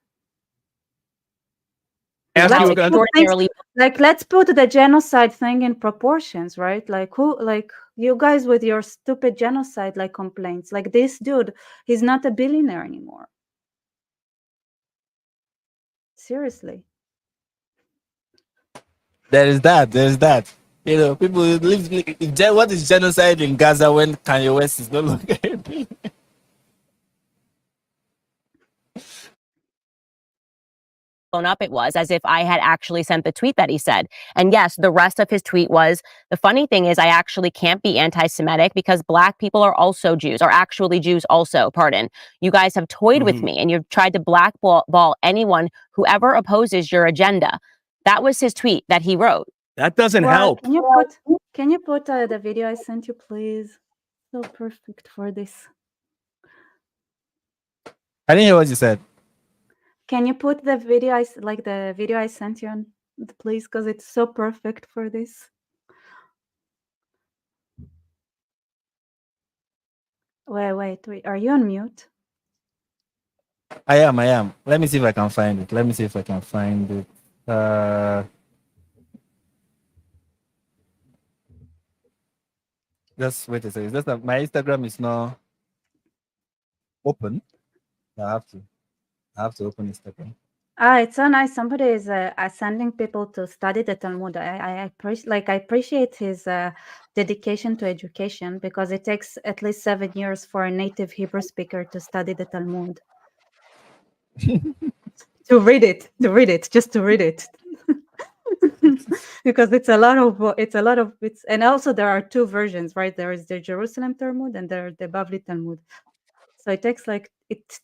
let's put the genocide thing in proportions, right? Like you guys with your stupid genocide complaints. Like this dude, he's not a billionaire anymore. Seriously. There's that. People live. What is genocide in Gaza when Kanye West is no longer a billionaire? Blown up it was, as if I had actually sent the tweet that he said. And yes, the rest of his tweet was, the funny thing is I actually can't be anti-Semitic because Black people are also Jews, are actually Jews also, pardon. You guys have toyed with me and you've tried to blackball anyone who ever opposes your agenda. That was his tweet that he wrote. That doesn't help. Can you put the video I sent you, please? So perfect for this. I didn't hear what you said. Can you put the video I sent you on, please? Because it's so perfect for this. Wait. Are you on mute? I am. Let me see if I can find it. Just wait a second. It's just that my Instagram is not open. I have to open Instagram. It's so nice. Somebody is sending people to study the Talmud. I appreciate his dedication to education because it takes at least 7 years for a native Hebrew speaker to study the Talmud. to read it, just to read it. Because it's a lot of and also there are two versions, right? There is the Jerusalem Talmud and there the Bavli Talmud. So it takes like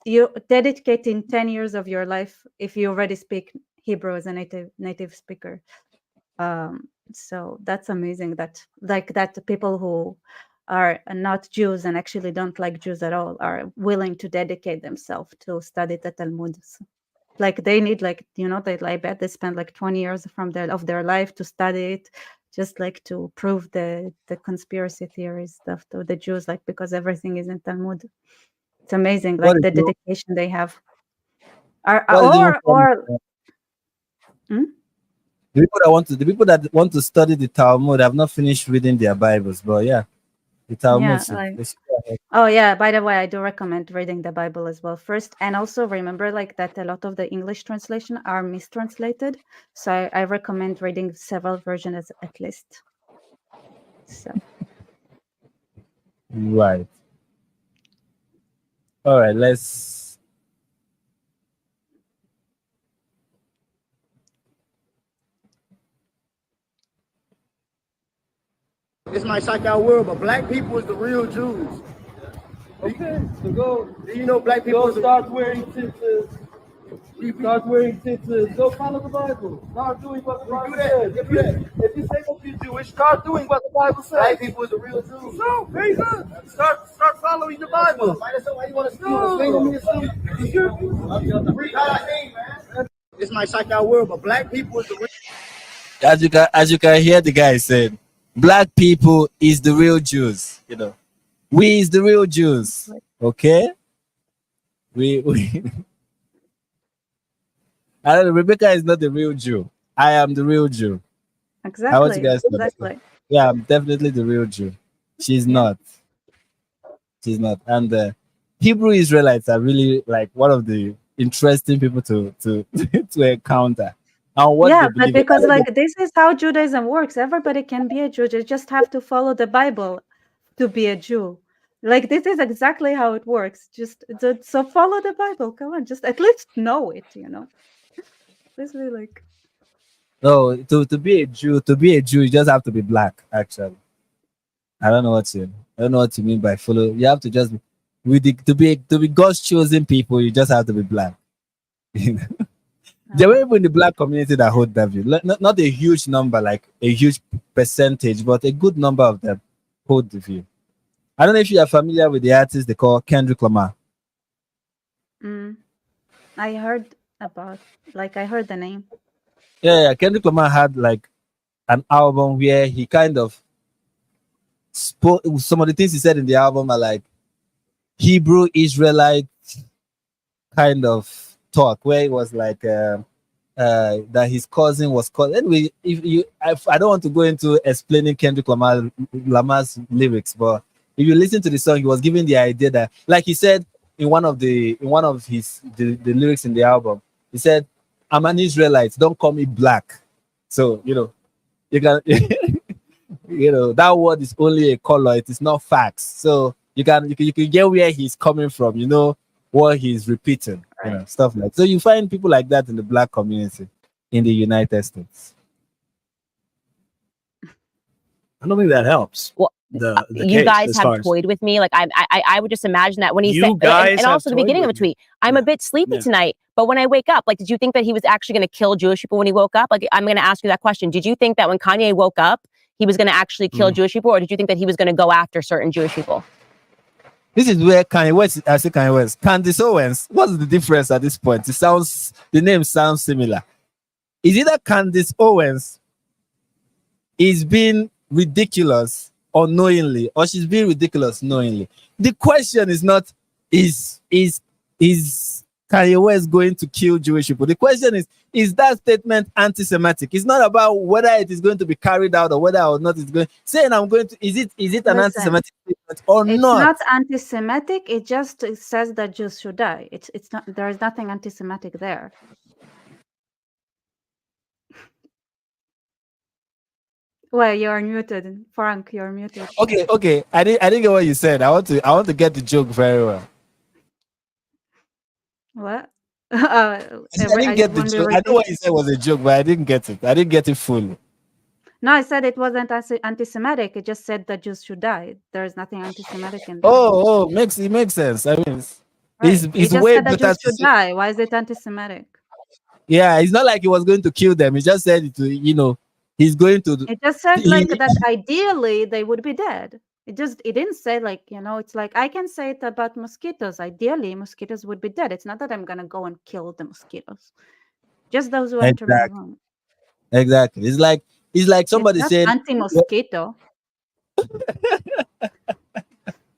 you dedicating 10 years of your life if you already speak Hebrew as a native speaker. So that's amazing that that people who are not Jews and actually don't like Jews at all are willing to dedicate themselves to study the Talmud. So, like they need I bet they spend like 20 years of their life to study it, just like to prove the conspiracy theories stuff to the Jews, like because everything is in Talmud. It's amazing, like the dedication they have. The people that want to study the Talmud have not finished reading their Bibles, but yeah, the Talmud. Oh yeah, by the way, I do recommend reading the Bible as well first, and also remember like that a lot of the English translation are mistranslated, so I recommend reading several versions at least. So right. All right, let's. This might shock our world, but black people is the real Jews. Okay, so go. Do you know black people? Go start wearing tzitzis. Start wearing tzitzis. Go follow the Bible. Start doing what the Bible says. If you say what you Jewish, start doing what the Bible says. Black people is the real Jews. So very good. Start following the Bible. Why you want to steal? This might shock our world, but black people is the real. As you can hear, the guy said, "Black people is the real Jews." You know, we is the real Jews. Okay, we. I don't know, Rebecca is not the real Jew. I am the real Jew. Exactly. I want you guys to know. Exactly. Yeah, I'm definitely the real Jew. She's not. She's not. And Hebrew Israelites are really like one of the interesting people to to encounter. And what Yeah, they but believe in. because like this is how Judaism works. Everybody can be a Jew. You just have to follow the Bible to be a Jew. Like this is exactly how it works. So follow the Bible. Come on, just at least know it. You know. This is like. No, to be a Jew, you just have to be black. Actually, I don't know what you mean by follow. You have to just to be God's chosen people. You just have to be black. There were people in the black community that hold that view. Not a huge number, like a huge percentage, but a good number of them hold the view. I don't know if you are familiar with the artist they call Kendrick Lamar. I heard I heard the name. Yeah, Kendrick Lamar had like an album where he kind of spoke. Some of the things he said in the album are like Hebrew Israelite kind of talk, where it was like that his cousin was called. Anyway, I don't want to go into explaining Kendrick Lamar's lyrics, but if you listen to the song, he was giving the idea that, like he said in one of his lyrics in the album, he said, "I'm an Israelite. Don't call me black." So you can that word is only a color. It is not facts. So you can get where he's coming from. You know what he's repeating. Right. Stuff like that. So you find people like that in the black community in the United States. I don't think that helps. Well, you guys have toyed with me. Like I would just imagine that when he said, and also the beginning of a tweet, I'm a bit sleepy tonight, but when I wake up, like, did you think that he was actually going to kill Jewish people when he woke up? Like, I'm going to ask you that question. Did you think that when Kanye woke up, he was going to actually kill Jewish people, or did you think that he was going to go after certain Jewish people? This is where Kanye West, Candace Owens. What's the difference at this point? The name sounds similar. Is it that Candace Owens is being ridiculous unknowingly, or she's being ridiculous knowingly? The question is not is Kanye West going to kill Jewish people? The question is that statement anti-Semitic? It's not about whether it is going to be carried out or whether or not it's going. Saying I'm going to is it an anti-Semitic statement or not? It's not anti-Semitic. It just says that Jews should die. It's not. There is nothing anti-Semitic there. Well, you're muted, Frank. You're muted. Okay. I didn't get what you said. I want to get the joke very well. What? I didn't get the joke. I know what you said was a joke, but I didn't get it. I didn't get it fully. No, I said it wasn't anti-Semitic. It just said that Jews should die. There is nothing anti-Semitic in that. Oh, it makes sense. I mean, Right. He it's just way said that better Jews to should say, die. Why is it anti-Semitic? yeah, it's not like he was going to kill them. He just said it to, you know, he's going to. It just said he- like that ideally they would be dead. It didn't say like, you know, it's like I can say it about mosquitoes. Ideally, mosquitoes would be dead. It's not that I'm gonna go and kill the mosquitoes. Just those who enter my Exactly. room. Exactly. It's like It's somebody not saying, anti-mosquito.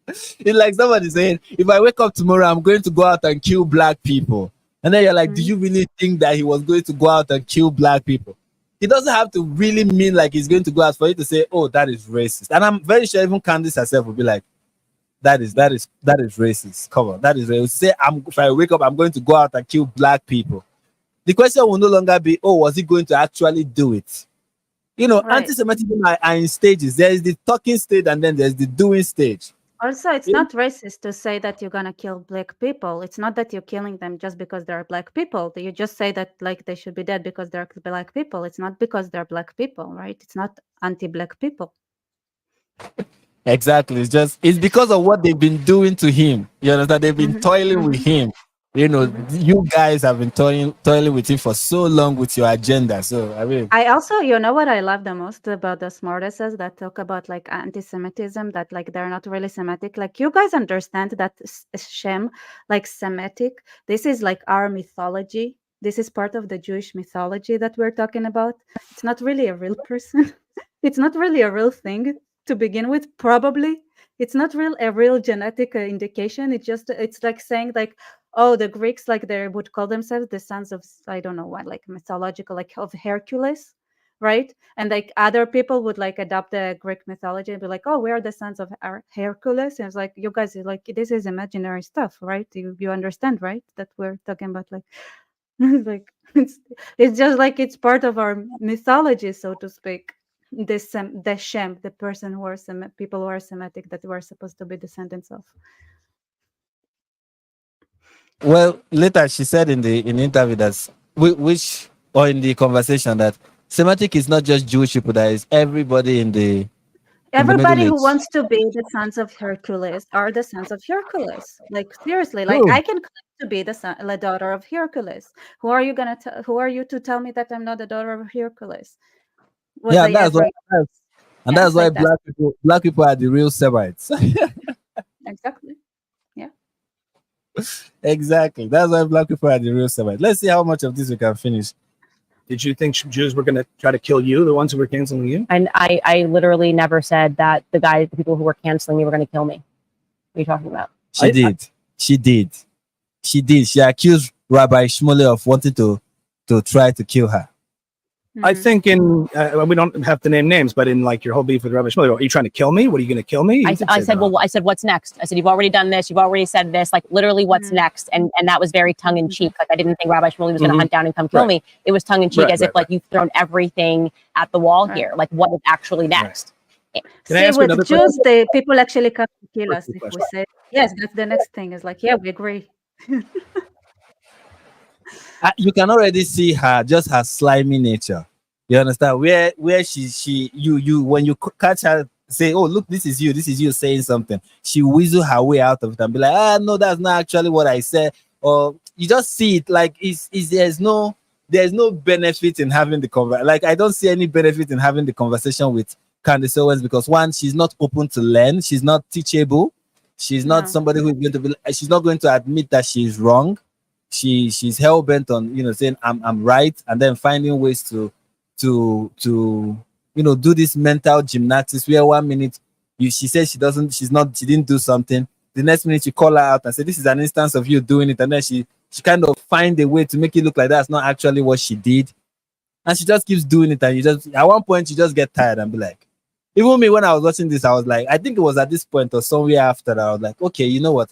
it's like somebody saying, if I wake up tomorrow, I'm going to go out and kill black people. And then you're like, do Mhm. you really think that he was going to go out and kill black people? He doesn't have to really mean like he's going to go out for you to say, oh, that is racist. And I'm very sure even Candace herself will be like, that is racist. Come on, that is racist. Say, if I wake up, I'm going to go out and kill black people. The question will no longer be, oh, was he going to actually do it? You know, Right. anti-Semitism are in stages. There is the talking stage and then there's the doing stage. Also, it's Yeah. not racist to say that you're gonna kill black people. It's not that you're killing them just because they're black people. You just say that like they should be dead because they're black people. It's not because they're black people, right? It's not anti-black people. Exactly. It's because of what they've been doing to him. You understand? They've been Mhm. toiling with him. You know, you guys have been toiling with him for so long with your agenda. So I mean, I also, you know what I love the most about the smartasses that talk about like anti-Semitism, that like they're not really Semitic. Like you guys understand that Shem, like Semitic, this is like our mythology. This is part of the Jewish mythology that we're talking about. It's not really a real person. It's not really a real thing to begin with, probably. It's not a real genetic indication. It's like saying like, oh, the Greeks, like they would call themselves the sons of, I don't know what, like mythological, like of Hercules, right? And like other people would like adopt the Greek mythology and be like, oh, we are the sons of Hercules. And it's like, you guys, like, this is imaginary stuff, right? You understand, right? That we're talking about like, like it's just like it's part of our mythology, so to speak. The Shem, the person who are people who are Semitic that we're supposed to be descendants of. well, later she said in the interview that which or in the conversation that Semitic is not just Jewish people, that is everybody in the Everybody Middle who East. wants to be the sons of Hercules are the sons of Hercules. Like seriously, like True. I can claim to be the daughter of Hercules. Who are you who are you to tell me that I'm not the daughter of Hercules? Was Yeah, I ever? and Yes, that's why like that. black people are the real Semites. Exactly. Yeah. Exactly. That's why black people are the real Semites. Let's see how much of this we can finish. Did you think Jews were going to try to kill you, the ones who were canceling you? And I literally never said that the people who were canceling me were going to kill me. What are you talking about? She did. She accused Rabbi Shmuley of wanting to try to kill her. I Mhm. think we don't have to name names, but in like your whole beef with Rabbi Shmuley, are you trying to kill me? What are you going to kill me? You I did said, say that. well, I said, what's next? I said, you've already done this. You've already said this. Like literally, what's next? And that was very tongue in cheek. Like I didn't think Rabbi Shmuley was going to hunt down and come kill Right. me. It was tongue in cheek, Right, as if like you've thrown everything at the wall Right. here. Like what is actually next? Can I See, ask you with another Jews, question? the people actually come to kill us Quick if we question. say yes. That's the next thing. Is like, yeah, we agree. You can already see her, just her slimy nature. You understand? Where you when you catch her, say, oh, look, this is you saying something. She weasel her way out of it and be like, no, that's not actually what I said. Or you just see it like there's no benefit in having the conversation. Like I don't see any benefit in having the conversation with Candace Owens, because one, she's not open to learn, she's not teachable, she's not No. somebody who's going to be, she's not going to admit that she's wrong. She's hell bent on saying I'm right, and then finding ways to do this mental gymnastics where 1 minute she says she didn't do something, the next minute you call her out and say this is an instance of you doing it, and then she kind of find a way to make it look like that's not actually what she did, and she just keeps doing it, and you just at one point you just get tired and be like, even me when I was watching this, I was like, I think it was at this point or somewhere after that, I was like, okay, you know what,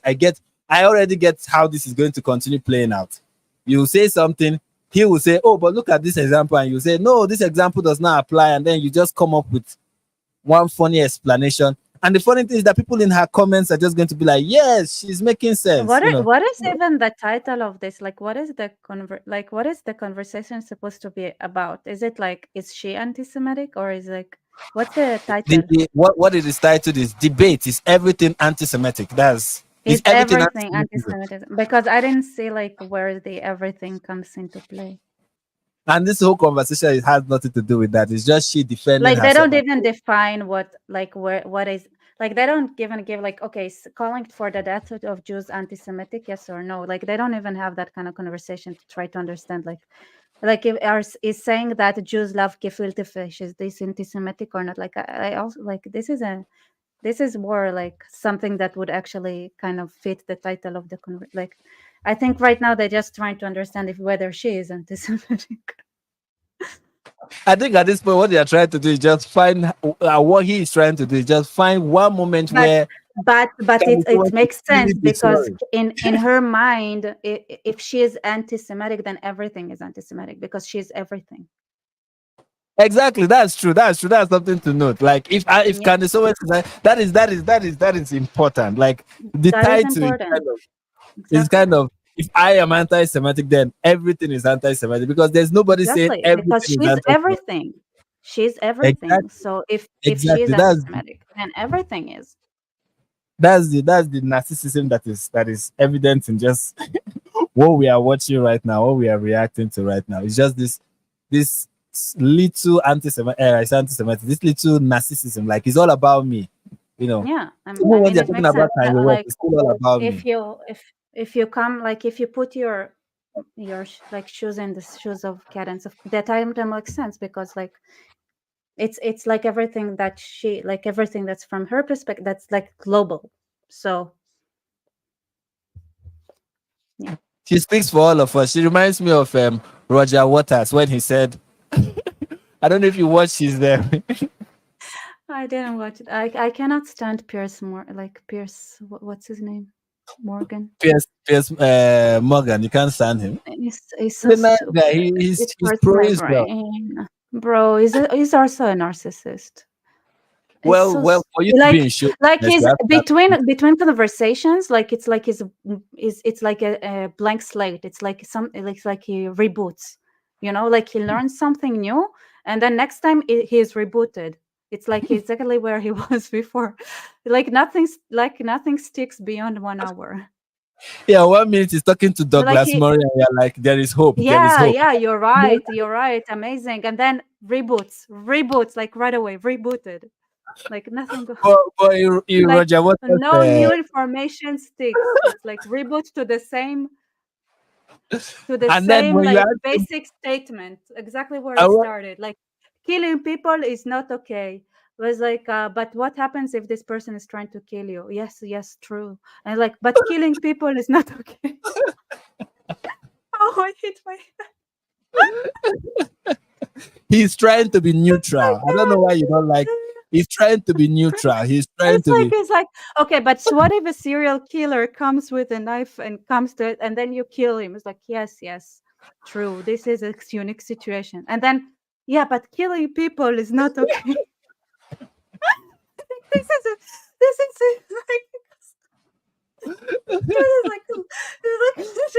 I already get how this is going to continue playing out. You say something, he will say, oh, but look at this example, and you say, no, this example does not apply, and then you just come up with one funny explanation, And the funny thing is that people in her comments are just going to be like, yes, she's making sense. What You know, what is even the title of this? Like, what is the what is the conversation supposed to be about? Is it like, is she anti-Semitic, or is like, what's the title? what it is titled is debate is everything anti-Semitic. It's Is everything everything anti-Semitism. anti-Semitism? Because I didn't see like where the everything comes into play. And this whole conversation, it has nothing to do with that. It's just she defending Like, they herself. don't even define what, like, what is, like, they don't give, like, okay, calling for the death of Jews anti-Semitic, yes or no? Like, they don't even have that kind of conversation to try to understand, like if is saying that Jews love gefilte fish, is this anti-Semitic or not? Like, I also, like, this is more like something that would actually kind of fit the title of the like, I think right now they're just trying to understand whether she is anti-Semitic. I think at this point, what they are trying to do is just find what he is trying to do is just find one moment where. But it makes sense, really be because sorry. in her mind, if she is anti-Semitic, then everything is anti-Semitic, because she is everything. Exactly, that's true. That's something to note. Like if Yeah. Candace Owen is that is important. Like the That is title important. is kind of if I am anti-Semitic, then everything is anti-Semitic, because there's nobody saying Exactly, everything because is she's anti-Semitic. everything. She's everything. Exactly. So if she is Exactly. anti-Semitic, then everything is. That's the narcissism that is evident in just what we are watching right now, what we are reacting to right now. It's just this little anti-Semitic, this little narcissism. Like, it's all about me, you know. Yeah, I Even mean, when they're it talking makes about sense. Kanye West, Like, it's still all about me. if you come, like, if you put your like shoes in the shoes of Cadence, that time makes sense, because like it's like everything that she, like, everything that's from her perspective, that's like global. So yeah, She speaks for all of us. She reminds me of Roger Waters when he said, I don't know if you watched his I didn't watch it. I cannot stand Pierce what's his name, Morgan. Piers Morgan. You can't stand him. He's so The nice guy. stupid. He's It he's hurts pro my Israel. brain, bro. He's also a narcissist. He's Well, so for you to be in show, like yes, he's you have to have- between conversations, like it's like it's like a blank slate. It's like he reboots, like he learns something new, and then next time he is rebooted. It's like exactly where he was before. Like nothing sticks beyond 1 hour. Yeah, 1 minute he's talking to Like Douglas Murray, and you're like, there is hope. There is yeah, hope. yeah, you're right, amazing. And then reboots, like right away, rebooted. Like nothing goes. But in Like Roger Waters, no new information sticks. It's like reboot to the same and then when you like ask him, basic statement, exactly where I it wa- started. Like killing people is not okay. It was like, but what happens if this person is trying to kill you? Yes, true. And like, but killing people is not okay. Oh, I hit my he's trying to be neutral. I don't know why you don't like. He's trying to be neutral. He's trying to be. It's like, okay, but what if a serial killer comes with a knife and comes to it, and then you kill him? It's like, yes, true. This is a unique situation. And then, yeah, but killing people is not okay. this is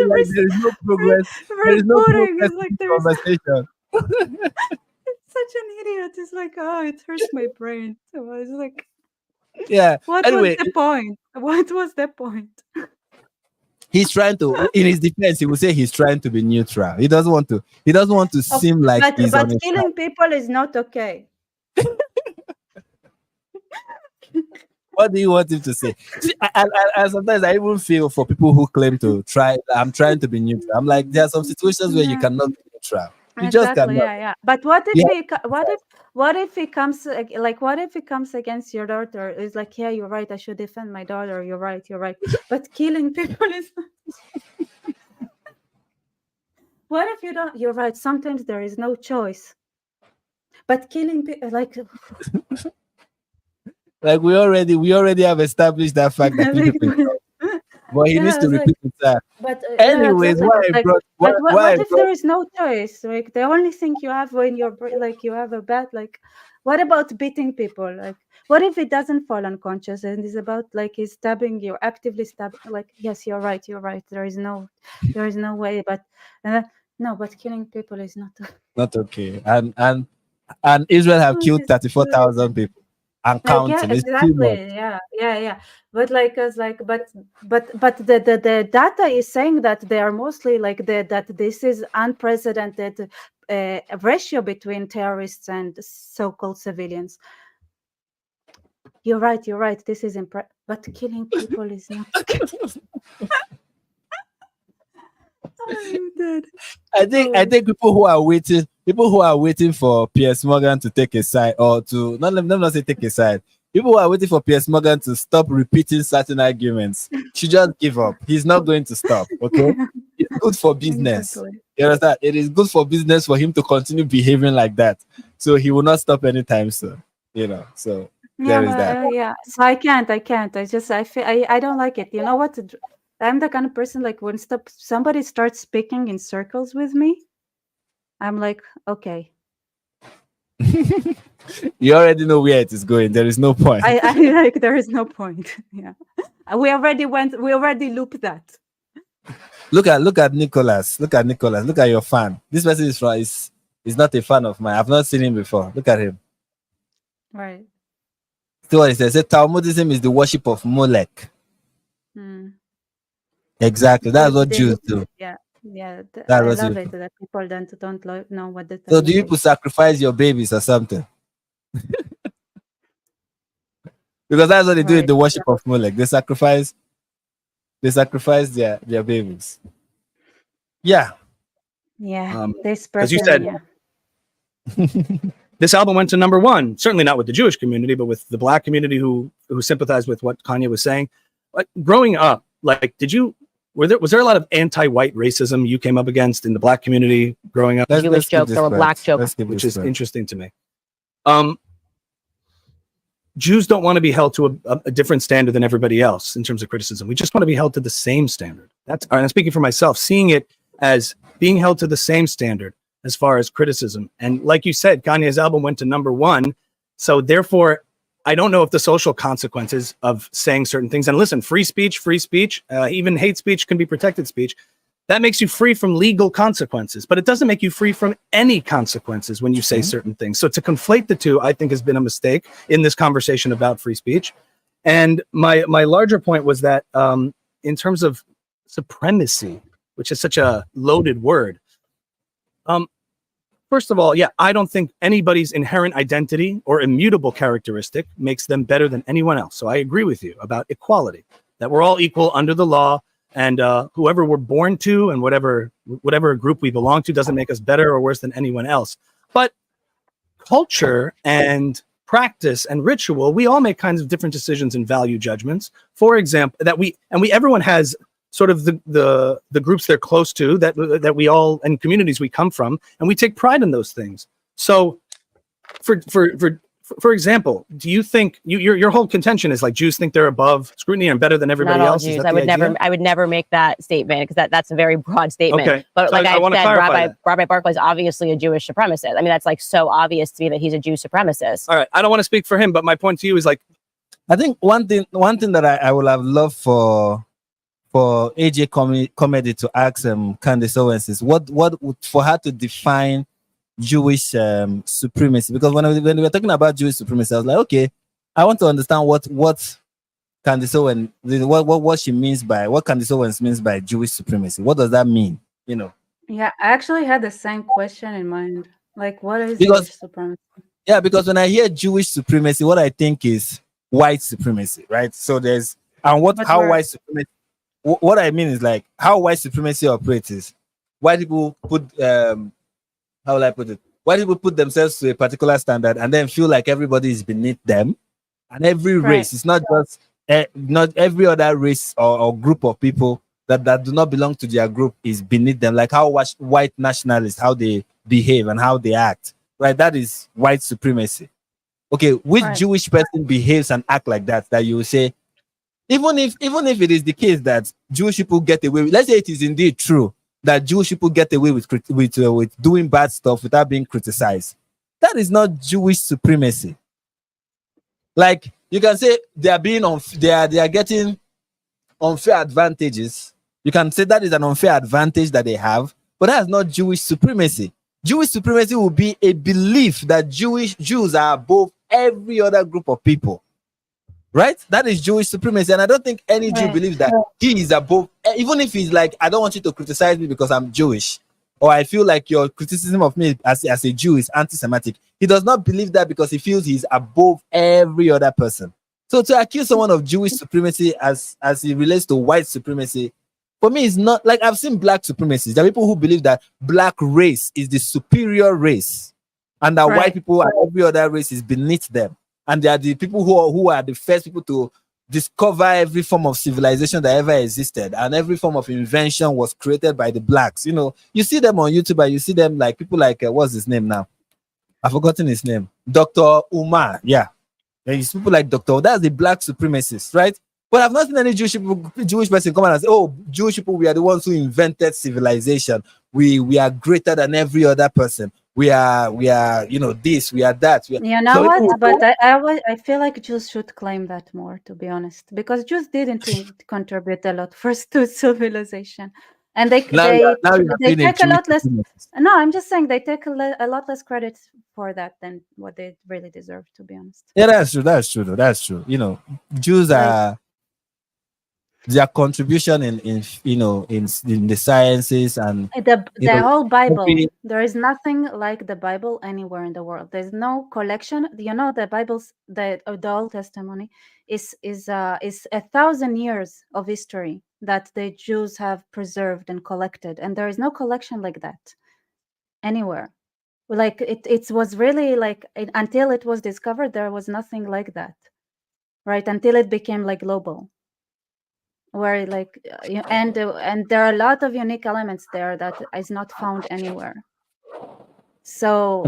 Like, there is no progress. There is no progress It's like in there's conversation. such an idiot. It's like, oh, it hurts my brain. So I was like, Yeah. what Anyway, was the point? What was the point? he's trying to. In his defense, he will say he's trying to be neutral. He doesn't want to. He doesn't want to seem like he's on But his killing people is not okay. What do you want him to say? See, I sometimes I even feel for people who claim to try. I'm trying to be neutral. I'm like, there are some situations where you cannot be neutral. You just Exactly. cannot. Yeah. But what if Yeah. what if he comes like what if he comes against your daughter? It's like, yeah, you're right. I should defend my daughter. You're right. But killing people is. What if you don't? You're right. Sometimes there is no choice. But killing people, like. Like we already have established that fact that people. But he needs to repeat it. But anyways, exactly. why I brought But why what I if brought there is no choice? Like the only thing you have when you're like you have a bad, like, what about beating people? Like, what if it doesn't fall unconscious and it's about like he's stabbing you, actively stabbing? Like, yes, you're right. There is no way. But no, but killing people is not. Not okay. And Israel have killed It's 34,000 people and like, yeah, counting. It's too much. exactly. Yeah. But like, as like, but the data is saying that they are mostly like that this is unprecedented ratio between terrorists and so-called civilians. You're right. This is but killing people is not. I'm dead. I think people who are waiting for Piers Morgan to take a side, or to let me not say take a side. People who are waiting for Piers Morgan to stop repeating certain arguments should just give up. He's not going to stop. Okay, it's good for business. Exactly. You understand? It is good for business for him to continue behaving like that. So he will not stop anytime soon. You know. So there is that. Yeah. So I can't. I don't like it. You know what? I'm the kind of person like when somebody starts speaking in circles with me, I'm like, okay. You already know where it is going. There is no point. I like there is no point. Yeah. We already looped that. Look at Nicholas. Look at your fan. This person is not a fan of mine. I've not seen him before. Look at him. Right. See what he says. Talmudism is the worship of Molech. Exactly. That's what Jews do. Yeah. I love it that people don't know what the. So do you people sacrifice your babies or something? Because that's what they do in the worship of Molech. They sacrifice their babies. Yeah. Yeah. This person. As you said, this album went to #1. Certainly not with the Jewish community, but with the Black community who sympathized with what Kanye was saying. Like growing up, like was there a lot of anti-white racism you came up against in the Black community growing up? Jewish jokes or Black jokes, which is interesting to me. Jews don't want to be held to a different standard than everybody else in terms of criticism. We just want to be held to the same standard. And I'm speaking for myself, seeing it as being held to the same standard as far as criticism. And like you said, Kanye's album went to #1. So therefore, I don't know if the social consequences of saying certain things, and listen, free speech, even hate speech can be protected speech. That makes you free from legal consequences, but it doesn't make you free from any consequences when you say certain things. So to conflate the two, I think has been a mistake in this conversation about free speech. And my larger point was that in terms of supremacy, which is such a loaded word, first of all, I don't think anybody's inherent identity or immutable characteristic makes them better than anyone else. So I agree with you about equality, that we're all equal under the law. And whoever we're born to and whatever group we belong to doesn't make us better or worse than anyone else. But culture and practice and ritual, we all make kinds of different decisions and value judgments. For example, everyone has sort of the groups they're close to that we all and communities we come from, and we take pride in those things. So for example, do you think your whole contention is like Jews think they're above scrutiny and better than everybody else? Jews. I would never make that statement because that's a very broad statement. Okay. But so like I said, Rabbi that. Barkley is obviously a Jewish supremacist. I mean, that's like so obvious to me that he's a Jew supremacist. All right. I don't want to speak for him, but my point to you is like, I think one thing that I would have loved for AJ Comedy to ask Candace Owens is what would for her to define Jewish supremacy, because when we were talking about Jewish supremacy, I was like, okay, I want to understand what Candace Owen, what she means by what Candace Owens means by Jewish supremacy. What does that mean? You know? Yeah, I actually had the same question in mind. Like, what is Jewish supremacy? Yeah, because when I hear Jewish supremacy, what I think is white supremacy, right? So there's white supremacy. What I mean is like how white supremacy operates is white people put how will I put it? White people put themselves to a particular standard and then feel like everybody is beneath them. And every race, it's not just not every other race or group of people that do not belong to their group is beneath them. Like how white nationalists, how they behave and how they act, right? That is white supremacy. Okay, which Jewish person behaves and act like that you will say, even if it is the case that Jewish people get away with, let's say it is indeed true that Jewish people get away with doing bad stuff without being criticized. That is not Jewish supremacy. Like you can say they are being they are getting unfair advantages. You can say that is an unfair advantage that they have, but that's not Jewish supremacy. Jewish supremacy will be a belief that Jews are above every other group of people. Right? That is Jewish supremacy. And I don't think any Jew Right. believes that he is above, even if he's like, I don't want you to criticize me because I'm Jewish, or I feel like your criticism of me as a Jew is anti-Semitic. He does not believe that because he feels he's above every other person. So to accuse someone of Jewish supremacy as it relates to white supremacy, for me, it's not like I've seen black supremacists. There are people who believe that black race is the superior race and that white Right. people and every other race is beneath them. And they are the people who are the first people to discover every form of civilization that ever existed, and every form of invention was created by the blacks. You know, you see them on YouTube and you see them like people like what's his name now? I've forgotten his name. Dr. Umar. Yeah. There's people like Dr. That's the black supremacist, right? But I've not seen any Jewish person come out and say, oh, Jewish people, we are the ones who invented civilization. We are greater than every other person. We are, you know, this, we are that. You know what? But I feel like Jews should claim that more, to be honest, because Jews didn't contribute a lot first to civilization, and they take a lot less. No, I'm just saying they take a lot less credit for that than what they really deserve, to be honest. Yeah, that's true. That's true. Though. That's true. You know, Jews are their contribution in you know in the sciences and the whole Bible. There is nothing like the Bible anywhere in the world. There's no collection. You know, the Bible's the Old Testimony is 1,000 years of history that the Jews have preserved and collected, and there is no collection like that anywhere. Like it was really like until it was discovered, there was nothing like that, right? Until it became like global. Where like and there are a lot of unique elements there that is not found anywhere. So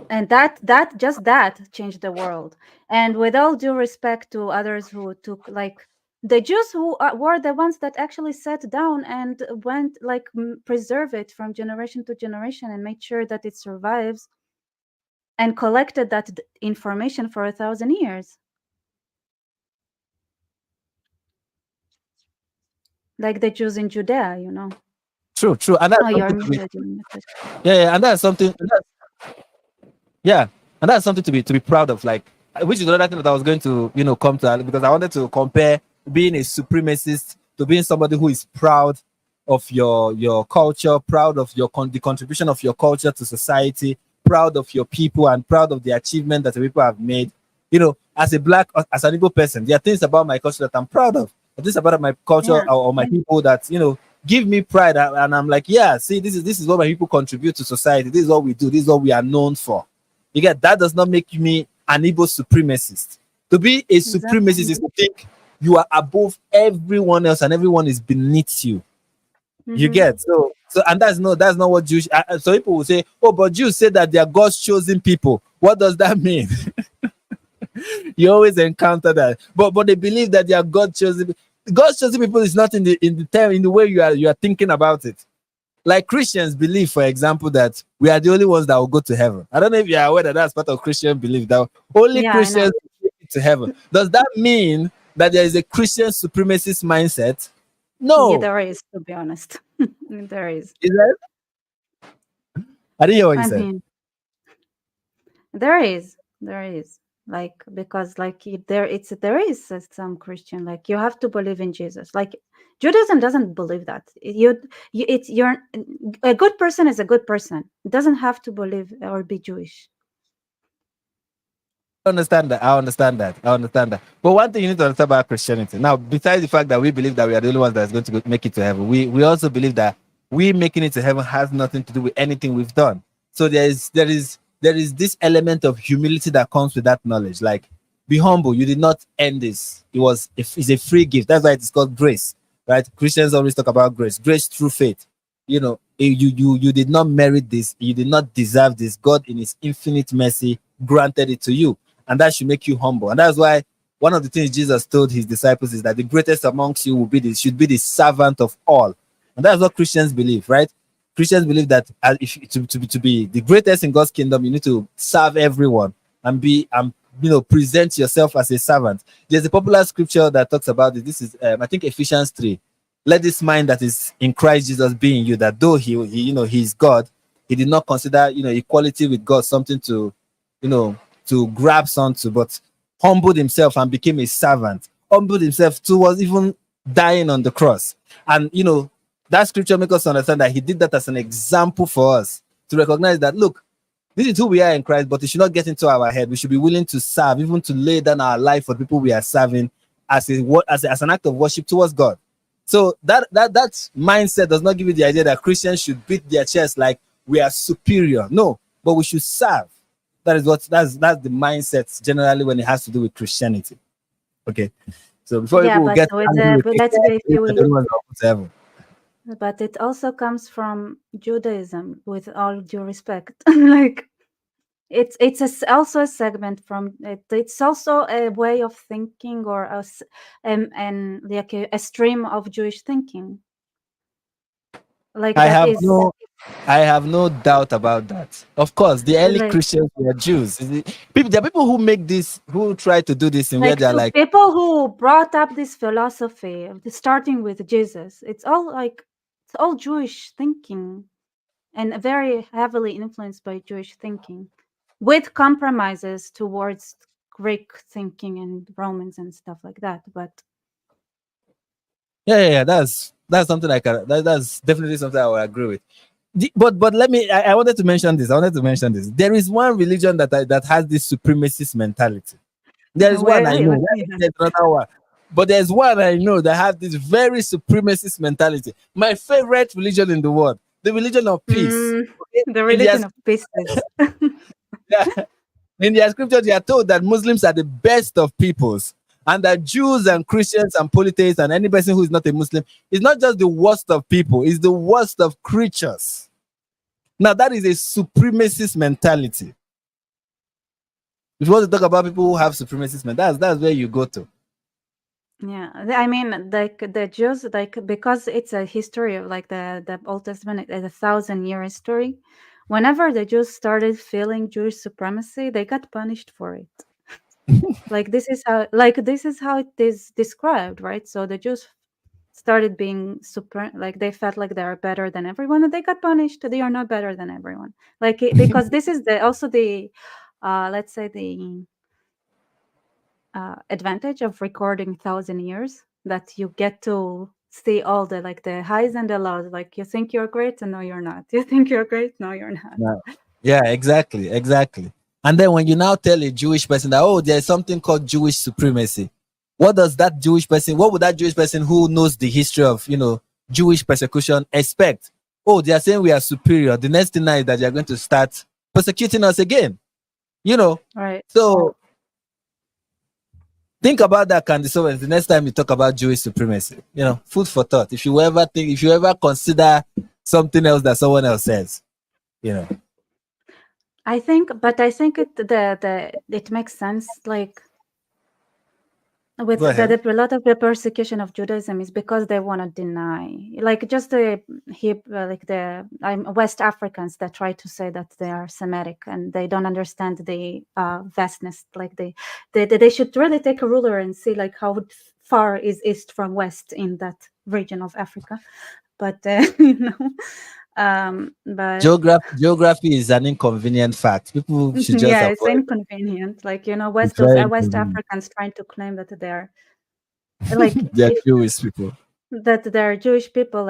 and that just that changed the world. And with all due respect to others who took like the Jews who were the ones that actually sat down and went like preserve it from generation to generation and made sure that it survives and collected that information for 1,000 years. Like the Jews in Judea, you know. True, and that's and that's something. And that's something to be proud of. Like, which is another thing that I was going to come to, because I wanted to compare being a supremacist to being somebody who is proud of your culture, proud of the contribution of your culture to society, proud of your people, and proud of the achievement that the people have made. You know, as a black, as an Igbo person, there are things about my culture that I'm proud of. Things about my culture or my people that give me pride, and I'm like, yeah, see, this is what my people contribute to society. This is what we do. This is what we are known for. You get that? Does not make me an Igbo supremacist. To be a supremacist is to think you are above everyone else and everyone is beneath you. You get so and that's not what Jewish. So people will say, oh, but Jews say that they are God's chosen people. What does that mean? You always encounter that, but they believe that they are God's chosen people is not in the way you are thinking about it. Like Christians believe, for example, that we are the only ones that will go to heaven. I don't know if you are aware that that's part of Christian belief, that only Christians will go to heaven. Does that mean that there is a Christian supremacist mindset? No. Yeah, there is, to be honest. There is. Is there? I didn't hear what you said. There is. Like, because like there is some Christian, like you have to believe in Jesus. Like Judaism doesn't believe that. You're a good person is a good person. It doesn't have to believe or be Jewish. I understand that. But one thing you need to understand about Christianity now, besides the fact that we believe that we are the only ones that's going to make it to heaven, we also believe that we making it to heaven has nothing to do with anything we've done. So there is this element of humility that comes with that knowledge. Like, be humble. You did not earn this. It's a free gift. That's why it's called grace, right? Christians always talk about grace through faith. You did not merit this. You did not deserve this. God, in His infinite mercy, granted it to you, and that should make you humble. And that's why one of the things Jesus told His disciples is that the greatest amongst you should be the servant of all, and that's what Christians believe, right? Christians believe that to be the greatest in God's kingdom, you need to serve everyone and present yourself as a servant. There's a popular scripture that talks about it. This is, I think, Ephesians 3. Let this mind that is in Christ Jesus be in you, that though he's God, he did not consider, equality with God something to, to grasp onto, but humbled himself and became a servant. Humbled himself towards even dying on the cross. And, that scripture makes us understand that he did that as an example for us to recognize that, look, this is who we are in Christ, but it should not get into our head. We should be willing to serve, even to lay down our life for people we are serving as an act of worship towards God. So that mindset does not give you the idea that Christians should beat their chest like we are superior. No, but we should serve. That's the mindset generally when it has to do with Christianity. Okay. So before Yeah, people but get but it also comes from Judaism, with all due respect. Like it's also a segment from it. It's also a way of thinking, or and like a stream of Jewish thinking. Like I that have no doubt about that. Of course, the early like, Christians were Jews. There are people who make this, who try to do this in where they're like people who brought up this philosophy, starting with Jesus. It's all Jewish thinking, and very heavily influenced by Jewish thinking, with compromises towards Greek thinking and Romans and stuff like that. But yeah. That's something that's definitely something I would agree with. But let me. I wanted to mention this. There is one religion that has this supremacist mentality. There is one I know. There's another one. But there's one I know that has this very supremacist mentality. My favorite religion in the world, the religion of peace. The religion of peace. In their scriptures, they are told that Muslims are the best of peoples, and that Jews and Christians and polytheists and any person who is not a Muslim is not just the worst of people, it's the worst of creatures. Now, that is a supremacist mentality. If you want to talk about people who have supremacist mentality, that's where you go to. Yeah, I mean, like the Jews, because it's a history of the Old Testament, is 1,000-year history. Whenever the Jews started feeling Jewish supremacy, they got punished for it. This is how it is described, right? So the Jews started being they felt like they are better than everyone, and they got punished. They are not better than everyone. Because this is also the let's say the advantage of recording 1,000 years, that you get to see all the highs and the lows. Like, you think you're great, and no, you're not. You think you're great, no, you're not. No. Yeah, exactly. And then when you now tell a Jewish person that, there's something called Jewish supremacy, what would that Jewish person who knows the history of, Jewish persecution expect? They are saying we are superior. The next thing now is that they are going to start persecuting us again. Right. So think about that, Candace Owens, the next time you talk about Jewish supremacy. Food for thought. If you ever consider something else that someone else says, I think it makes sense. With a lot of the persecution of Judaism is because they want to deny, just the West Africans that try to say that they are Semitic, and they don't understand the vastness. They should really take a ruler and see how far is east from west in that region of Africa. But but geography is an inconvenient fact. People should just avoid. It's inconvenient. West Africans trying to claim that they're they're Jewish people. That they're Jewish people,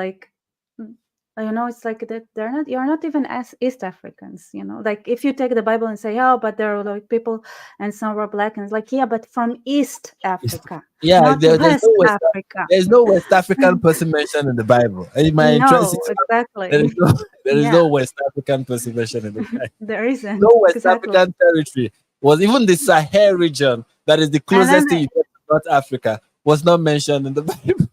it's that you're not even as East Africans, if you take the Bible and say, but there are people and some were black, and it's but from East Africa. There's West Africa. There's no West African person mentioned in the Bible. Exactly. There is no West African person mentioned in the Bible. There isn't. No West African territory. Was even the Sahel region, that is the closest thing to North Africa, was not mentioned in the Bible.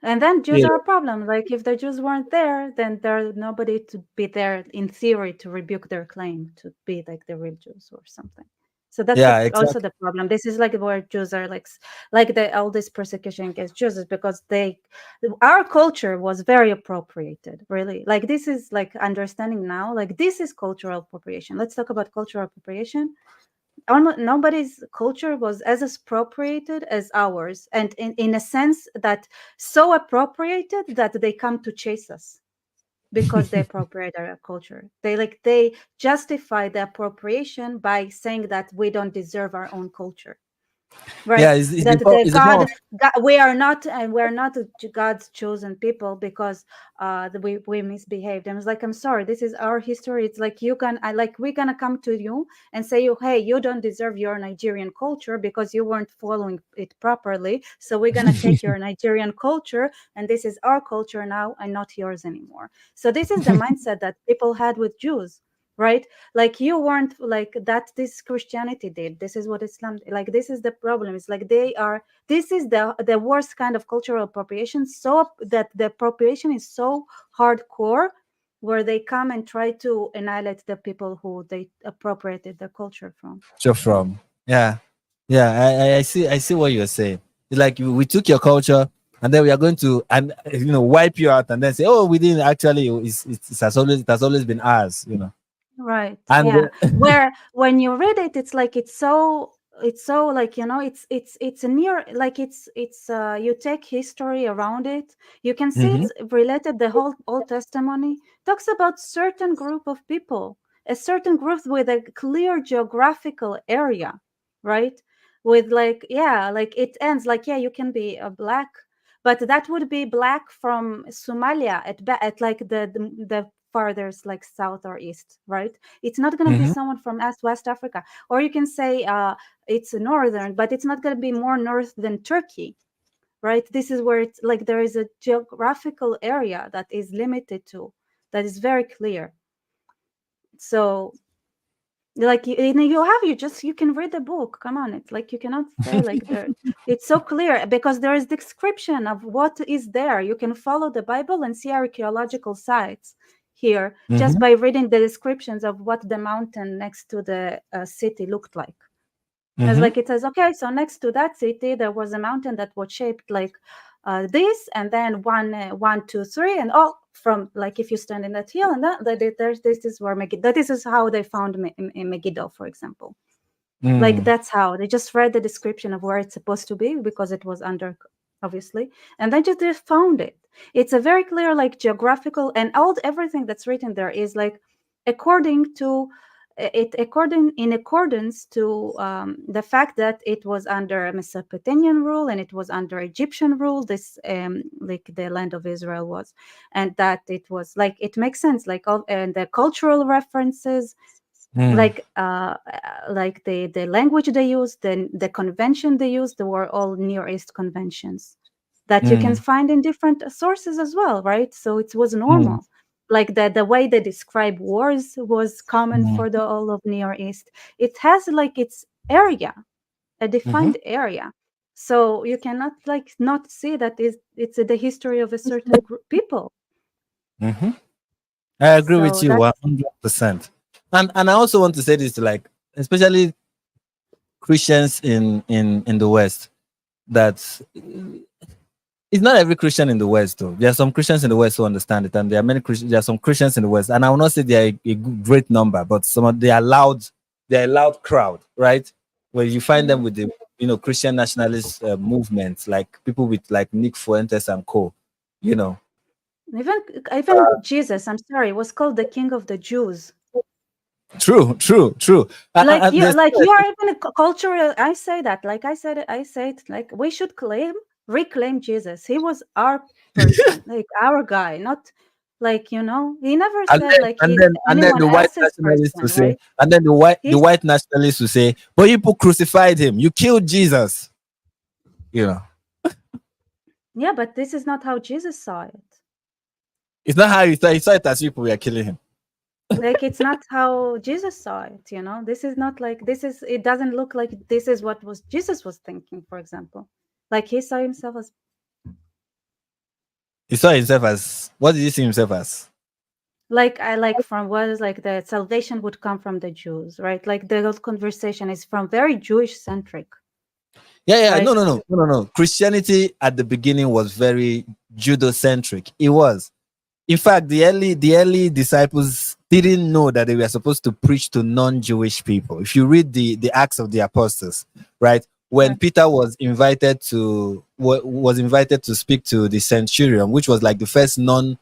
And then Jews are a problem. If the Jews weren't there, then there's nobody to be there in theory to rebuke their claim to be the real Jews or something. So that's also the problem. This is where Jews are all this persecution against Jews is because our culture was very appropriated, really. This is understanding now, this is cultural appropriation. Let's talk about cultural appropriation. almost nobody's culture was as appropriated as ours, and in a sense that so appropriated that they come to chase us because they appropriate our culture. They justify the appropriation by saying that we don't deserve our own culture. Right, Yeah, it's that the, it's the form of, we are not God's chosen people because we misbehaved. And it's like, I'm sorry, this is our history. It's like we're gonna come to you and say, hey, you don't deserve your Nigerian culture because you weren't following it properly. So we're gonna take your Nigerian culture, and this is our culture now and not yours anymore. So this is the mindset that people had with Jews. Right, like you weren't like that. This Christianity did. This is what Islam like. This is the problem. It's like this is the worst kind of cultural appropriation. So that the appropriation is so hardcore, where they come and try to annihilate the people who they appropriated the culture from. yeah, I see what you're saying. It's like we took your culture and then we are going to wipe you out and then say, oh, we didn't actually. It has always been ours. Right. And Yeah. Where when you read it, it's like it's so like, it's a near like it's you take history around it. You can see Mhm. it's related. The whole Old Testimony talks about certain group of people, a certain group with a clear geographical area, right? With like, yeah, like it ends like, yeah, you can be a black, but that would be black from Somalia at like the farthest like south or east, right? It's not going to be Mhm. someone from West Africa. Or you can say it's northern, but it's not going to be more north than Turkey, right? This is where it's like there is a geographical area that is limited to, that is very clear. So like you can read the book. Come on, it's like you cannot say like there. It's so clear because there is description of what is there. You can follow the Bible and see archaeological sites here just Mhm. by reading the descriptions of what the mountain next to the city looked like. And it's Mhm. like it says, okay, so next to that city there was a mountain that was shaped like this, and then 1, 2, 3, and from like if you stand in that hill and this is where Megiddo. This is how they found Megiddo, for example. Like that's how they just read the description of where it's supposed to be because it was under, obviously, and then just they found it. It's a very clear like geographical, and everything that's written there is like according to in accordance to the fact that it was under Mesopotamian rule and it was under Egyptian rule. This like the land of Israel was, and that it was like it makes sense. Like all and the cultural references, like the language they used, the convention they used, they were all Near East conventions that you can find in different sources as well, right? So it was normal. Like the way they describe wars was common for the all of Near East. It has like its area, a defined area. So you cannot like not see that it's the history of a certain people. Mhm. I agree with So you that's 100%. And I also want to say this to like, especially Christians in the West, that it's not every Christian in the West though. There are some Christians in the West who understand it, and there are many Christians. There are some Christians in the West, and I will not say they are a great number, but they are loud. They are a loud crowd, right? Where you find them with the Christian nationalist movements, like people with like Nick Fuentes and co. You know, even Jesus, I'm sorry, was called the King of the Jews. true. Like you There's- are even a cultural. I say that, like I said it, like we should reclaim Jesus. He was our person, like our guy, not like he never and said then like and he's then and then anyone the white else's nationalists will person, say, right? and then the He's white nationalists will say, but you people crucified him. You killed Jesus. You know. Yeah, but this is not how Jesus saw it. It's not how he saw it as people were killing him. Like it's not how Jesus saw it. This is not like it doesn't look like this is what was Jesus was thinking, for example. Like he saw himself as He saw himself as, what did he see himself as? like I like from what is like the salvation would come from the Jews, right? Like the whole conversation is from very Jewish centric. Yeah. Right? No. Christianity at the beginning was very Judocentric. It was. In fact, the early disciples didn't know that they were supposed to preach to non-Jewish people. If you read the Acts of the Apostles, right, when Right. Peter was invited to speak to the centurion, which was like the first non,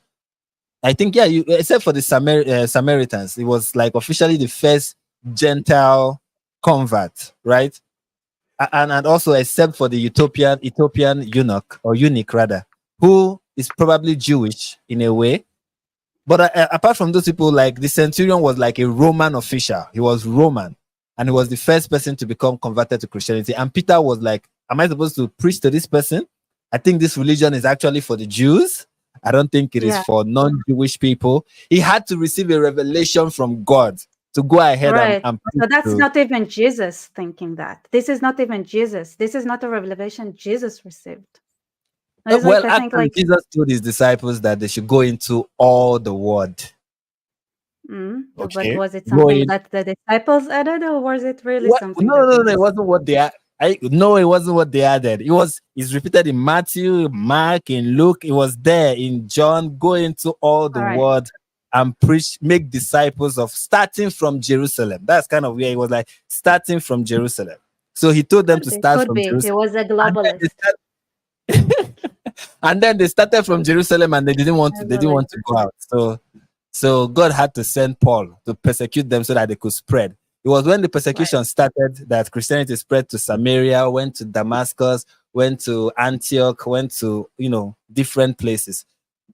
I think, yeah, except for the Samaritans, it was like officially the first Gentile convert, right? And also except for the Ethiopian eunuch rather, who is probably Jewish in a way. But apart from those people, like the centurion was like a Roman official. He was Roman, and he was the first person to become converted to Christianity. And Peter was like, "Am I supposed to preach to this person? I think this religion is actually for the Jews. I don't think it is Yeah. for non-Jewish people." He had to receive a revelation from God to go ahead Right. and So preach that's to. not even Jesus thinking that. This is not even Jesus. This is not a revelation Jesus received. It's like, Well, I think, actually, like, Jesus told his disciples that they should go into all the world. but Okay, was it go something in. that the disciples added, or was it really What? something No, that no, no, it Jesus? wasn't what they. No, it wasn't what they added. It's repeated in Matthew, Mark, in Luke. It was there in John. Go into all the All right. world and preach, make disciples of, starting from Jerusalem. That's kind of where it was, like starting from Jerusalem. So he told them to start Could from be. He Jerusalem. was a And then globalist. and then they started from Jerusalem, and they didn't want to go out. So God had to send Paul to persecute them so that they could spread. It was when the persecution started that Christianity spread to Samaria, went to Damascus, went to Antioch, went to different places.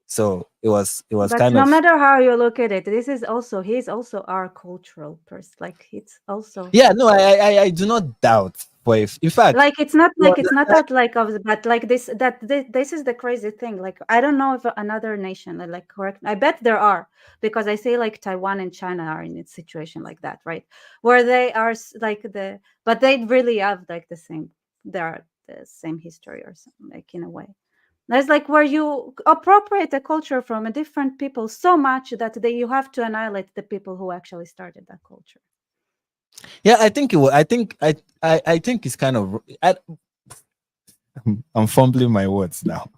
So it was But kind no of, matter how you look at it, he's also our cultural person. Like, it's also yeah. No, I do not doubt. But in fact, like, it's not that like of, but like this is the crazy thing. Like, I don't know if another nation, like, correct, I bet there are, because I say like Taiwan and China are in a situation like that, right, where they are like but they really have like the same history or something, like, in a way. That's like where you appropriate a culture from a different people so much that you have to annihilate the people who actually started that culture. yeah, I think it will. I think it's kind of. I'm fumbling my words now.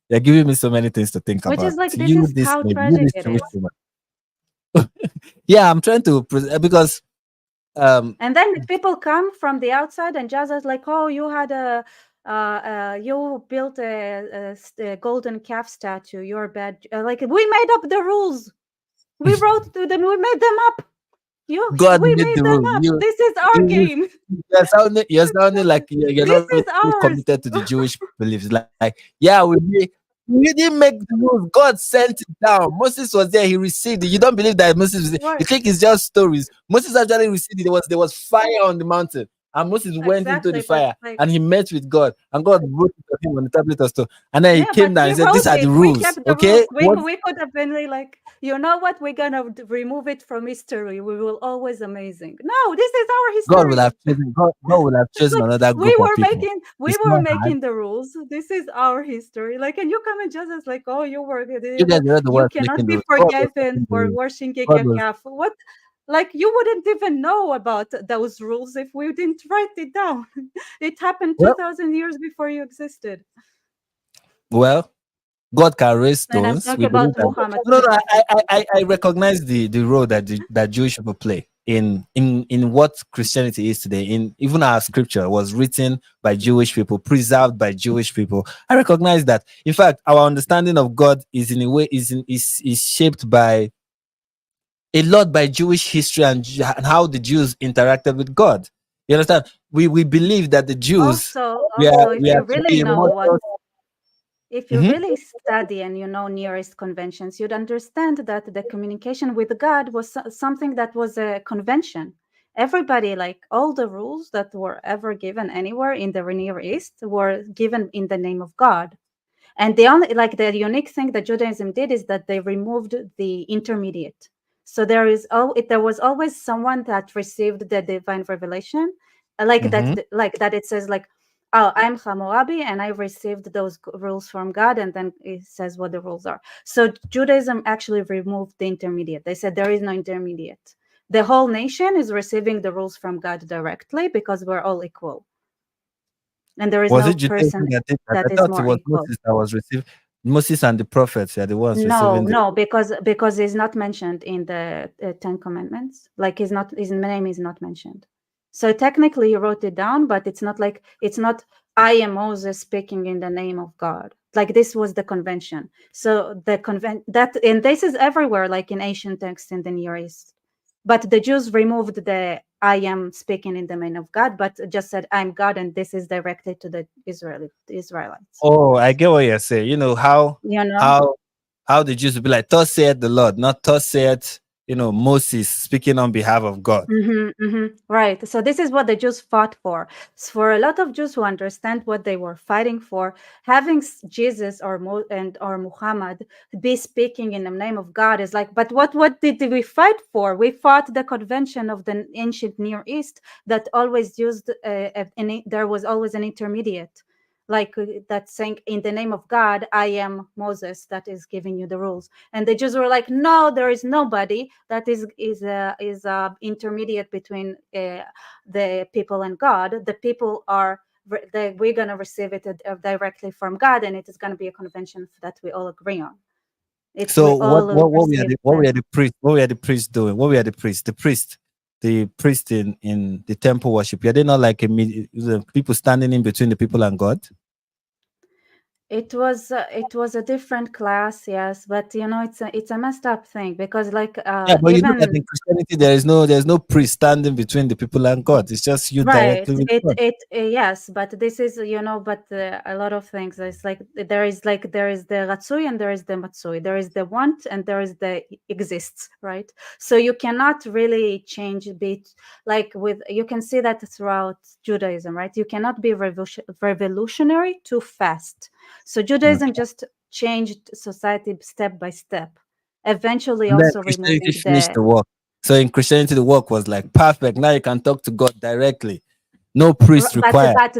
You're giving me so many things to think Which about. is like, this You is this how maybe, you tragic this it Jewish is. woman. Yeah, I'm trying to because And then people come from the outside and just as like, oh, you had you built a golden calf statue. You're bad. Like, we made up the rules. We wrote to them. We made them up. God We made made the them rule. up. This is our game. You're sounding like you're This not really is ours. committed to the Jewish beliefs. Like, yeah, we didn't make the rules. God sent it down. Moses was there. He received it. You don't believe that Moses was there. Right. You think it's just stories. Moses actually received it. There was fire on the mountain, and Moses went into the Exactly, but fire, like, and he met with God, and God wrote it to him on the tablet of stone. And then he yeah, came but down he and said, "These wrote are the it. We rules." kept the Okay, rules. what? We could have been really like, you know what? We're gonna remove it from history. We will always amazing. No, this is our God will have history. chosen. God will have chosen Like, another we group of were people. we It's were not hard. making the rules. This is our history. Like, and you come and just as like, oh, You guys were the you ones cannot making be the rules. God was forgiven making the for rules. worshiping God a was calf. What? Like, you wouldn't even know about those rules if we didn't write it down. It happened well. 2,000 years before you existed. Well, God can raise And I'm stones. talking We believe about that. Muhammad. No, I recognize the role that Jewish people play in what Christianity is today. In even our scripture was written by Jewish people, preserved by Jewish people. I recognize that. In fact, our understanding of God is in a way is shaped by a lot by Jewish history and how the Jews interacted with God. You understand? We believe that the Jews Also, we if you are to really be a know what, model. if you Mhm. really study and you know nearest conventions, you'd understand that the communication with God was something that was a convention. Everybody, like, all the rules that were ever given anywhere in the Near East were given in the name of God. And the only, like, the unique thing that Judaism did is that they removed the intermediate. So there was always someone that received the divine revelation, Mhm. like that. It says like, oh, I'm Hammurabi and I received those rules from God, and then it says what the rules are. So Judaism actually removed the intermediate. They said there is no intermediate. The whole nation is receiving the rules from God directly because we're all equal. And there is Was no it Judaism person that did that? I that is thought it more was equal. Moses that was received. Moses and the prophets are the ones receiving the. No, because it's not mentioned in the Ten Commandments. Like his name is not mentioned. So technically he wrote it down, but it's not I am Moses speaking in the name of God. Like this was the convention. So and this is everywhere, like in ancient texts in the Near East. But the Jews removed the I am speaking in the name of God, but just said I'm God, and this is directed to the Israelites. Oh, I get what you're saying. You know how the Jews would be like, "Thus saith the Lord," not "Thus saith Moses speaking on behalf of God." Right. So this is what the Jews fought for. For a lot of Jews who understand what they were fighting for, having Jesus or Muhammad be speaking in the name of God is like, but what did we fight for? We fought the convention of the ancient Near East that always used, there was always an intermediate. Like that saying, in the name of God, I am Moses that is giving you the rules. And the Jews were like, no, there is nobody that is intermediate between the people and God. The people are we're going to receive it directly from God, and it is going to be a convention that we all agree on. So what were the priests doing? What were the priests? The priest in the temple worship. Are they not like people standing in between the people and God? It was a different class, yes, but it's a messed up thing because like but you know that in Christianity there's no priest standing between the people and God. It's just you right. directly with God. Yes, but this is but a lot of things. It's like there is the Ratsui and there is the Matsui. There is the want and there is the exists, right? So you cannot really change you can see that throughout Judaism, right? You cannot be revolutionary too fast. So Judaism just changed society step by step, eventually And also Christianity finished the work. So in Christianity, the work was like perfect. Now you can talk to God directly. No priest required. But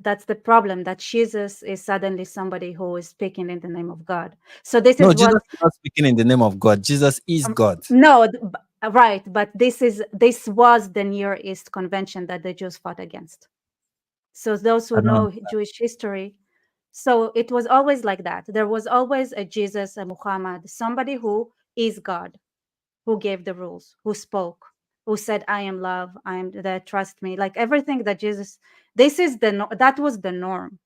that's the problem, that Jesus is suddenly somebody who is speaking in the name of God. So this is Jesus is not speaking in the name of God. Jesus is God. No, right. But this was the Near East convention that the Jews fought against. So those who know Jewish history, so it was always like that. There was always a Jesus, a Muhammad, somebody who is God, who gave the rules, who spoke, who said, I am love, I am that, trust me. Like everything that Jesus, that was the norm.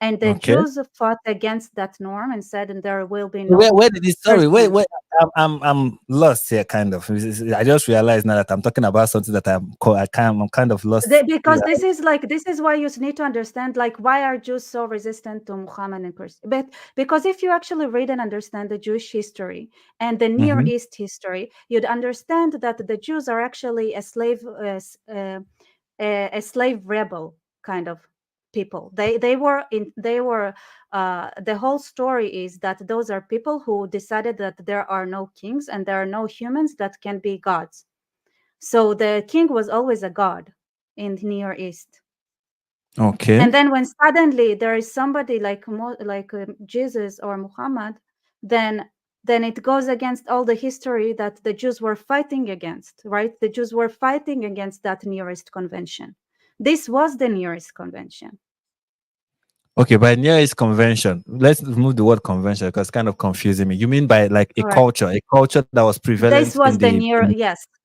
And the Jews fought against that norm and said, and there will be no. Where did this? Sorry, wait. I'm lost here, kind of. I just realized now that I'm talking about something that I'm kind of lost. Because this is why you need to understand, like, why are Jews so resistant to Muhammad and Christ? But because if you actually read and understand the Jewish history and the Near East history, you'd understand that the Jews are actually a slave rebel kind of people. The whole story is that those are people who decided that there are no kings and there are no humans that can be gods. So the king was always a god in the Near East. Okay. And then when suddenly there is somebody like Jesus or Muhammad, then it goes against all the history that the Jews were fighting against, right? The Jews were fighting against that Near East convention. This was the Near East convention. Okay, by Near East convention, let's remove the word convention because it's kind of confusing me. You mean by like a culture that was prevalent? This was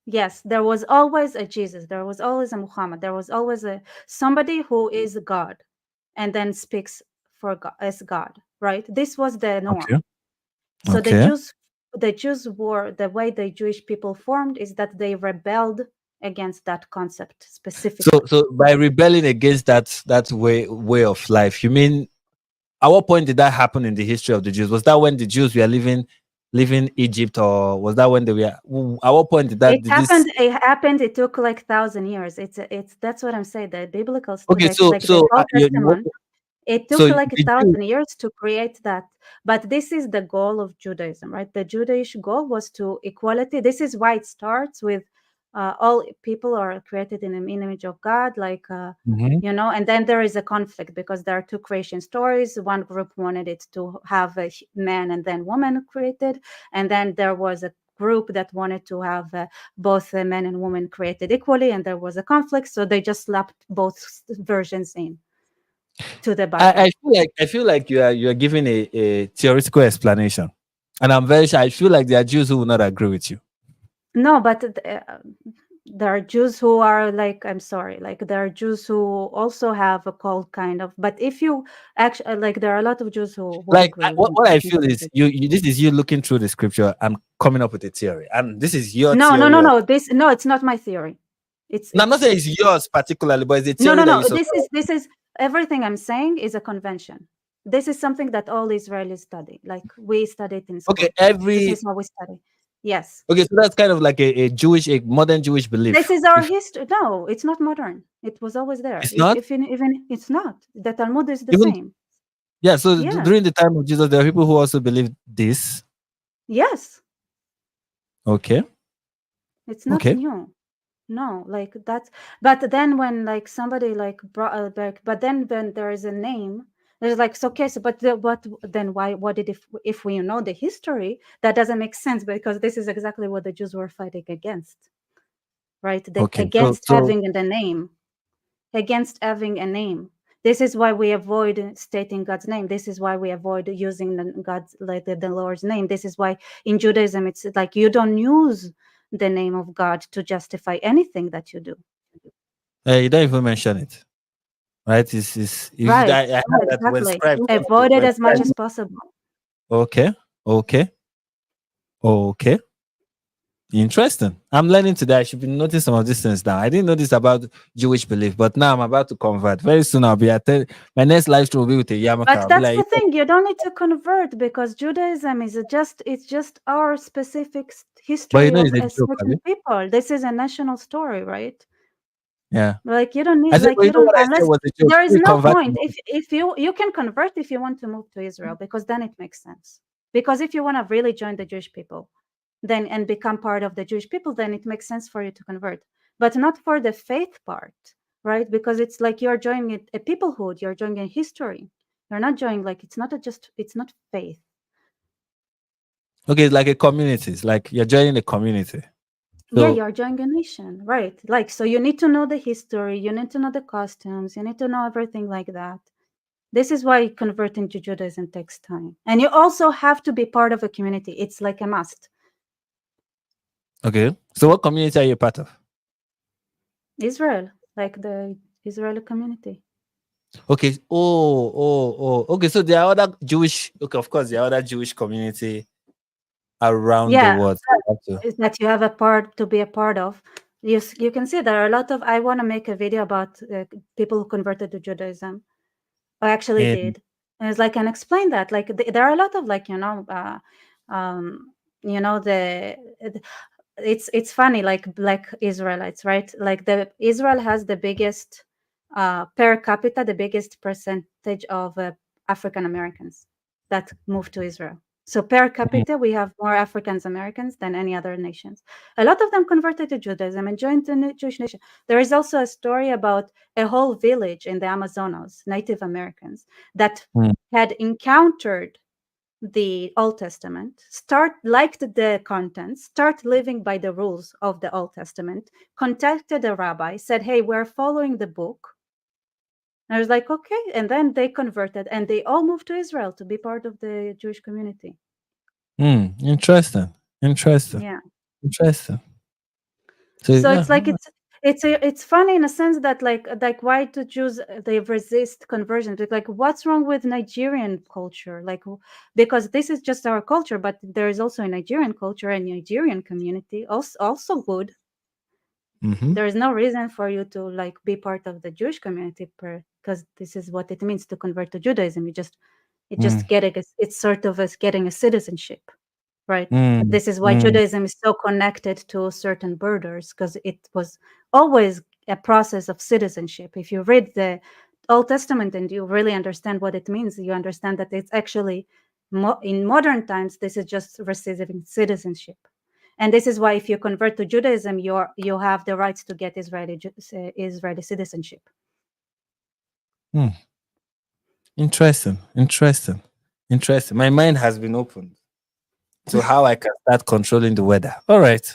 yes. There was always a Jesus. There was always a Muhammad. There was always somebody who is God, and then speaks for God as God. Right. This was the norm. Okay. So the Jews were, the way the Jewish people formed is that they rebelled against that concept specifically. So by rebelling against that way of life, you mean at what point did that happen in the history of the Jews? Was that when the Jews were leaving Egypt, or was that when they were? At what point did that? It happened. It took like 1,000 years. It's that's what I'm saying. The biblical story. Okay, so the Old Testament. It took like 1,000 years to create that. But this is the goal of Judaism, right? The Jewish goal was to equality. This is why it starts with all people are created in an image of God, and then there is a conflict because there are two creation stories. One group wanted it to have a man and then woman created. And then there was a group that wanted to have both men and women created equally. And there was a conflict. So they just slapped both versions in. to the Bible. I feel like you are giving a theoretical explanation, and I'm very sure I feel like there are Jews who will not agree with you. No, but there are Jews who are like, I'm sorry, like there are Jews who also have a cult kind of. But if you actually like, there are a lot of Jews who would Like agree what, with what I what feel you is said. you this is you looking through the scripture and coming up with a theory, and this is your No, theory. no. It's not my theory. No, I'm not saying it's yours particularly, but it's a No, theory that you no. subscribe. This is everything I'm saying is a convention. This is something that all Israelis study. Like we study it in school. Okay, This is how we study. Yes. okay, so that's kind of like a modern Jewish belief. This is our history. No, it's not modern. It was always there. It's not? Even it's not. The Talmud is the Even same. yeah. So Yeah. during the time of Jesus, there are people who also believe this. Yes. Okay. It's not Okay. new. No, like that's. But then when like somebody like brought like, but then when there is a name, there's like so okay. So but then why? What did if we know the history, that doesn't make sense because this is exactly what the Jews were fighting against, right? Okay. Against So having the name. Against having a name. This is why we avoid stating God's name. This is why we avoid using God's like the Lord's name. This is why in Judaism it's like you don't use the name of God to justify anything that you do. you don't even mention it, right? Right. I heard that when Exactly. scribes Avoid it when as much scribes- as possible. okay, okay. Interesting. I'm learning today. I should be noticing some of these things now. I didn't know this about Jewish belief, but now I'm about to convert. Very soon I'll be my next live stream will be with a yarmulke. But I'll be that's like, the thing. You don't need to convert because Judaism is it's just our specific history it's of a a joke, certain people. This is a national story, right? yeah. Like you don't need I said, like well, you you know don't what I said unless was a joke. there is We no convert point. them. If you can convert if you want to move to Israel because then it makes sense. Because if you want to really join the Jewish people, then and become part of the Jewish people, then it makes sense for you to convert. But not for the faith part, right? Because it's like you're joining a peoplehood, you're joining a history. You're not joining like it's not faith. Okay, it's like a community. It's like you're joining a community. Yeah, So, you're joining a nation, right? Like, so you need to know the history, you need to know the costumes, you need to know everything like that. This is why converting to Judaism takes time. And you also have to be part of a community. It's like a must. okay. So what community are you part of? Israel, like the Israeli community. Okay. Okay. So there are other Jewish. Okay, of course, there are other Jewish community around the world. Is that you have a part to be a part of. You can see there are a lot of. I want to make a video about people who converted to Judaism. I actually did. And it's like and explain that. Like there are a lot of like it's funny like black Israelites, right? Like the Israel has the biggest per capita, the biggest percentage of African Americans that move to Israel. So per capita, we have more Africans Americans than any other nations. A lot of them converted to Judaism and joined the Jewish nation. There is also a story about a whole village in the Amazonas, Native Americans, that had encountered the Old Testament, liked the contents, start living by the rules of the Old Testament, contacted a rabbi, said, hey, we're following the book. And I was like, okay. And then they converted and they all moved to Israel to be part of the Jewish community. Interesting. Yeah. Interesting. So it's like it's funny in a sense that like why do Jews they resist conversion? Like what's wrong with Nigerian culture? Like because this is just our culture, but there is also a Nigerian culture and Nigerian community also good. There is no reason for you to like be part of the Jewish community because this is what it means to convert to Judaism. It's sort of as getting a citizenship, right? This is why Judaism is so connected to certain borders because it was always a process of citizenship. If you read the Old Testament and you really understand what it means, you understand that it's actually in modern times this is just receiving citizenship. And this is why if you convert to Judaism, you have the rights to get Israeli citizenship. Interesting. My mind has been opened to how I can start controlling the weather. All right.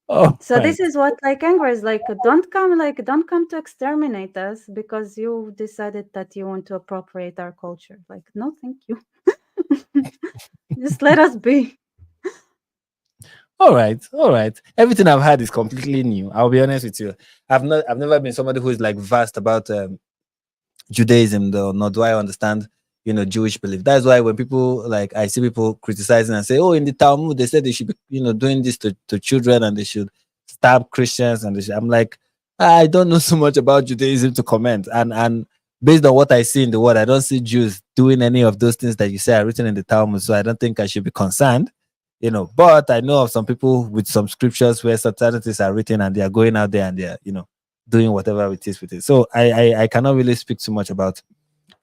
Oh, So right. this is what like anger is like. Don't come to exterminate us because you decided that you want to appropriate our culture. Like, no, thank you. Just let us be. All right, all right. Everything I've had is completely new. I'll be honest with you. I've never been somebody who is like vast about Judaism, though, nor do I understand, Jewish belief. That's why when people like I see people criticizing and say, "Oh, in the Talmud they said they should be, doing this to children and they should stab Christians," and I'm like, I don't know so much about Judaism to comment, and based on what I see in the world, I don't see Jews doing any of those things that you say are written in the Talmud, so I don't think I should be concerned. But I know of some people with some scriptures where certain things are written and they are going out there and they're, doing whatever it is with it. So I cannot really speak too much about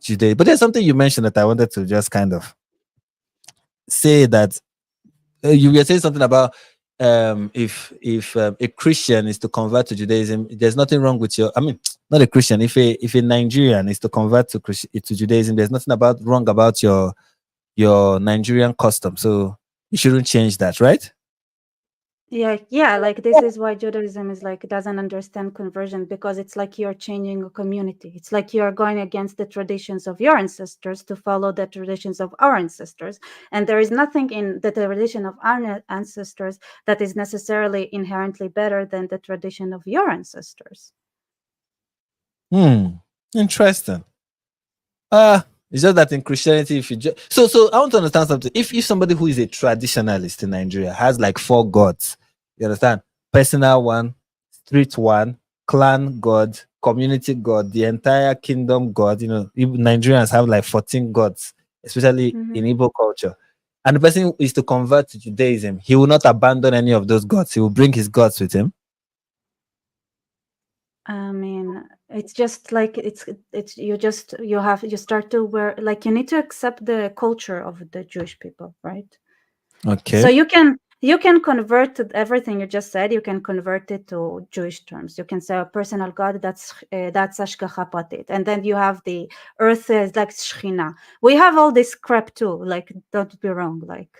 Judaism. But there's something you mentioned that I wanted to just kind of say that you were saying something about if a Christian is to convert to Judaism, there's nothing wrong with your. I mean, not a Christian. If a Nigerian is to convert to Judaism, there's nothing wrong about your Nigerian custom. So you shouldn't change that, right? Yeah, like this is why Judaism is like doesn't understand conversion, because it's like you're changing a community. It's like you're going against the traditions of your ancestors to follow the traditions of our ancestors. And there is nothing in the tradition of our ancestors that is necessarily inherently better than the tradition of your ancestors. Interesting. It's just that in Christianity, if you so I want to understand something. If somebody who is a traditionalist in Nigeria has like 4 gods, you understand? Personal one, street one, clan god, community god, the entire kingdom god. Nigerians have like 14 gods, especially in Igbo culture. And the person is to convert to Judaism, he will not abandon any of those gods. He will bring his gods with him. I mean, it's just like you start to wear, like, you need to accept the culture of the Jewish people, right? Okay. So you can convert everything you just said. You can convert it to Jewish terms. You can say a personal God, that's hashgacha pratit, and then you have the earth is like shechina. We have all this crap too. Like, don't be wrong. Like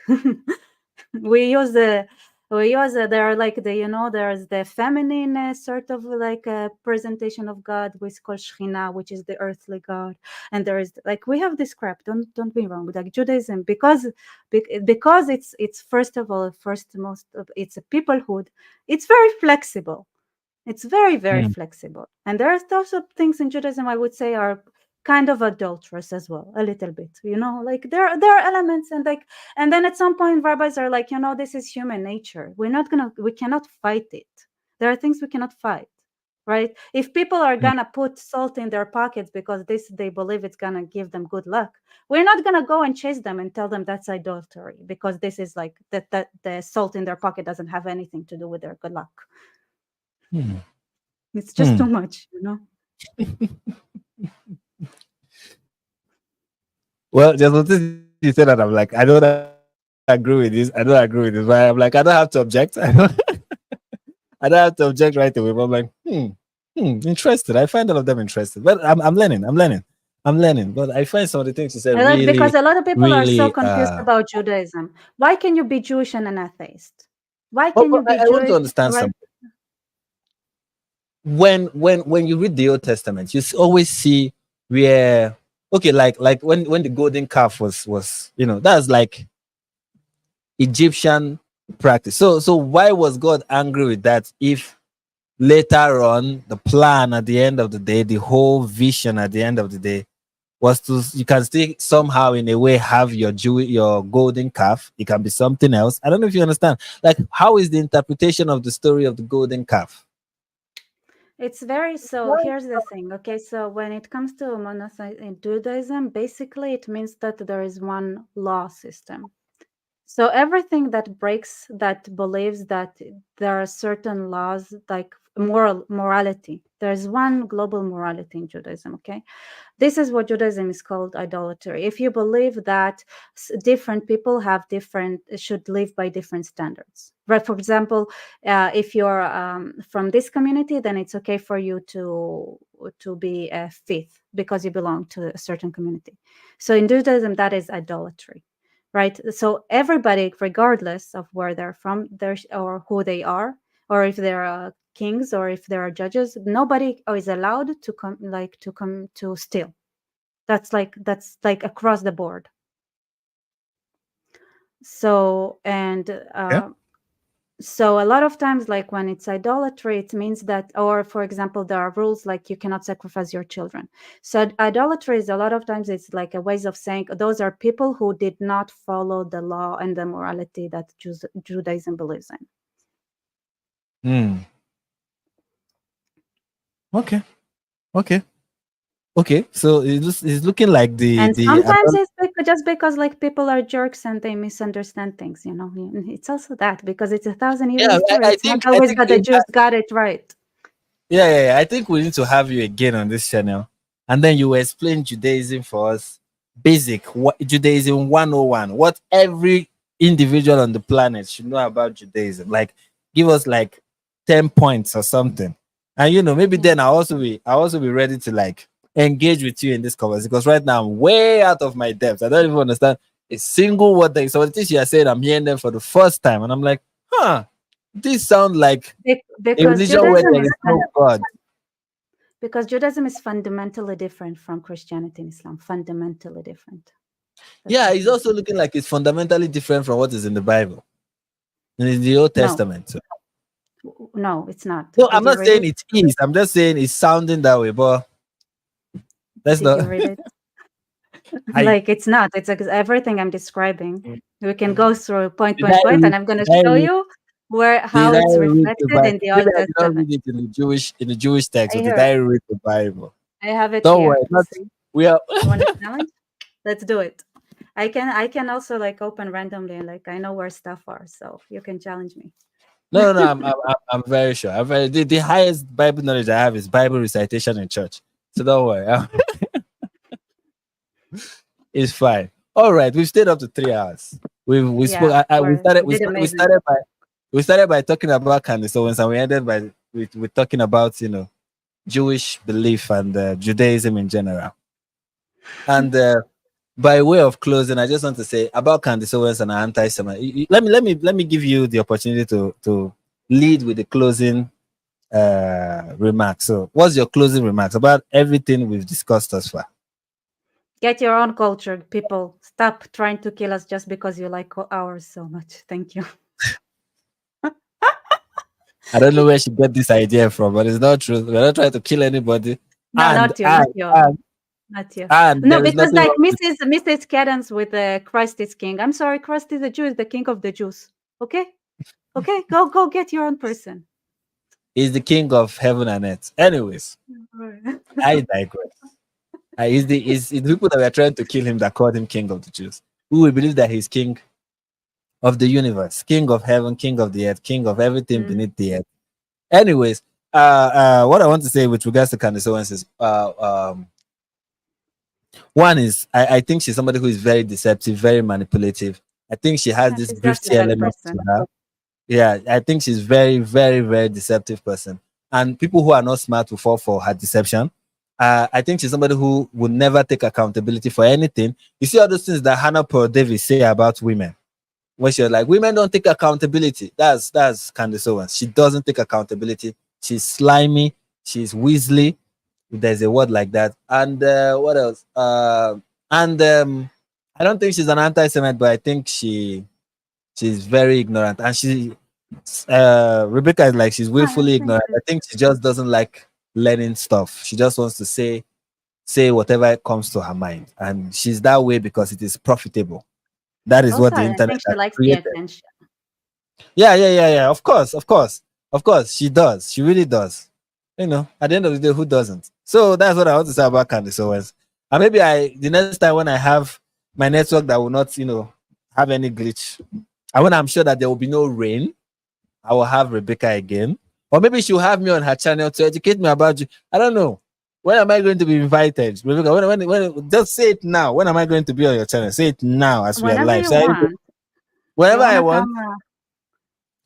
we use there are like there's the feminine sort of like a presentation of God, we call Shechina, which is the earthly God, and there is like we have this crap. Don't be wrong. Like Judaism, because it's first of all, it's a peoplehood. It's very flexible. It's very, very flexible. And there are also things in Judaism I would say are kind of adulterous as well, a little bit, like there are elements, and then at some point rabbis are like, this is human nature. We cannot fight it. There are things we cannot fight, right? If people are gonna put salt in their pockets because they believe it's gonna give them good luck, we're not gonna go and chase them and tell them that's adultery because this is like that the salt in their pocket doesn't have anything to do with their good luck. It's just too much, Well, there's nothing you said that I'm like, I don't agree with this. I don't agree with this. But I'm like, I don't have to object. I don't have to object right away. But I'm like, interested. I find all of them interested. But I'm learning. But I find some of the things you said really, because a lot of people are so really, confused about Judaism. Why can you be Jewish and an atheist? Why but can you be I want to Jewish? understand Right? something. When you read the Old Testament, you always see where, okay, like when the golden calf was that's like Egyptian practice. So why was God angry with that if later on the plan at the end of the day, the whole vision at the end of the day was to, you can still somehow in a way have your golden calf. It can be something else. I don't know if you understand. Like, how is the interpretation of the story of the golden calf? It's very so. Here's the thing. Okay, so when it comes to monotheism in Judaism, basically it means that there is one law system. So everything that believes that there are certain laws, like morality, there's one global morality in Judaism. Okay, this is what Judaism is called idolatry. If you believe that different people should live by different standards, right? For example, if you're from this community, then it's okay for you to be a fifth because you belong to a certain community. So in Judaism, that is idolatry, right? So everybody, regardless of where they're from, or who they are, or if there are kings, or if there are judges, nobody is allowed to come to steal. That's like across the board. So, and so a lot of times, like when it's idolatry, it means that, or for example, there are rules like you cannot sacrifice your children. So idolatry is a lot of times it's like a ways of saying those are people who did not follow the law and the morality that Judaism believes in. Okay. So it's looking like and sometimes it's just because like people are jerks and they misunderstand things, you know. It's also that because it's 1,000-year history. It's not always that the Jews got it right. Yeah. I think we need to have you again on this channel, and then you explain Judaism for us. Basic Judaism 101. What every individual on the planet should know about Judaism. Like, give us like 10 points or something. And you know, maybe then I'll also be ready to like engage with you in this conversation, because right now I'm way out of my depth. I don't even understand a single word that so the things you are saying, I'm hearing them for the first time, and I'm like, this sounds like a religion where there is no God. Because Judaism is fundamentally different from Christianity and Islam. Fundamentally different. It's also looking like it's fundamentally different from what is in the Bible, in the Old Testament. No, it's not. No, I'm not saying it is. I'm just saying it's sounding that way, but that's not. Did you read it? Like it's not. It's like everything I'm describing. We can go through point, and I'm going to show you how it's reflected in the Old Testament. I did not read it in the Jewish text. Or did I read the Bible? I have it Don't here. worry. We are. You want a challenge? Let's do it. I can also like open randomly and like I know where stuff are, so you can challenge me. No. I'm very sure. The highest Bible knowledge I have is Bible recitation in church. So don't worry. It's fine. All right, we've stayed up to 3 hours. We spoke. We started by talking about Candace Owens, and we ended with talking about Jewish belief and Judaism in general. And by way of closing, I just want to say about Candace Owens and anti-Semitism. Let me give you the opportunity to lead with the closing remarks. So, what's your closing remarks about everything we've discussed thus far? Get your own culture, people. Stop trying to kill us just because you like ours so much. Thank you. I don't know where she got this idea from, but it's not true. We're not trying to kill anybody. No, not you. Not you. No, because like Mrs. Cadence with Christ is King. I'm sorry, Christ is a Jew, is the King of the Jews. Okay? Go get your own person. He's the King of heaven and earth. Anyways, I digress. It's the people that were trying to kill him that called him King of the Jews. Who will believe that he's King of the universe, King of heaven, King of the earth, King of everything beneath the earth. Anyways, what I want to say with regards to Candace Owens is, one is I think she's somebody who is very deceptive, very manipulative. I think she has this grifty element to her. Yeah, I think she's very, very, very deceptive person. And people who are not smart will fall for her deception. I think she's somebody who would never take accountability for anything. You see all those things that Hannah Pearl Davis say about women, where she's like, women don't take accountability. That's Candace Owens. She doesn't take accountability. She's slimy. She's weaselly. There's a word like that. And what else? I don't think she's an anti-Semite, but I think she's very ignorant. And Rebecca is like, she's willfully ignorant. I think she just doesn't like learning stuff. She just wants to say whatever comes to her mind. And she's that way because it is profitable. That is what the internet has likes created. The attention. Yeah. Of course. She does. She really does. At the end of the day, who doesn't? So that's what I want to say about Candace Owens. And maybe the next time when I have my network that will not, have any glitch, and when I'm sure that there will be no rain, I will have Rebecca again. Or maybe she'll have me on her channel to educate me about you. I don't know. When am I going to be invited? Rebecca, when just say it now. When am I going to be on your channel? Say it now as we are live. Whenever I want.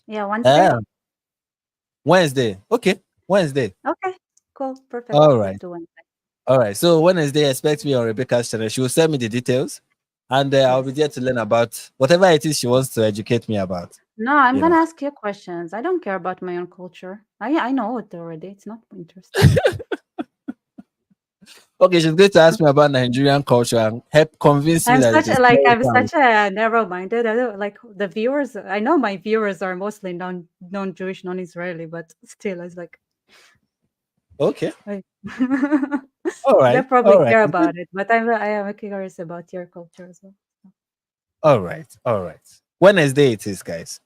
Yeah, Wednesday. Wednesday. Okay. Wednesday. Okay. Cool. Perfect. All right. So Wednesday, expect me on Rebecca's channel. She will send me the details. And I'll be there to learn about whatever it is she wants to educate me about. No, I'm You gonna know. ask you questions. I don't care about my own culture. I know it already. It's not interesting. Okay, she's going to ask me about Nigerian culture and help convince me that it is I'm very such a narrow-minded. I don't like the viewers. I know my viewers are mostly non-Jewish, non-Israeli, but still, it's like okay. I, All they right. probably All right. care about it. But I am curious about your culture as well. All right. All right. Wednesday it is, guys.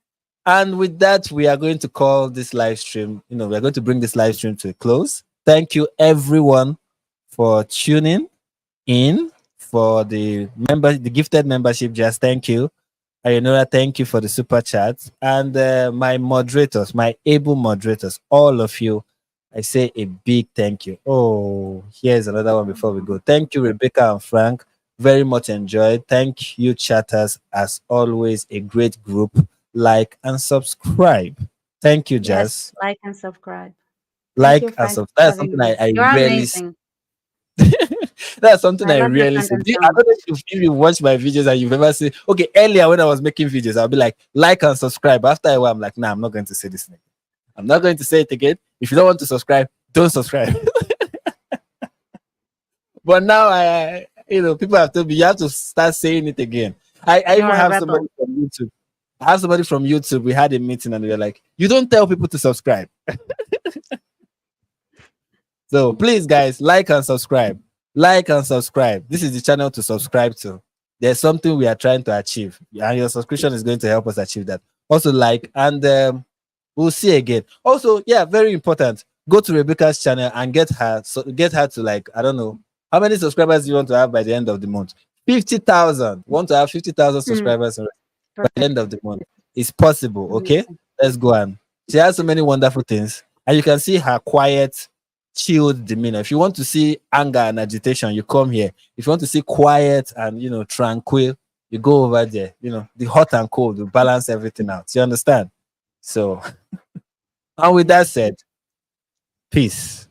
And with that, we are going to call this live stream. We're going to bring this live stream to a close. Thank you, everyone, for tuning in for the gifted membership. Just thank you. Ayonora, thank you for the super chat. And my moderators, my able moderators, all of you, I say a big thank you. Oh, here's another one before we go. Thank you, Rebecca and Frank. Very much enjoyed. Thank you, chatters. As always, a great group. Like and subscribe. Thank you, Yes, Jazz. like and subscribe. Thank you, Like and Frank, subscribe. for That's having something me. I You're rarely see. amazing. That's something I I love your rarely see. content so I don't know much. if you watch my videos and you've ever seen. Okay, earlier when I was making videos, I'll be like and subscribe. After a while, I'm like, nah, I'm not going to say this thing. I'm not going to say it again. If you don't want to subscribe, don't subscribe. But now people have told me you have to start saying it again. I You're even a have rebel. somebody from YouTube. I have somebody from YouTube. We had a meeting and they were like, you don't tell people to subscribe. So please, guys, like and subscribe. Like and subscribe. This is the channel to subscribe to. There's something we are trying to achieve, and your subscription is going to help us achieve that. Also, like, and we'll see again. Also, yeah, very important. Go to Rebecca's channel and get her to, like, I don't know how many subscribers you want to have by the end of the month. 50,000. Want to have 50,000 subscribers by the end Perfect. of the month? It's possible. Okay, Amazing. let's go on. She has so many wonderful things, and you can see her quiet, chilled demeanor. If you want to see anger and agitation, you come here. If you want to see quiet and tranquil, you go over there. The hot and cold will balance everything out. You understand? So, and with that said, peace.